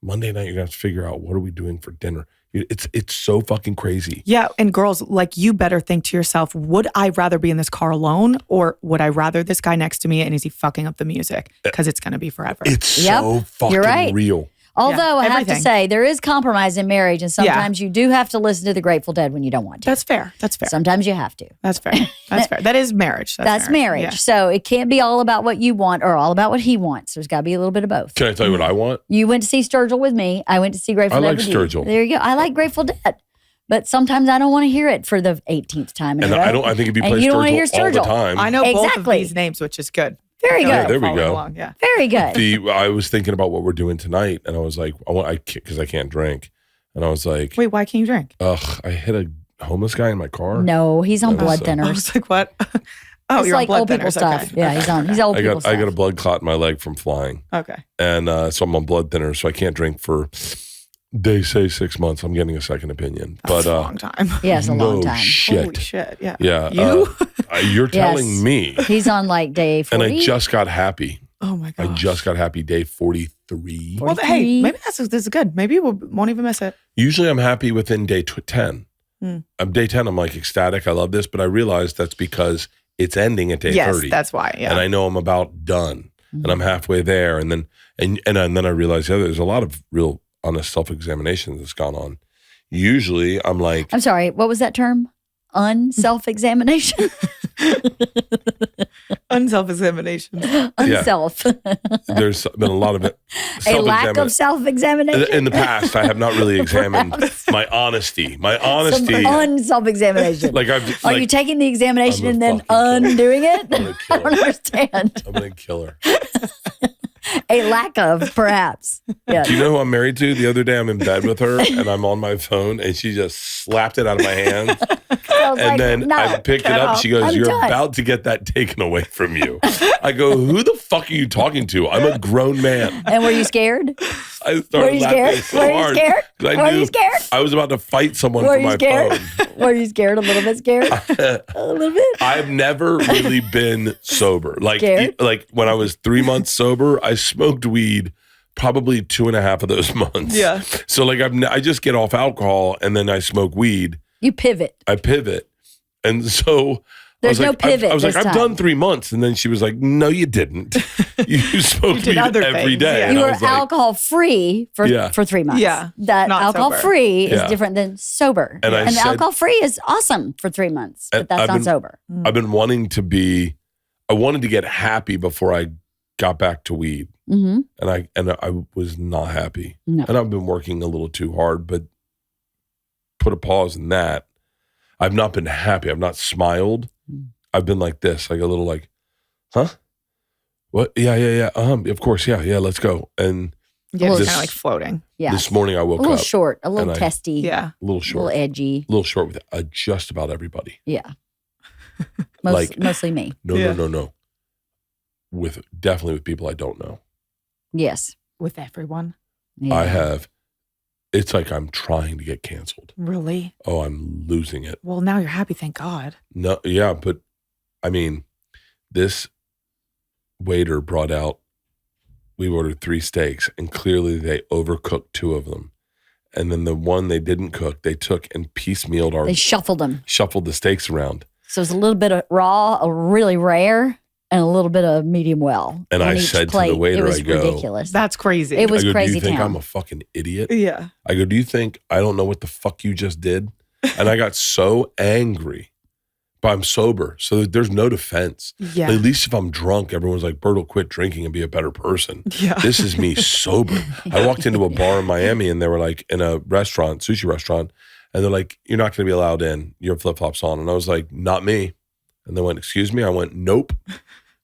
you're going to have to figure out, what are we doing for dinner? It's so fucking crazy. Yeah, and girls, like, you better think to yourself, would I rather be in this car alone, or would I rather this guy next to me, and is he fucking up the music? Because it's going to be forever. It's so fucking real. Although I have to say, there is compromise in marriage, and sometimes you do have to listen to the Grateful Dead when you don't want to. That's fair. Sometimes you have to. That's fair. That is marriage. That's marriage. Yeah. So it can't be all about what you want or all about what he wants. There's got to be a little bit of both. Can I tell you what I want? You went to see Sturgill with me. I went to see Grateful Dead with you. I like Sturgill. There you go. I like Grateful Dead. But sometimes I don't want to hear it for the 18th time in a row. I think if you play Sturgill all the time. I know both of these names, which is good. Very good. There we go. Along, yeah. Very good. I was thinking about what we're doing tonight, and I was like, because I can't drink, and I was like, wait, why can't you drink? I hit a homeless guy in my car. No, he's on blood thinners. I was like, what? Oh, it's you're like on blood old people thinners. stuff. Okay. Yeah, he's old people stuff. I got a blood clot in my leg from flying. Okay. And so I'm on blood thinners, so I can't drink for, they say 6 months. I'm getting a second opinion. That's a long time. Yeah, it's a long time. Shit. Holy shit. Yeah. Yeah. You? You're telling me. He's on like day 40. And I just got happy. Oh my gosh. I just got happy day 43. Well, hey, maybe this is good. Maybe we won't even miss it. Usually I'm happy within day 10. I'm day 10, I'm like ecstatic. I love this. But I realized that's because it's ending at day 30. Yes, that's why. Yeah. And I know I'm about done. And I'm halfway there. And then I realized there's a lot of real honest self-examination that's gone on. Usually I'm like, I'm sorry, what was that term? Unself-examination? Unself-examination. Unself. There's been a lot of it. A lack of self-examination? In the past, I have not really examined my honesty. Unself-examination. Are you taking the examination and then undoing it? I don't understand. I'm going to kill her. A lack of, perhaps. Yeah. Do you know who I'm married to? The other day I'm in bed with her and I'm on my phone and she just slapped it out of my hand. I picked it up and she goes, "You're about to get that taken away from you." I go, "Who the fuck are you talking to? I'm a grown man." And were you scared? I started laughing so hard. Were you scared? I was about to fight someone for my phone. Were you scared? A little bit scared? A little bit? I've never really been sober. Like when I was 3 months sober, I smoked weed probably 2.5 of those months. Yeah. So I just get off alcohol and then I smoke weed. You pivot. I pivot. And so there's no pivot. I was like, I've done 3 months. And then she was like, "No, you didn't. You smoked weed every day." Yeah. And you were alcohol free for 3 months. Yeah. That alcohol free is Yeah. different than sober. And the alcohol free is awesome for 3 months, but that's not sober. I've been wanting I wanted to get happy before I got back to weed. Mm-hmm. And I was not happy. No. And I've been working a little too hard, but put a pause in that. I've not been happy. I've not smiled. I've been like this, like a little like, huh? What? Yeah. Of course. Yeah. Let's go. And yeah, it's kind of like floating. Yeah. This morning I woke up. A little short, a little testy. Yeah. A little short. A little edgy. A little short with just about everybody. Yeah. Mostly me. No. Definitely with people I don't know. Yes. With everyone. Yeah. I have. It's like I'm trying to get canceled. Really? Oh, I'm losing it. Well, now you're happy, thank God. No, yeah, but I mean, this waiter brought out, we ordered 3 steaks and clearly they overcooked 2 of them. And then the one they didn't cook, they took and piecemealed They shuffled them. Shuffled the steaks around. So it's a little bit of raw, a really rare, and a little bit of medium well. And I said to the waiter, it was I go, ridiculous. That's crazy. It was crazy. "Do you think town. I'm a fucking idiot?" Yeah. I go, "Do you think I don't know what the fuck you just did?" And I got so angry but I'm sober. So there's no defense. Yeah. At least if I'm drunk, everyone's like, Bert will quit drinking and be a better person. Yeah. This is me sober. I walked into a bar in Miami and they were like in a restaurant, sushi restaurant, and they're like, you're not going to be allowed in. You have flip-flops on. And I was like, not me. And they went, excuse me? I went, nope. And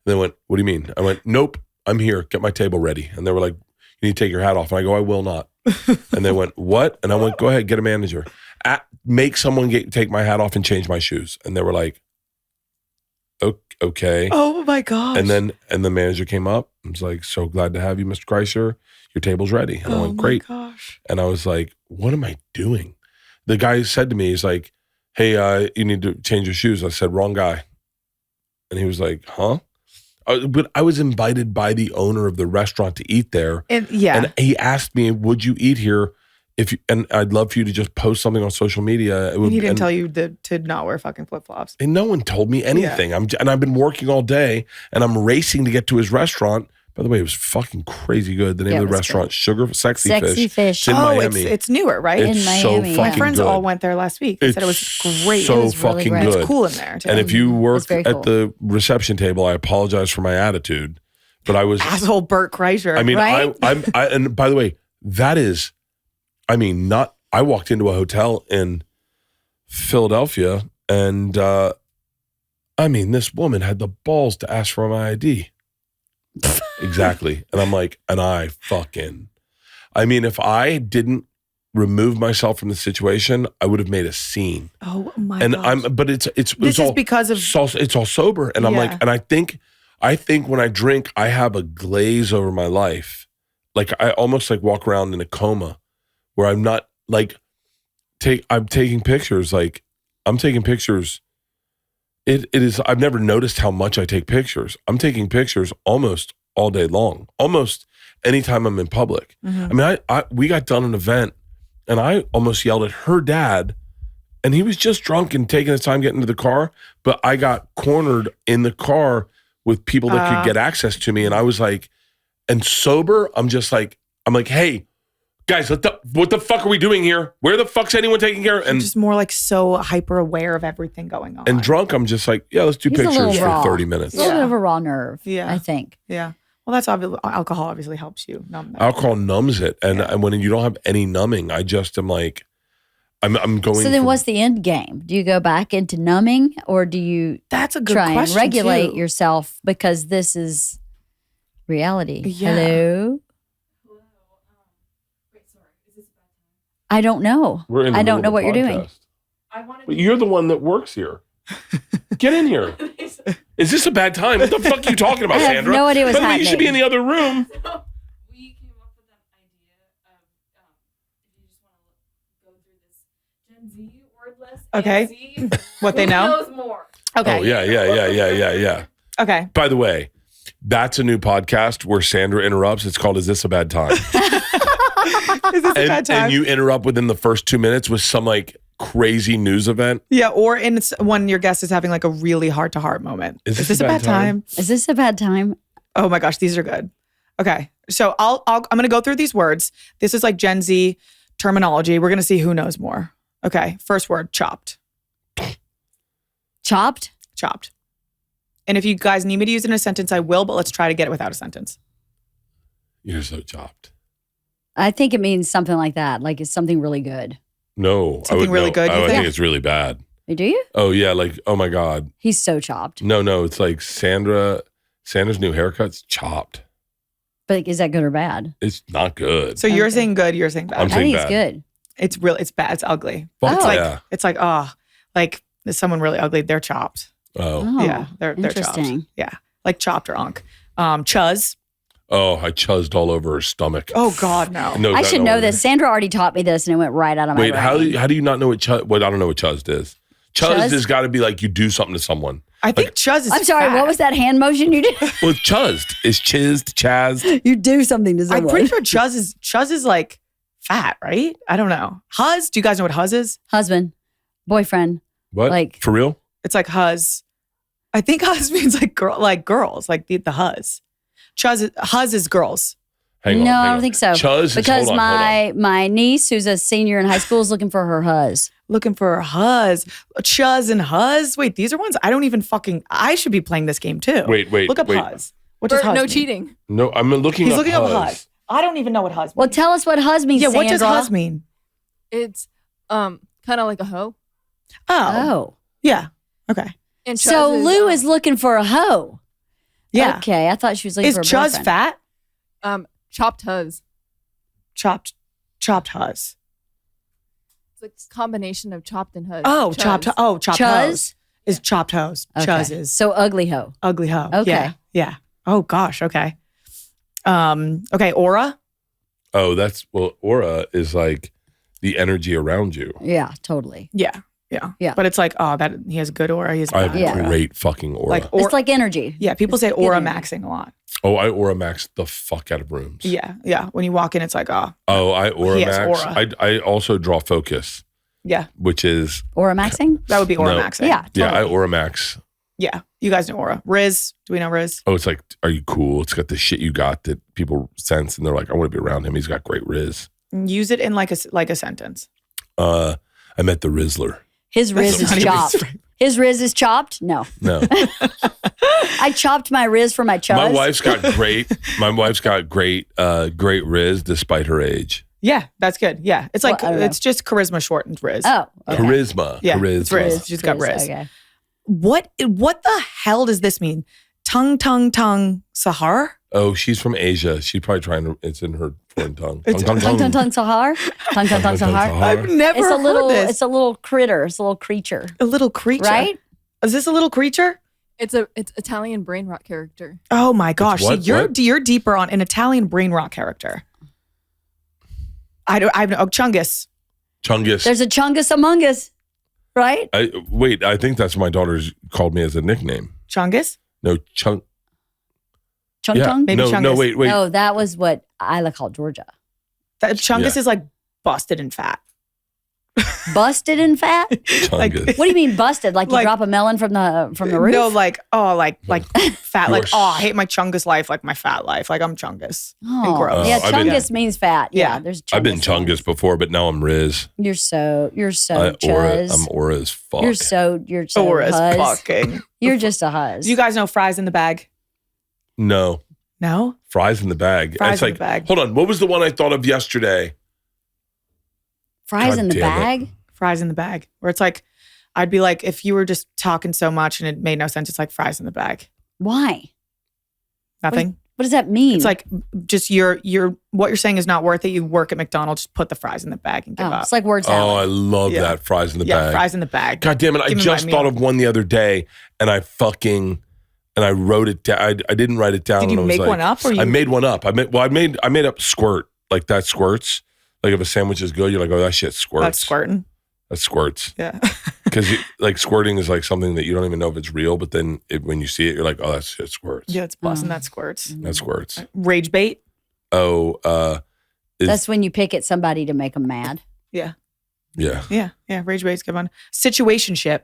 they went, what do you mean? I went, nope, I'm here. Get my table ready. And they were like, you need to take your hat off. And I go, I will not. And they went, what? And I went, go ahead, get a manager. Make someone take my hat off and change my shoes. And they were like, okay. Oh my gosh. And the manager came up and was like, so glad to have you, Mr. Kreischer. Your table's ready. And I went, great. Gosh. And I was like, what am I doing? The guy said to me, he's like, hey, you need to change your shoes. I said, wrong guy. And he was like, huh? But I was invited by the owner of the restaurant to eat there. And he asked me, would you eat here? And I'd love for you to just post something on social media. He didn't tell you to not wear fucking flip-flops. And no one told me anything. Yeah. And I've been working all day and I'm racing to get to his restaurant. By the way, it was fucking crazy good. The name of the restaurant, good. Sexy Fish. It's in Miami. It's newer, right? It's in Miami, so yeah. fucking My friends good. all went there last week. They said it was great. So It was really fucking great. good. It's cool in there too. And if you work very at cool. the reception table, I apologize for my attitude, but I was asshole Bert Kreischer. I mean, Right? and by the way, that is, I mean, not. I walked into a hotel in Philadelphia, and I mean, this woman had the balls to ask for my ID. Exactly, and I'm like, and I mean, if I didn't remove myself from the situation, I would have made a scene. Oh my and gosh. But it's This is all, because of it's all sober, and I'm Yeah. like, and I think when I drink, I have a glaze over my life, like I almost like walk around in a coma, where I'm not like I'm taking pictures, like I'm taking pictures. It is. I've never noticed how much I take pictures. I'm taking pictures almost all day long, almost anytime I'm in public. Mm-hmm. I mean, we got done an event, and I almost yelled at her dad, and he was just drunk and taking his time getting into the car. But I got cornered in the car with people that could get access to me, and I was like, and sober, I'm like, hey, guys, what the fuck are we doing here? Where the fuck's anyone taking care of? And just more like so hyper aware of everything going on. and drunk, I'm just like, yeah, let's do He's a pictures little for raw. 30 minutes. It's a little bit of a raw nerve, Yeah. I think. Yeah. Well, that's obviously alcohol obviously helps you numb that. Alcohol numbs it, and when you don't have any numbing, I just am like, I'm going. So then what's the end game? Do you go back into numbing, or do you That's a good try and question, regulate too. yourself, because this is reality? Yeah. Hello? I don't know. We're in the I middle don't know of a what you're doing. podcast. But you're the one that works here. Get in here. Is this a bad time? What the fuck are you talking about, I have Sandra? no idea what's By the way, you should be in happening. the other room. We came up with that idea of if you just want to go through this Gen Z wordless. Okay. AZ, What they who know? knows more? Okay. Oh yeah. Okay. By the way, that's a new podcast where Sandra interrupts. It's called "Is This a Bad Time?" Is this a bad time? And you interrupt within the first 2 minutes with some like crazy news event. Yeah, or when your guest is having like a really heart-to-heart moment. Is Is this this a bad time? Is this a bad time? Oh my gosh, these are good. Okay, so I'm gonna go through these words. This is like Gen Z terminology. We're gonna see who knows more. Okay, first word, chopped. Chopped? Chopped. And if you guys need me to use it in a sentence, I will, but let's try to get it without a sentence. You're so chopped. I think it means something like that. Like it's something really good. No, Something really good, you I think? think it's really bad. Do you? Oh yeah, like oh my god. He's so chopped. No, it's like Sandra's new haircut's chopped. But is that good or bad? It's not good. So you're Okay. saying good, you're saying bad. I'm I saying think it's bad. good. It's bad, it's ugly. Fuck Oh. yeah. It's like, like there's someone really ugly, they're chopped. Oh. Yeah, they're chopped. interesting. Yeah, like chopped or unk. Chuz. Oh, I chuzzed all over her stomach. Oh God, no. No, I no, should no. know this. Sandra already taught me this and it went right out of my Wait, brain. how do you not know what chuzz? What I don't know what chuzzed is. Chuzzed Chuzz? has got to be like you do something to someone. I think chuz is I'm sorry, fat. what was that hand motion you did? Well, chuzzed is chizzed, chazzed. You do something to I'm someone. pretty sure chuz is like fat, right? I don't know. Huz, do you guys know what huz is? Husband, boyfriend. What? Like- for real? It's like huz. I think huz means like girls, like the huz. Huz is girls. Hang on. No, I don't think so. Chuz because hold on. my niece, who's a senior in high school, is looking for her huzz. Looking for her huzz. Chuz and huzz. Wait, these are ones I don't even I should be playing this game too. Wait. Look up huzz. What does huzz No mean? cheating. No, I'm looking He's up looking huzz. up huzz. I don't even know what huzz means. Well, tell us what huzz means, Yeah, Sandra. what does huzz mean? It's kind of like a hoe. Oh. Yeah. Okay. And So Chuz Lou is looking for a hoe. Yeah. Okay, I thought she was looking Is for a Chuz boyfriend. fat? chopped huzz. Chopped huzz. It's like a combination of chopped and huzz. Oh, chopped Chuz? hose. Is chopped hose. Okay. Chuz is So ugly hoe. ugly hoe. Okay. Yeah. Oh gosh, okay. Okay, aura. Oh, aura is like the energy around you. Yeah, totally. Yeah. But it's like, that he has good aura. He has I bad have aura. great fucking aura. Like It's like energy. yeah, people say It's aura good maxing a lot. oh, I aura max the fuck out of rooms. Yeah. When you walk in, it's like, Oh, I aura He has max. aura. I also draw focus, yeah, which is Aura maxing? that would be aura No. maxing. Yeah, totally. yeah, I aura max. Yeah. You guys know aura. Riz. Do we know Riz? Oh, it's like, are you cool? It's got the shit you got that people sense, and they're like, I want to be around him. He's got great riz. Use it in like a sentence. I met the Rizzler. His riz That's is not even chopped. straight. His riz is chopped? No. No, I chopped my riz for my chuz. my wife's got great. My wife's got great riz despite her age. Yeah, that's good. Yeah. It's like, Well, I don't know. it's just charisma shortened Riz. Oh, okay. Charisma. Yeah, Charisma. it's Riz. She's got Riz. Okay. What the hell does this mean? Tongue, Sahar? Oh, she's from Asia. She's probably trying to. It's in her foreign tongue. It's- Tung tung sahar? Tung tung sahar? I've never It's a heard little this. it's a little critter. It's a little creature. A little creature. Right? Is this a little creature? It's Italian brain rot character. Oh my gosh. what? See, What? you're deeper on an Italian brain rot character. I Chungus. Chungus. There's a chungus among us. Right? Wait, I think that's what my daughter's called me as a nickname. Chungus? No, Chung. Chung Yeah. tung? Maybe No, Chungus. wait. No, that was what Isla called Georgia. That Chungus Yeah. is like busted and fat. Busted and fat? Like- Chungus. What do you mean busted? Like you Like- drop a melon from the roof? No, like fat. Like, You're- I hate my Chungus life, like my fat life. Like I'm Chungus. And gross. Yeah, I've been- chungus means fat. Yeah, Yeah. there's chungus. I've been Chungus before, but now I'm Riz. You're so Aura, chuz. I'm Aura as fuck. You're so Aura's huzz. fucking. You're just a huzz. Do you guys know fries in the bag? No. No? Fries in the bag. Fries it's in like, the bag. hold on. What was the one I thought of yesterday? Fries God in the damn it. bag? Fries in the bag. Where it's like, I'd be like, if you were just talking so much and it made no sense, it's like fries in the bag. Why? Nothing. What does that mean? It's like just what you're saying is not worth it. You work at McDonald's, just put the fries in the bag and give up. it's like word Oh, I salad. love Yeah. that. Fries in the Yeah, bag. fries in the bag. God damn it. I Give me just my thought meal. of one the other day and I wrote it down. I didn't write it down. Did you and I was make like- one up or you? I made one up. I made up squirt. Like that squirts. Like if a sandwich is good, you're like, oh, that shit squirts. That's squirting. That squirts. Yeah. Because like squirting is like something that you don't even know if it's real, but then when you see it, you're like, oh, that shit squirts. Yeah, it's busting. That squirts. That squirts. Rage bait. Oh, That's when you pick at somebody to make them mad. Yeah. yeah. Yeah. Rage bait's good one. Situationship.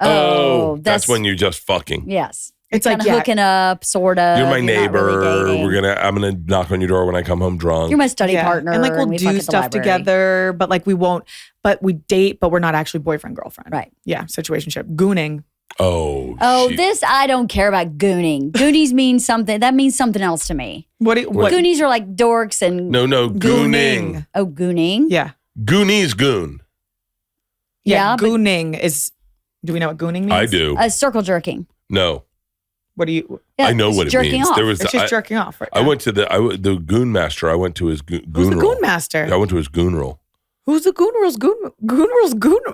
Oh, that's when you're just fucking. Yes. It's Kind like, of yeah. hooking up, sort of. You're my You're not neighbor. really dating. I'm gonna knock on your door when I come home drunk. You're my study Yeah. partner. And like we'll we fuck do at the stuff library. together, but like we won't, but we date, but we're not actually boyfriend, girlfriend. Right. Yeah. Situationship. Gooning. Oh, Oh, shit. this I don't care about gooning. Goonies means something. That means something else to me. What? Goonies are like dorks and No, gooning. oh, gooning. Yeah. Goonies goon. Yeah, but- Gooning is, do we know what gooning means? I do. Circle jerking. No, What do you, Yeah, I know it's what it jerking means. Off. There was it's just jerking off, right? I went to the goon master. I went to his goon Who's the roll. goon master? I went to his goon roll. Who's the goon rules?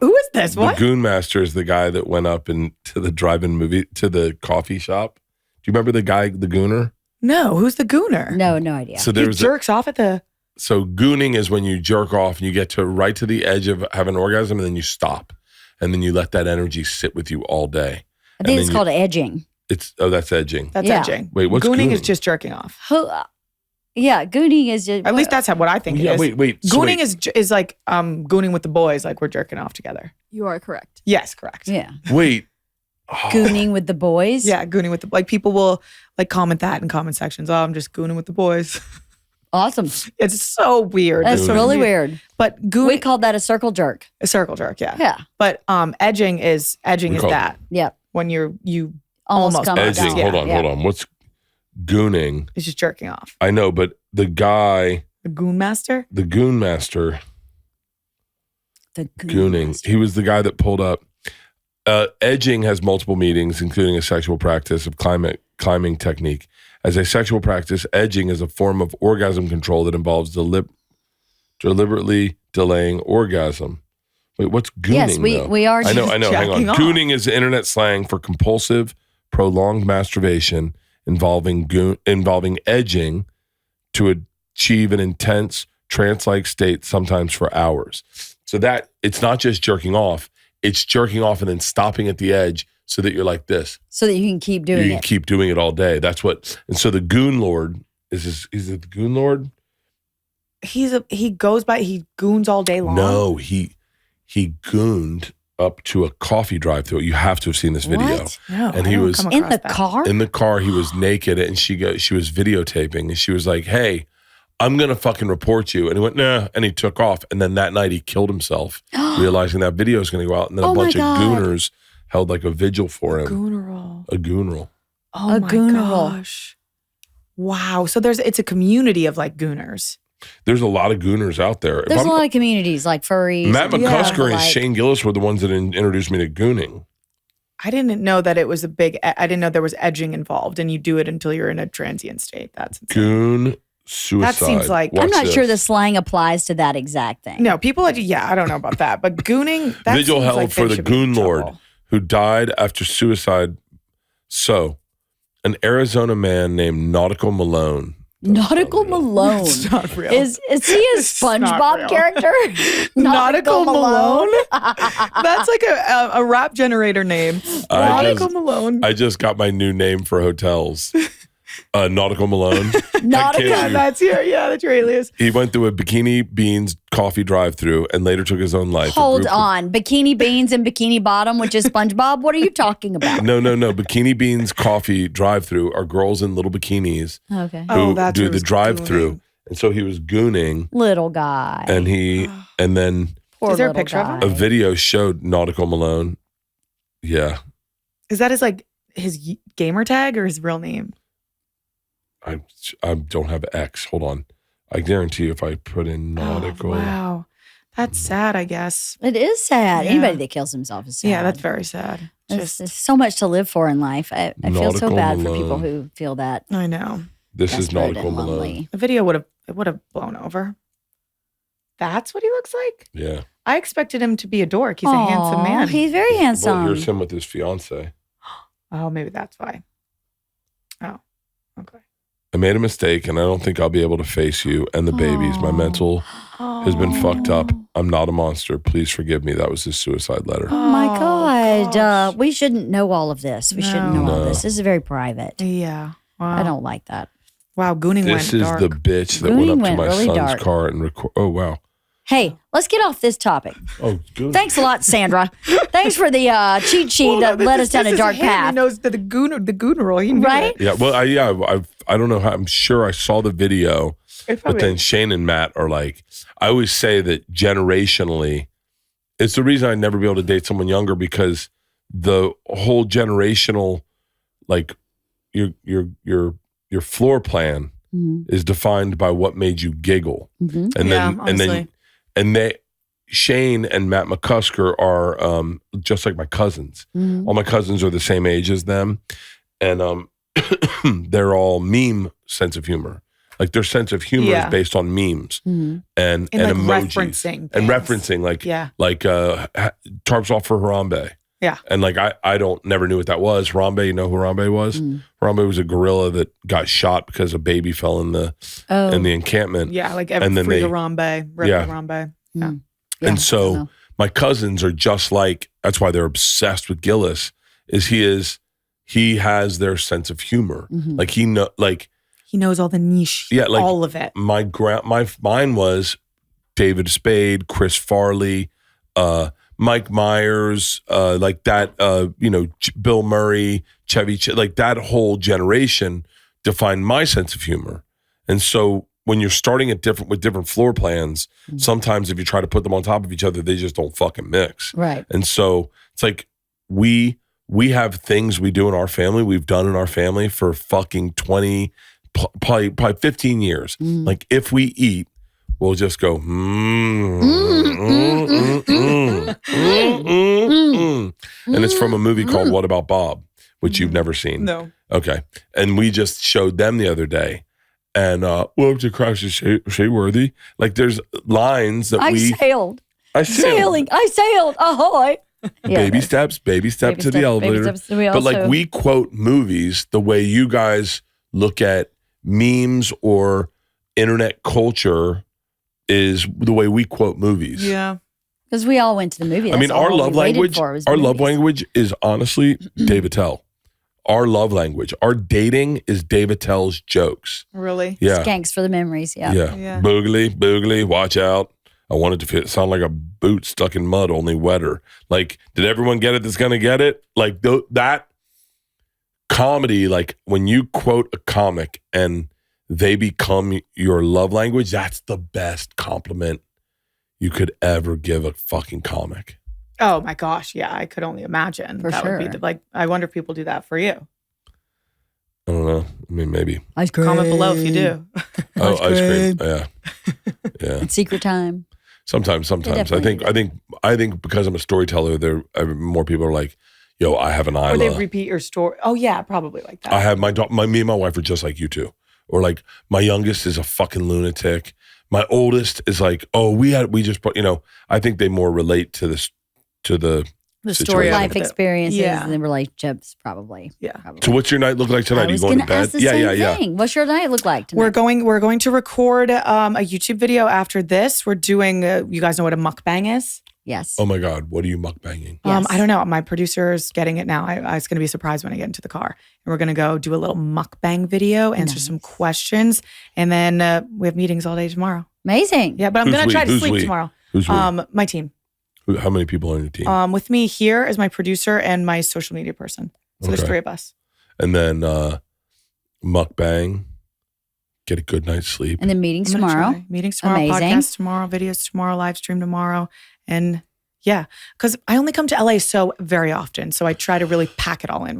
Who is this? What? The goon master is the guy that went up to the drive-in movie to the coffee shop. Do you remember the guy, the gooner? No, who's the gooner? No idea. So He there was jerks off at the. so gooning is when you jerk off and you get to right to the edge of having an orgasm and then you stop and then you let that energy sit with you all day. I think it's called edging. That's edging. That's Yeah. edging. Wait, what's gooning? gooning? Is just jerking off. Yeah, gooning is just. At least that's what I think Yeah, it is. wait. So Gooning wait, is like gooning with the boys, like we're jerking off together. You are correct. Yes, correct. Yeah. wait. Gooning with the boys. Yeah, gooning with the like people will like comment that in comment sections. Oh, I'm just gooning with the boys. Awesome. It's so weird. That's It's so really weird. But We called that a circle jerk. a circle jerk, yeah. Yeah. But edging is call- that Yep. when you Almost come Edging. down. Hold on. What's gooning? it's just jerking off. I know, but the guy, The goon master. the goon master, The gooning, he was the guy that pulled up. Edging has multiple meanings, including a sexual practice of climbing technique. As a sexual practice, edging is a form of orgasm control that involves deliberately delaying orgasm. Wait, what's gooning? Yes, we are. I know. Hang on. jacking off. Gooning is internet slang for compulsive, prolonged masturbation involving edging to achieve an intense trance-like state, sometimes for hours. So that it's not just jerking off; it's jerking off and then stopping at the edge so that you're like this. So that you can keep doing You can keep doing it all day. That's what. And so the goon lord is it the goon lord? He goons all day long. No, he gooned up to a coffee drive-thru. You have to have seen this video. What? No, And I he don't was come In across the that. car? In the car, he was naked, and she was videotaping, and she was like, "Hey, I'm gonna fucking report you." And he went, "Nah," and he took off. And then that night, he killed himself, realizing that video was gonna go out. And then Oh a my bunch of God. gooners held like a vigil for him. Gooneral. A gooneral. Oh A my gooneral. gosh. Wow. So it's a community of like gooners. There's a lot of gooners out there. There's a lot of communities like furries. Matt and McCusker people and like- Shane Gillis were the ones that introduced me to gooning. I didn't know that it was I didn't know there was edging involved, and you do it until you're in a transient state. That's insane. Goon suicide. That seems like- Watch I'm not this. sure the slang applies to that exact thing. No, people. I don't know about that, but gooning. That Vigil seems held like for they the should be in goon lord trouble. who died after suicide. So, an Arizona man named Nautical Malone. Nautical Malone. It's not real. Is he a It's not SpongeBob real. character? Nautical Malone? That's like a rap generator name. Nautical Malone. I just got my new name for hotels. Nautical Malone. Nautical- I kid you. That's your alias. He went through a Bikini Beans coffee drive-through and later took his own life. A Hold group of- on. Bikini Beans and Bikini Bottom, which is SpongeBob? What are you talking about? No. Bikini Beans coffee drive-through are girls in little bikinis Okay. who Oh, that's do who the was drive-through. gooning. And so he was gooning, Little guy. and then Poor Is there a little picture of him? guy. a video showed Nautical Malone. Yeah. Is that his gamer tag or his real name? I don't have X. Hold on. I guarantee you if I put in Nautical. Oh, wow. That's sad, I guess. It is sad. Yeah. Anybody that kills himself is sad. Yeah, that's very sad. There's so much to live for in life. I feel so Nautical bad for Malone. people who feel that. I know. This is desperate Nautical and Malone. lonely. The video would have blown over. That's what he looks like? Yeah. I expected him to be a dork. He's a handsome Aw, man. He's very Well, handsome. here's him with his fiance. Oh, maybe that's why. Oh, okay. I made a mistake, and I don't think I'll be able to face you and the babies. My Aw. mental has been fucked up. I'm not a monster. Please forgive me. That was his suicide letter. Oh my Oh, God. gosh. We shouldn't know all of this. We shouldn't know all No. this. This is very private. Yeah. Wow. I don't like that. Wow, gooning This went is dark. the bitch that Gooning went up to went my really son's dark. car and record. Oh, wow. Hey, let's get off this topic. Oh, good. Thanks a lot, Sandra. Thanks for the cheat sheet Well, that no, led this us down is a dark him. path. He knows the gooner. He knew Right? it. Yeah, well, I don't know how. I'm sure I saw the video, It but probably- then Shane and Matt are like, I always say that generationally, it's the reason I'd never be able to date someone younger because the whole generational, like your floor plan Mhm. is defined by what made you giggle, Mhm. and Yeah, then Shane and Matt McCusker are just like my cousins. Mhm. All my cousins are the same age as them, and they're all meme sense of humor. Like their sense of humor Yeah. is based on memes Mhm. and And, like, emojis referencing and things. referencing like Yeah. tarps off for Harambe. Yeah. And like I never knew what that was. Harambe, you know who Harambe was? Mm. Harambe was a gorilla that got shot because a baby fell in the Oh. encampment. Yeah, like And then Free they- Harambe, Rip Yeah. Harambe. Yeah, And I so know. my cousins are just like, that's why they're obsessed with Gillis, he has their sense of humor. Mhm. Like He knows all the niche. Yeah, like- all of it. mine was David Spade, Chris Farley, Mike Myers, like that, Bill Murray, Chevy, like that whole generation defined my sense of humor. And so when you're starting at different floor plans, sometimes if you try to put them on top of each other, they just don't fucking mix. Right. And so it's like we have things we do in our family, we've done in our family for fucking 20, probably 15 years. Like if we eat, we'll just go, and it's from a movie called What About Bob, which you've never seen. No. Okay. And we just showed them the other day. And welcome to Kreischer Shea-worthy. Like there's lines that I sailed. Sailing. I sailed. Ahoy. Baby steps to the elevator. But like we quote movies the way you guys look at memes or internet culture is the way we quote movies. Yeah. Because we all went to the movie. I mean, our love language is honestly Dave Attell. Our love language, our dating is Dave Attell's jokes. Really? Yeah. Skanks for the memories. Yeah. Yeah. Boogly, watch out. I want it to sound like a boot stuck in mud, only wetter. Like, did everyone get it that's going to get it? Like, that comedy, like, when you quote a comic and they become your love language, that's the best compliment you could ever give a fucking comic. Oh, my gosh. Yeah, I could only imagine. For that sure. would be I wonder if people do that for you. I don't know. I mean, maybe. Ice cream. Comment below if you do. Oh, ice cream. Yeah. It's secret time. Sometimes. I think because I'm a storyteller, more people are like, "Yo, I have an Isla." Or they repeat your story. Oh yeah, probably like that. I have me and my wife are just like you two. Or like my youngest is a fucking lunatic. My oldest is like, oh, we just put, I think they more relate to this to the story, life experiences, Yeah. and the relationships, probably. Yeah. Probably. So what's your night look like tonight? Are you going to bed? Ask the same thing. What's your night look like tonight? We're going to record a YouTube video after this. We're doing. You guys know what a mukbang is? Yes. Oh my God, what are you mukbanging? Yes. I don't know. My producer's getting it now. I was going to be surprised when I get into the car. And we're going to go do a little mukbang video, answer some questions, and then we have meetings all day tomorrow. Amazing. Yeah, but I'm going to try to sleep tomorrow. Who's we? My team. How many people on your team? With me here is my producer and my social media person. So there's 3 of us. And then mukbang, get a good night's sleep. And then meetings tomorrow. Meetings tomorrow, Amazing. podcasts tomorrow, videos tomorrow, live stream tomorrow. And yeah, because I only come to LA so very often. So I try to really pack it all in.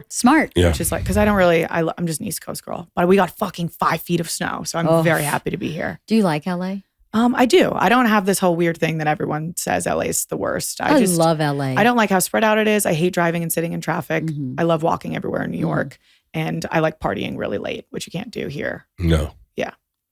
Smart. Yeah. Which is like, because I don't really, I'm just an East Coast girl. But we got fucking 5 feet of snow. So I'm very happy to be here. Do you like LA? I do. I don't have this whole weird thing that everyone says LA is the worst. I just love LA. I don't like how spread out it is. I hate driving and sitting in traffic. Mhm. I love walking everywhere in New York. And I like partying really late, which you can't do here. No.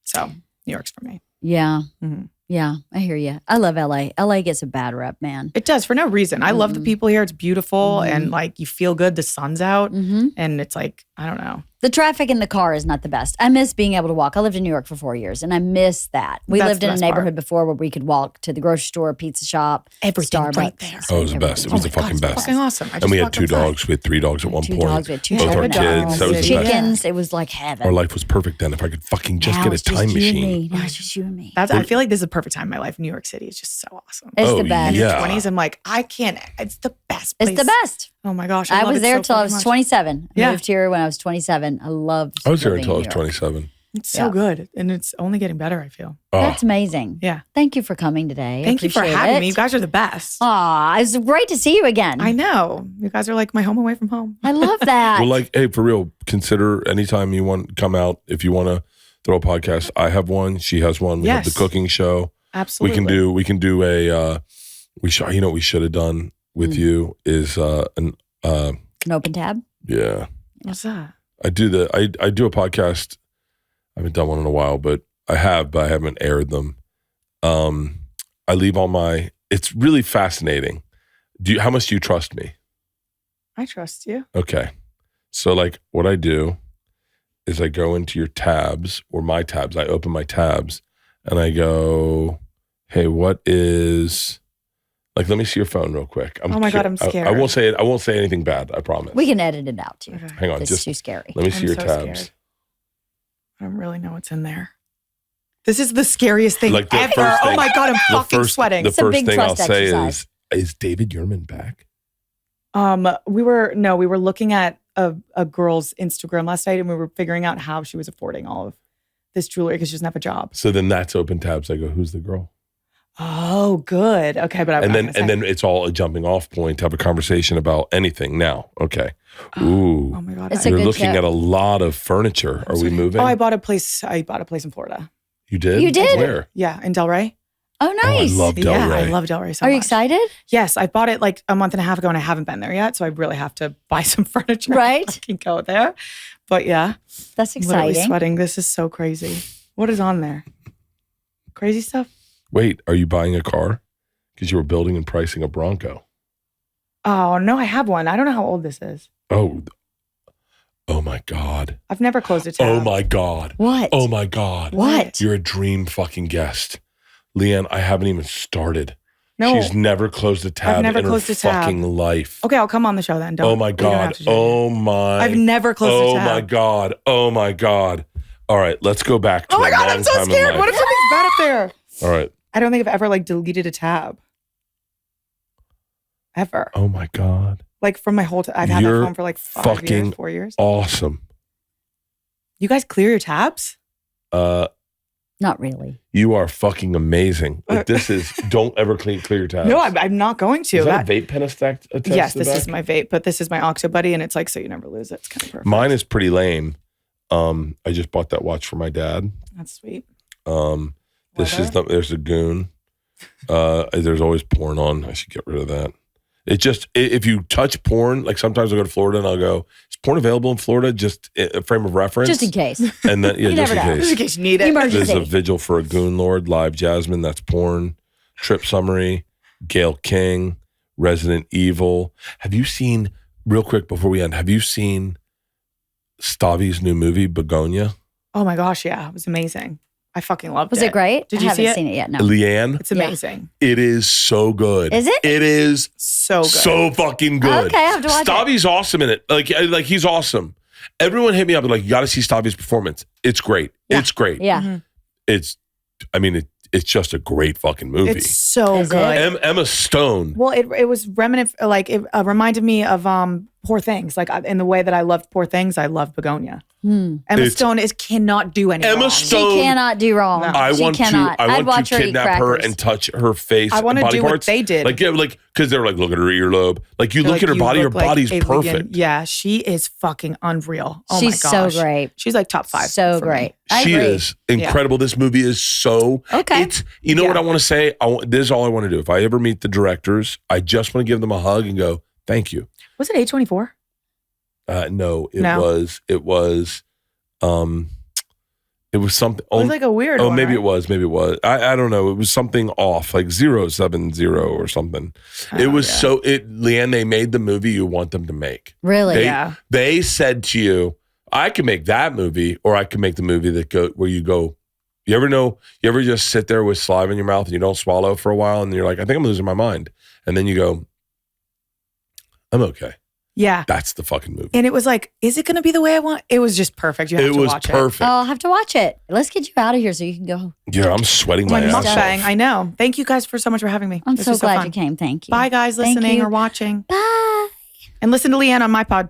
So New York's for me. Yeah. Mhm. Yeah. I hear you. I love LA. LA gets a bad rep, man. It does for no reason. I love the people here. It's beautiful Mhm. and like you feel good. The sun's out Mm-hmm. and it's like, I don't know. The traffic in the car is not the best. I miss being able to walk. I lived in New York for 4 years and I miss that. We That's lived the in a best neighborhood before where we could walk to the grocery store, pizza shop, Everything Starbucks. right there. Oh, it was the best. It was the fucking best. Fucking awesome. I And just we had walked 2 outside. dogs. We had 3 dogs at one 2 point. dogs, we had 2 Both our German kids. dogs, That was the chickens. best. It was like heaven. Our life was perfect then. If I could fucking just Now get a it's just time you and machine. me. Now it's just you and me. I feel like this is the perfect time in my life. New York City is just so awesome. It's Oh, the best. yeah. 20s, I'm like, I can't. It's the best place. It's the best. Oh my gosh. I love was it there so till I fucking was much. 27. I Yeah. moved here when I was 27. I loved I was there living until I in was New York. 27. It's so good. And it's only getting better, I feel. Oh, That's amazing. Yeah. Thank you for coming today. Thank you for Appreciate having it. me. You guys are the best. Aw, it's great to see you again. I know. You guys are like my home away from home. I love that. well, like, hey, for real, consider anytime you want to come out, if you want to throw a podcast, I have one. She has one. We have Yes. the cooking show. Absolutely. We can do a, you know what we should have done with you is, An open tab. yeah. What's that? I do a podcast. I haven't done one in a while, but I haven't aired them. I leave all it's really fascinating. How much do you trust me? I trust you. Okay. So like what I do is I go into your tabs or my tabs. I open my tabs and I go, hey, what is, like, let me see your phone real quick. Oh my God, I'm scared. I won't say it. I won't say anything bad. I promise. We can edit it out too. Okay. Hang on. It's Just too scary. let me see I'm your so tabs. scared. I don't really know what's in there. This is the scariest thing Like the ever. first Oh thing- my God, I'm fucking sweating. The It's a first big thing I'll trust say exercise. is David Yurman back? We were looking at a girl's Instagram last night and we were figuring out how she was affording all of this jewelry because she doesn't have a job. So then that's open tabs. I go, who's the girl? Oh, good. Okay, but and then it's all a jumping off point to have a conversation about anything now. Okay. Ooh. Oh my God. It's a You're good looking show. at a lot of furniture. Are we moving? Oh, I bought a place in Florida. You did? You did? Where? Yeah, in Delray. Oh, nice. I love Delray. Yeah, I love Delray so much. Are you excited? Yes, I bought it like a month and a half ago and I haven't been there yet. So I really have to buy some furniture. Right. I can go there. But yeah. That's Literally exciting. sweating. This is so crazy. What is on there? Crazy stuff? Wait, are you buying a car? Because you were building and pricing a Bronco. Oh, no, I have one. I don't know how old this is. Oh my God. I've never closed a tab. Oh my God. What? Oh my God. What? You're a dream fucking guest. LeeAnn, I haven't even started. No. She's never closed a tab never in her closed a tab. fucking life. Okay, I'll come on the show then. Oh my God. Oh my. I've never closed a tab. Oh my God. Oh my God. All right, let's go back to Oh my a God, long I'm so time in scared. life. What if something's bad up there? All right. I don't think I've ever like deleted a tab. Ever. Oh my God. Like from my whole I've had that You're phone for like 5 fucking years, 4 years. Awesome. You guys clear your tabs? Not really. You are fucking amazing. Like this is, don't ever clear your tabs. No, I'm not going to. Is that a vape pen attached yes, to the this is back? my vape, but this is my Oxo Buddy, and it's like so you never lose it. It's kind of perfect. Mine is pretty lame. I just bought that watch for my dad. That's sweet. There's a goon. There's always porn on. I should get rid of that. It just, if you touch porn, like sometimes I go to Florida and I'll go, is porn available in Florida? Just a frame of reference. Just in case. And then, yeah, You just never in know. case. Just in case you need it. Emergency. There's a vigil for a goon lord, live Jasmine, that's porn. Trip summary, Gail King, Resident Evil. Have you seen, real quick before we end, have you seen Stavi's new movie, Begonia? Oh my gosh, yeah. It was amazing. I fucking loved it. Was it great? Did I you haven't see it? seen it yet. No. LeeAnn? It's amazing. It is so good. Is it? It is So good. so fucking good. Okay, I have to watch it. Stavi's awesome in it. Like he's awesome. Everyone hit me up and like, you got to see Stavi's performance. It's great. Yeah. It's great. Yeah. It's just a great fucking movie. It's so Is it? good. Emma Stone. Well, it was reminiscent, like it reminded me of Poor Things. Like in the way that I loved Poor Things, I loved Begonia. Emma Stone cannot do anything. Emma wrong. Stone. She cannot do wrong. No. I She want cannot. to. I I'd want watch to her eat kidnap her crackers. and touch her face. I want to body do parts. what they did. Like because they were like, look at her earlobe. Like you They're look like, at her "You body. Her look like body's a perfect. vegan." Yeah, she is fucking unreal. Oh She's my so gosh, great. She's like top 5. So for great. me. I She agree. is incredible. This movie is so. Okay. It's you know Yeah. what I want to say. This is all I want to do. If I ever meet the directors, I just want to give them a hug and go, thank you. Was it A24? No, it No. was. It was something. It was like a weird one. maybe right? it was. Maybe it was. I don't know. It was something off, like 070 or something. It was LeeAnn, they made the movie you want them to make. Really? Yeah. They said to you, I can make that movie, or I can make the movie where you go. You ever just sit there with saliva in your mouth and you don't swallow for a while and you're like, I think I'm losing my mind. And then you go, I'm okay. Yeah. That's the fucking movie. And it was like, is it going to be the way I want? It was just perfect. You have It to was watch perfect. Oh, I'll have to watch it. Let's get you out of here so you can go. Yeah, I'm sweating it. my My ass mukbang. off. I know. Thank you guys for so much for having me. I'm This so was glad fun. you came. Thank you. Bye, guys, Thank listening you. or watching. Bye. And listen to LeeAnn on my pod.